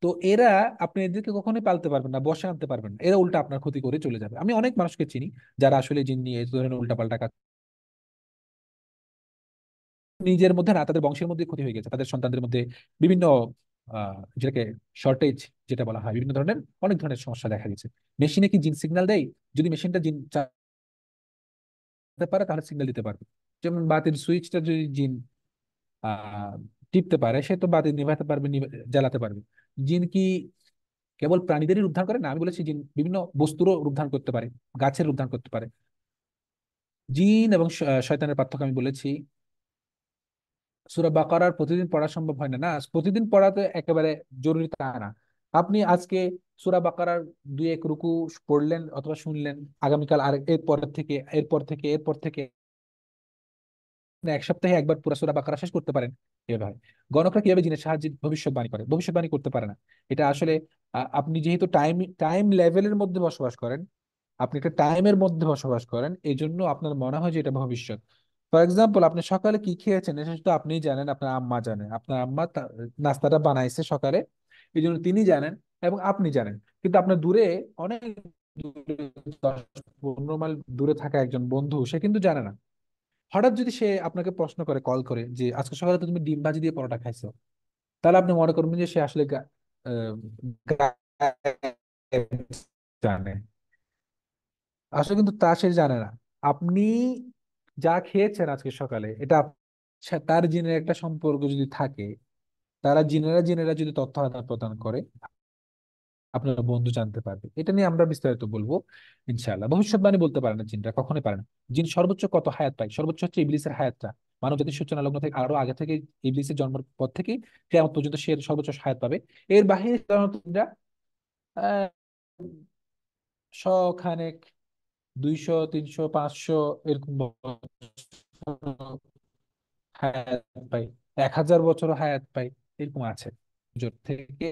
তো এরা, আপনি এদেরকে কখনোই পালতে পারবেন না, বশে আনতে পারবেন না, এরা উল্টা আপনার ক্ষতি করে চলে যাবে। আমি অনেক মানুষকে চিনি যারা আসলে জিন নিয়ে এই ধরনের উল্টাপাল্টা কাজ, নিজের মধ্যে না, তাদের বংশের মধ্যে ক্ষতি হয়ে গেছে, তাদের সন্তানদের মধ্যে বিভিন্ন যেটাকে শর্টেজ যেটা বলা হয়, বিভিন্ন ধরনের অনেক ধরনের সমস্যা দেখা গেছে। মেশিনে কি জিন সিগন্যাল দেয়? যদি মেশিনটা জিন চালাতে পারে তাহলে সিগন্যাল দিতে পারবে। যেমন বাতির সুইচটা যদি জিন আহ টিপতে পারে, সে তো বাতি নিভাতে পারবে, জ্বালাতে পারবে। জিন কি কেবল প্রাণীদেরই উদ্ধার করে না, আমি বলেছি জিন বিভিন্ন বস্তুরও উদ্ধার করতে পারে, গাছের উদ্ধার করতে পারে। জিন এবং শয়তানের পার্থক্য আমি বলেছি। সূরা বাকারার প্রতিদিন পড়া সম্ভব হয় না, না প্রতিদিন পড়া তো একেবারে জরুরি তা না। আপনি আজকে সূরা বাকারার দুই এক রুকু পড়লেন অথবা শুনলেন, আগামীকাল আর এরপর থেকে আপনি এক সপ্তাহে একবার পুরো সূরা বাকারা শেষ করতে পারেন। এভাবে গণকরা কিভাবে জিনের সাহায্যে ভবিষ্যৎবাণী করে? ভবিষ্যৎবাণী করতে পারে না। এটা আসলে আপনি যেহেতু টাইম টাইম লেভেলের মধ্যে বসবাস করেন, আপনি একটা টাইমের মধ্যে বসবাস করেন, এই জন্য আপনার মনে হয় যে এটা ভবিষ্যৎ। ফর এক্সাম্পল, আপনি সকালে কি খেয়েছেন এটা শুধু আপনিই জানেন, আপনার আম্মা জানেন, আপনার আম্মা নাস্তাটা বানাইছে সকালে, এই জন্য তিনি জানেন এবং আপনি জানেন। কিন্তু আপনার দূরে, অনেক দূরে, 10-15 মাইল দূরে থাকা একজন বন্ধু, সে কিন্তু জানে না। হঠাৎ যদি সে আপনাকে প্রশ্ন করে, কল করে যে আজকে সকালে তো তুমি ডিম ভাজি দিয়ে পরোটা খাইছো, তাহলে আপনি মনে করবেন যে সে আসলে আহ, জানে। আসলে কিন্তু তা সে জানে না। আপনি যা খেয়েছেন আজকে সকালে, এটা তার জিনের একটা সম্পর্ক যদি থাকে, তারা জিনেরা জিনেরা যদি তথ্য আদান প্রদান করে, আপনার বন্ধু জানতে পারবে। এটা নিয়ে আমরা বিস্তারিত বলবো ইনশাআল্লাহ। ভবিষ্যৎবাণী বলতে পারে না জিনরা, কখনোই পারে না। জিন সর্বোচ্চ কত হায়াত পায়? সর্বোচ্চ হচ্ছে ইবলিসের হায়াতটা। মানব জাতির সূচনা লগ্ন থেকে আরো আগে থেকে, ইবলিসের জন্মের পর থেকে কিয়ামত পর্যন্ত সে সর্বোচ্চ হায়াত পাবে। এর বাহিরে সাধারণত জিনরা আহ শ খানেক, 200, 300, 500 এরকম হায়াত পাই, 1000 বছরও হায়াত পাই, এরকম আছে। জোর থেকে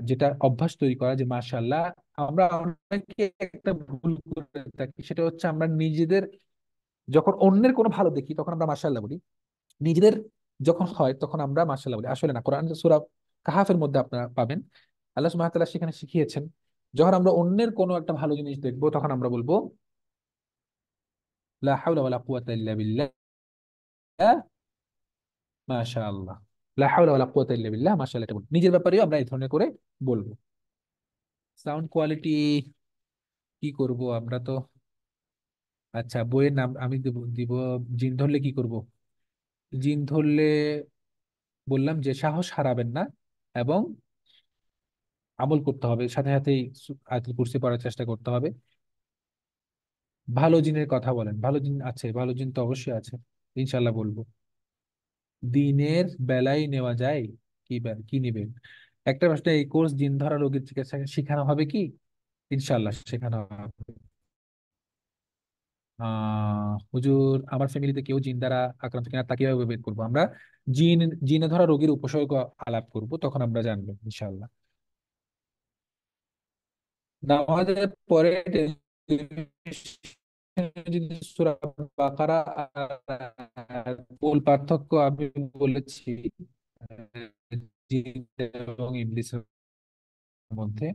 যেটা অভ্যাস তৈরি করা, যে মাশাআল্লাহ। আমরা অনেকে একটা ভুল করে থাকি, সেটা হচ্ছে আমরা নিজেদের যখন অন্যের কোনো ভালো দেখি তখন আমরা মাশাআল্লাহ বলি, নিজেদের যখন হয় তখন আমরা মাশাআল্লাহ বলি। আসলে না, কোরআন সূরা কাহাফের মধ্যে আপনারা পাবেন, আল্লাহ সুবহানাহু ওয়া তাআলা সেখানে শিখিয়েছেন, যখন আমরা অন্যের কোনো একটা ভালো জিনিস দেখবো তখন আমরা বলবো লা হাওলা ওয়ালা কুওয়াতা ইল্লা বিল্লাহ মাশাআল্লাহ। লা হাওলা ওয়ালা কুওয়াতা ইল্লা বিল্লাহ মাশাআল্লাহ, এটা বলবো। নিজের ব্যাপারেও আমরা এই ধরনের করে বলবো। সাউন্ড কোয়ালিটি কি করব আমরা তো? আচ্ছা, বইয়ের নাম আমি দিব। জিন ধরলে কি করব? জিন ধরলে বললাম যে সাহস হারাবেন না, এবং আমল করতে হবে, সাথে সাথেই আয়াতুল কুরসি পড়ার চেষ্টা করতে হবে। ভালো জিনের কথা বলেন, ভালো জিন আছে, ভালো জিন তো অবশ্যই আছে, ইনশাল্লাহ বলবো। দিনের বেলায় নেওয়া যায়? কি নিবেন? একটা প্রশ্ন, এই কোর্স জিন ধরা রোগীর চিকিৎসা শেখানো হবে কি? ইনশাল্লাহ শেখানো হবে। হুজুর, আমার ফ্যামিলিতে কেউ জিন দ্বারা আক্রান্ত কিনা তা কিভাবে বের করবো আমরা? জিন জিনে ধরা রোগীর উপসর্গ আলাপ করব, তখন আমরা জানবো ইনশাল্লাহ। নামাজের পরে টেলিভিশনে যদি সূরা বাকারা আর মূল পার্থক্য আমি বলেছি জিন এবং ইবলিসের মধ্যে।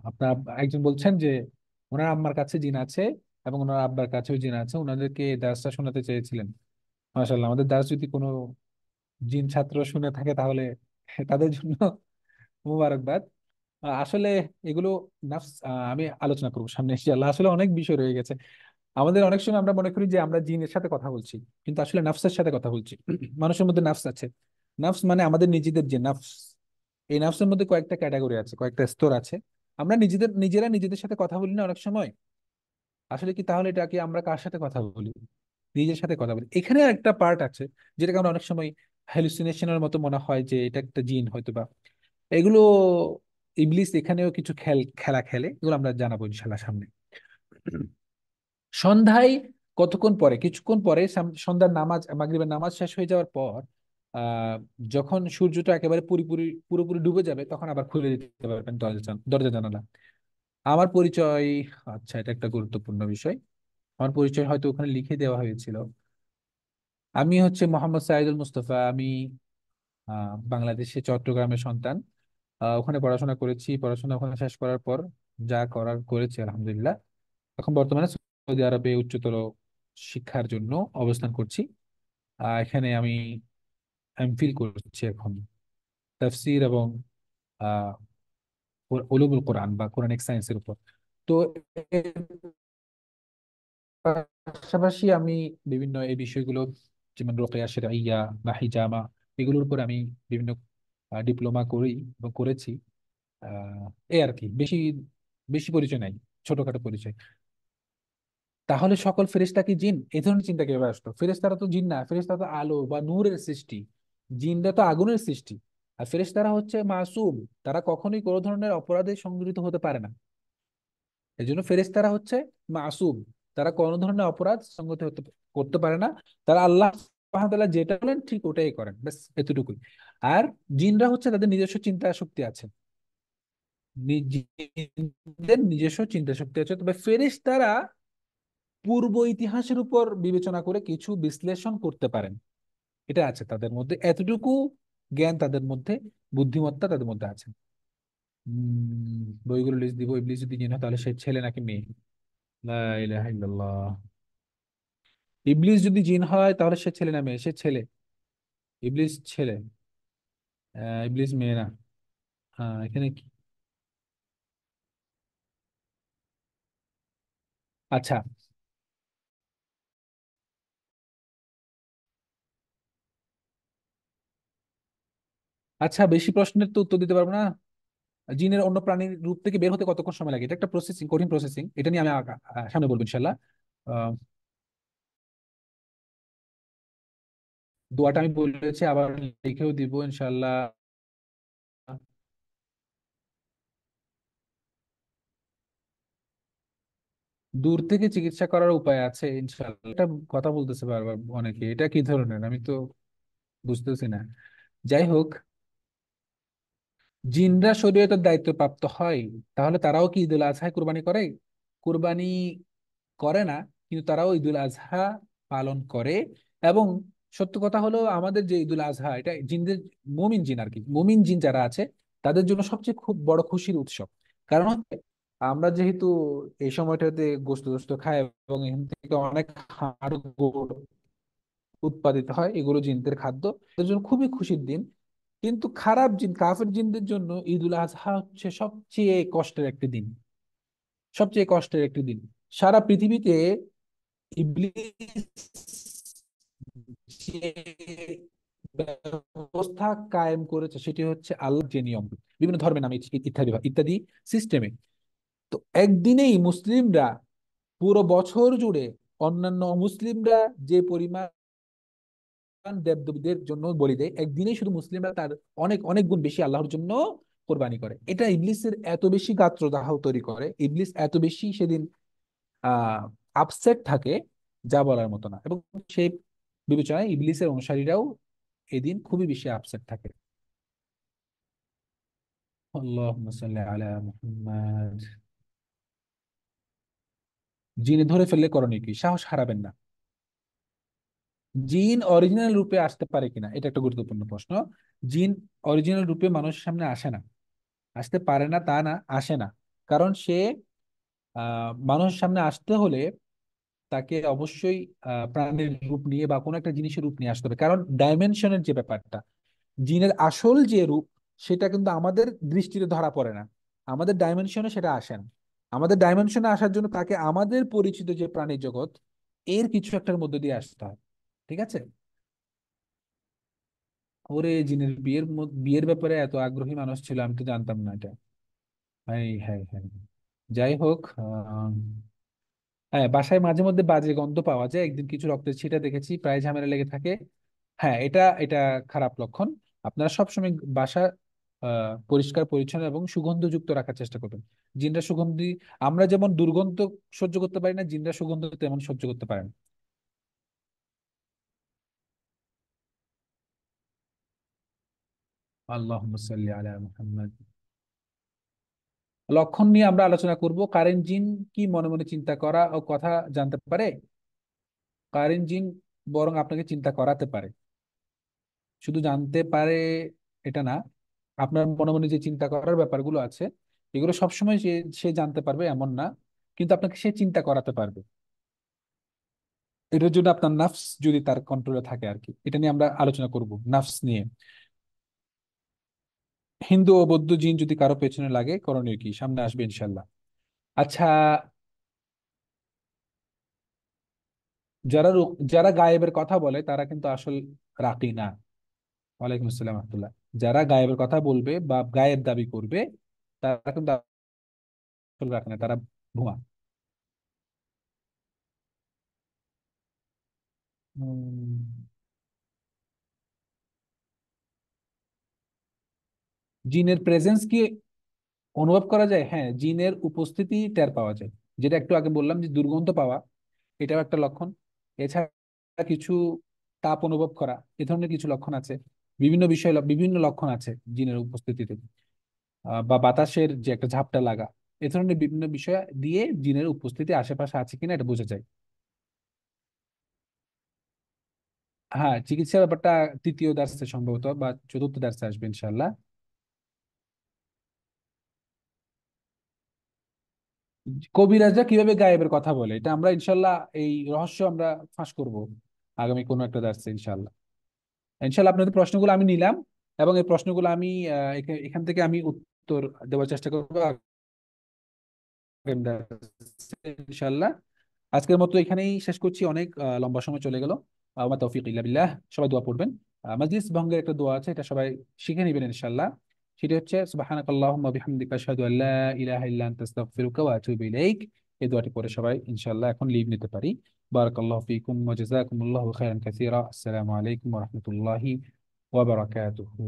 আপনার একজন বলছেন যে ওনার আম্মার কাছে জিন আছে এবং ওনার আব্বার কাছেও জিন আছে, ওনাদেরকে এই দার্সটা শোনাতে চেয়েছিলেন। মাশাআল্লাহ, আমাদের দার্স যদি কোনো জিন ছাত্র শুনে থাকে তাহলে তাদের জন্য মুবারকবাদ। আসলে এগুলো নাফস, আমি আলোচনা করবো সামনে ইনশাআল্লাহ। আসলে অনেক বিষয় রয়ে গেছে। আমাদের অনেক সময় আমরা মনে করি যে আমরা জিনের সাথে কথা বলছি, কিন্তু আসলে নাফসের সাথে কথা বলছি। মানুষের মধ্যে নাফস আছে। নাফস মানে আমাদের নিজেদের যে নাফস, এই নাফসের মধ্যে কয়েকটা ক্যাটাগরি আছে, কয়েকটা স্তর আছে। আমরা নিজেরা নিজেদের সাথে কথা বলি না অনেক সময়? আসলে কি তাহলে এটা কি আমরা কার সাথে কথা বলি? নিজের সাথে কথা বলি। এখানে একটা পার্ট আছে যেটাকে আমরা অনেক সময় হ্যালুসিনেশনের মতো মনে হয় যে এটা একটা জিন হয়তো বা। এগুলো ইবলিস এখানেও কিছু খেলা খেলে, এগুলো আমরা জানাবো ইনশাল্লাহ সামনে। সন্ধ্যায় কতক্ষণ পরে, কিছুক্ষণ পরে, সন্ধ্যার নামাজ, মাগরিবের নামাজ শেষ হয়ে যাওয়ার পর আহ যখন সূর্যটা একেবারে পুরোপুরি পুরোপুরি ডুবে যাবে তখন আবার খুলে দিতে পারবেন দরজা জানালা। আমার পরিচয়, আচ্ছা এটা একটা গুরুত্বপূর্ণ বিষয়। আমার পরিচয় হয়তো ওখানে লিখে দেওয়া হয়েছিল। আমি হচ্ছে মোহাম্মদ সাইদুল মুস্তফা। আমি বাংলাদেশে চট্টগ্রামের সন্তান। ওখানে পড়াশোনা করেছি, পড়াশোনা ওখানে শেষ করার পর যা করার করেছি আলহামদুলিল্লাহ। এখন বর্তমানে সৌদি আরবে উচ্চতর শিক্ষার জন্য অবস্থান করছি। এখানে আমি এমফিল করছি এখন, তাফসীর এবং আহ উলুমুল কোরআন বা কোরআনিক সায়েন্সের উপর। তো এর পাশাপাশি আমি বিভিন্ন এই বিষয়গুলো, যেমন রোকেয়া শেরঈয়া বা হিজামা, এগুলোর উপর আমি বিভিন্ন ডিপ্লোমা করি এবং করেছি। এই আর কি, বেশি বেশি পরিচয় নাই, ছোটখাটো পরিচয়। তাহলে সকল ফেরেশতা কি জিন? এই ধরনের চিন্তা কিভাবে আসলো? ফেরেশতারা তো জিন না, ফেরেশতা তো আলো বা নূরের সৃষ্টি। জিনরা তো আগুনের সৃষ্টি। আর ফেরেশতারা হচ্ছে মাসুম, তারা কখনোই কোনো ধরনের অপরাধে সংগঠিত হতে পারে না। এই জন্য ফেরেশতারা হচ্ছে মাসুম, তারা কোনো ধরনের অপরাধ সংগত হতে করতে পারে না। তারা আল্লাহ সুবহানাহু ওয়া তাআলা যেটা বলেন ঠিক ওটাই করেন, ব্যাস এতটুকুই। আর জিনরা হচ্ছে, তাদের নিজস্ব চিন্তা শক্তি আছে, জিনদের নিজস্ব চিন্তা শক্তি আছে। তবে ফেরেশতারা পূর্ব ইতিহাসের উপর বিবেচনা করে কিছু বিশ্লেষণ করতে পারেন, এটা আছে তাদের মধ্যে, এতটুকু জ্ঞান তাদের মধ্যে, বুদ্ধিমত্তা তাদের মধ্যে আছে। বইগুলো লিস্ট দিব। ইবলিস যদি জিন হয় তাহলে সে ছেলে নাকি মেয়ে? লা ইলাহা ইল্লাল্লাহ। ইবলিস যদি জিন হয় তাহলে সে ছেলে না মেয়ে? সে ছেলে। ইবলিস ছেলে, ইবলিস মেয়ে না। এখানে আচ্ছা, আচ্ছা বেশি প্রশ্নের তো উত্তর দিতে পারবো না। জিনের অন্য প্রাণীর রূপ থেকে বের হতে কতক্ষণ সময় লাগে? এটা একটা প্রসেসিং, কঠিন প্রসেসিং। এটা নিয়ে আমি সামনে বলবো ইনশাল্লাহ। আহ, দোয়াটা আমি বলেছি, আবার লিখেও দিব ইনশাল্লাহ। দূর থেকে চিকিৎসা করার উপায় আছে ইনশাল্লাহ। এটা কথা বলতেছে বারবার অনেকে, এটা কি ধরনের আমি তো বুঝতেছি না। যাই হোক, জিনরা শরীয়তের দায়িত্ব প্রাপ্ত হয়, তাহলে তারাও কি ঈদুল আজহায় কুরবানি করে? কুরবানি করে না, কিন্তু তারাও ঈদুল আজহা পালন করে। এবং সত্য কথা হলো, আমাদের যে ঈদুল আজহা, এটা জিনদের, মুমিন জিন আর কি, মুমিন জিন যারা আছে তাদের জন্য সবচেয়ে খুব বড় খুশির উৎসব। কারণ হচ্ছে, আমরা যেহেতু এই সময়টাতে গোশত টোস্ত খাই এবং এখান থেকে অনেক হাড় গোড় উৎপাদিত হয়, এগুলো জিনদের খাদ্য, এদের জন্য খুবই খুশির দিন। কিন্তু খারাপ জিন, কাফের জিনদের জন্য ঈদুল আজহা হচ্ছে সবচেয়ে কষ্টের একটি দিন, সবচেয়ে কষ্টের একটি দিন। সারা পৃথিবীতে ইবলিস যে ব্যবস্থা কায়েম করেছে সেটি হচ্ছে আল্লাহ যে নিয়ম, বিভিন্ন ধর্মের নামে ইত্যাদি ইত্যাদি সিস্টেমে। তো একদিনেই মুসলিমরা পুরো বছর জুড়ে অন্যান্য মুসলিমরা যে পরিমাণ দেবদেবীদের জন্য বলি দেয়, একদিনেই শুধু মুসলিমরা তার অনেক অনেক গুণ বেশি আল্লাহর জন্য কোরবানি করে। এটা ইবলিসের এত বেশি গাত্রদাহ তৈরি করে, ইবলিস এত বেশি সেদিন আহ আপসেট থাকে, যা বলার মতো না। এবং সেই বিবেচনায় ইবলিসের অনুসারীরাও এদিন খুবই বেশি আপসেট থাকে। আল্লাহুম্মা সাল্লি আলা মুহাম্মাদ। জিনে ধরে ফেললে করণীয় কি? সাহস হারাবেন না। জিন অরিজিনাল রূপে আসতে পারে কিনা, এটা একটা গুরুত্বপূর্ণ প্রশ্ন। জিন অরিজিনাল রূপে মানুষের সামনে আসে না। আসতে পারে না তা না, আসে না। কারণ সে মানুষের সামনে আসতে হলে তাকে অবশ্যই প্রাণীর রূপ নিয়ে বা কোনো একটা জিনিসের রূপ নিয়ে আসতে হবে। কারণ ডাইমেনশনের যে ব্যাপারটা, জিনের আসল যে রূপ, সেটা কিন্তু আমাদের দৃষ্টিতে ধরা পড়ে না, আমাদের ডাইমেনশনে সেটা আসে না। আমাদের ডাইমেনশনে আসার জন্য তাকে আমাদের পরিচিত যে প্রাণী জগৎ, এর কিছু একটার মধ্যে দিয়ে আসতে হয়। ঠিক আছে? ওরে, জিনের বিয়ের ব্যাপারে এত আগ্রহী মানুষ ছিল, আমি তো জানতাম না এটা। হ্যাঁ, হ্যাঁ, হ্যাঁ। যাই হোক, হ্যাঁ, বাসায় মাঝে মধ্যে বাজে গন্ধ পাওয়া যায়, একদিন কিছু রক্তের ছিটা দেখেছি, প্রায় ঝামেলা লেগে থাকে। হ্যাঁ, এটা এটা খারাপ লক্ষণ। আপনারা সবসময় বাসা পরিষ্কার পরিচ্ছন্ন এবং সুগন্ধযুক্ত রাখার চেষ্টা করবেন। জিনরা সুগন্ধি, আমরা যেমন দুর্গন্ধ সহ্য করতে পারি না, জিনরা সুগন্ধ তেমন সহ্য করতে পারে না। আল্লাহুম্মা সাল্লি আলা মুহাম্মাদ। লক্ষণ নিয়ে আমরা আলোচনা করব। কারেন জিন কি মনে মনে চিন্তা করা ও কথা জানতে পারে? কারেন জিন বরং আপনাকে চিন্তা করাতে পারে, শুধু জানতে পারে এটা না। আপনার মনে মনে যে চিন্তা করার ব্যাপারগুলো আছে, এগুলো সবসময় সে সে জানতে পারবে এমন না, কিন্তু আপনাকে সে চিন্তা করাতে পারবে। এটার জন্য আপনার নাফস যদি তার কন্ট্রোলে থাকে আর কি। এটা নিয়ে আমরা আলোচনা করব, নাফস নিয়ে। হিন্দু ও বৌদ্ধ জিন যদি কারো পেছনে লাগে করণীয় কি, সামনে আসবে ইনশাল্লাহ। আচ্ছা, যারা গায়েবের কথা বলে তারা কিন্তু আসল রাকি না। ওয়ালাইকুম আসসালাম রহমতুল্লাহ। যারা গায়েবের কথা বলবে বা গায়েব দাবি করবে, তারা কিন্তু আসল রাখে না, তারা ভুয়া। উম, জিনের প্রেজেন্স কি অনুভব করা যায়? হ্যাঁ, জিনের উপস্থিতি টের পাওয়া যায়। যেটা একটু আগে বললাম যে দুর্গন্ধ পাওয়া, এটাও একটা লক্ষণ। এছাড়া কিছু তাপ অনুভব করা, এ ধরনের কিছু লক্ষণ আছে। বিভিন্ন বিষয় বিভিন্ন লক্ষণ আছে জিনের উপস্থিতিতে। বা বাতাসের যে একটা ঝাপটা লাগা, এ ধরনের বিভিন্ন বিষয় দিয়ে জিনের উপস্থিতি আশেপাশে আছে কিনা এটা বোঝা যায়। হ্যাঁ, চিকিৎসার ব্যাপারটা তৃতীয় দার্সে সম্ভবত বা চতুর্থ দার্সে আসবে ইনশাল্লাহ। কবিরাজরা কিভাবে গায়েবের কথা বলে, এটা আমরা ইনশাল্লাহ এই রহস্য আমরা ফাঁস করব আগামী কোনো একটা দার্সে ইনশাল্লাহ। ইনশাল্লাহ আপনাদের প্রশ্নগুলো আমি নিলাম, এবং এই প্রশ্নগুলো আমি এখান থেকে আমি উত্তর দেওয়ার চেষ্টা করবো আগামী দার্সে ইনশাল্লাহ। আজকের মতো এখানেই শেষ করছি, অনেক লম্বা সময় চলে গেল। আমার তৌফিক ইল্লা বিল্লাহ। সবাই দোয়া পড়বেন। মাজলিস ভঙ্গের একটা দোয়া আছে, এটা সবাই শিখে নেবেন ইনশাল্লাহ। সেটি হচ্ছে সুবহানাকাল্লাহুম্মা বিহামদিকা আশহাদু আল্লা ইলাহা ইল্লা আনতা আস্তাগফিরুকা ওয়া আতুবু ইলাইক। এই দোয়াটি পরে সবাই ইনশাল্লাহ এখন লিভ নিতে পারি। বারাকাল্লাহু ফিকুম ওয়া জাযাকুমুল্লাহু খাইরান কাসীরা। আসসালামু আলাইকুম ওয়া রাহমাতুল্লাহি ওয়া বারাকাতুহু।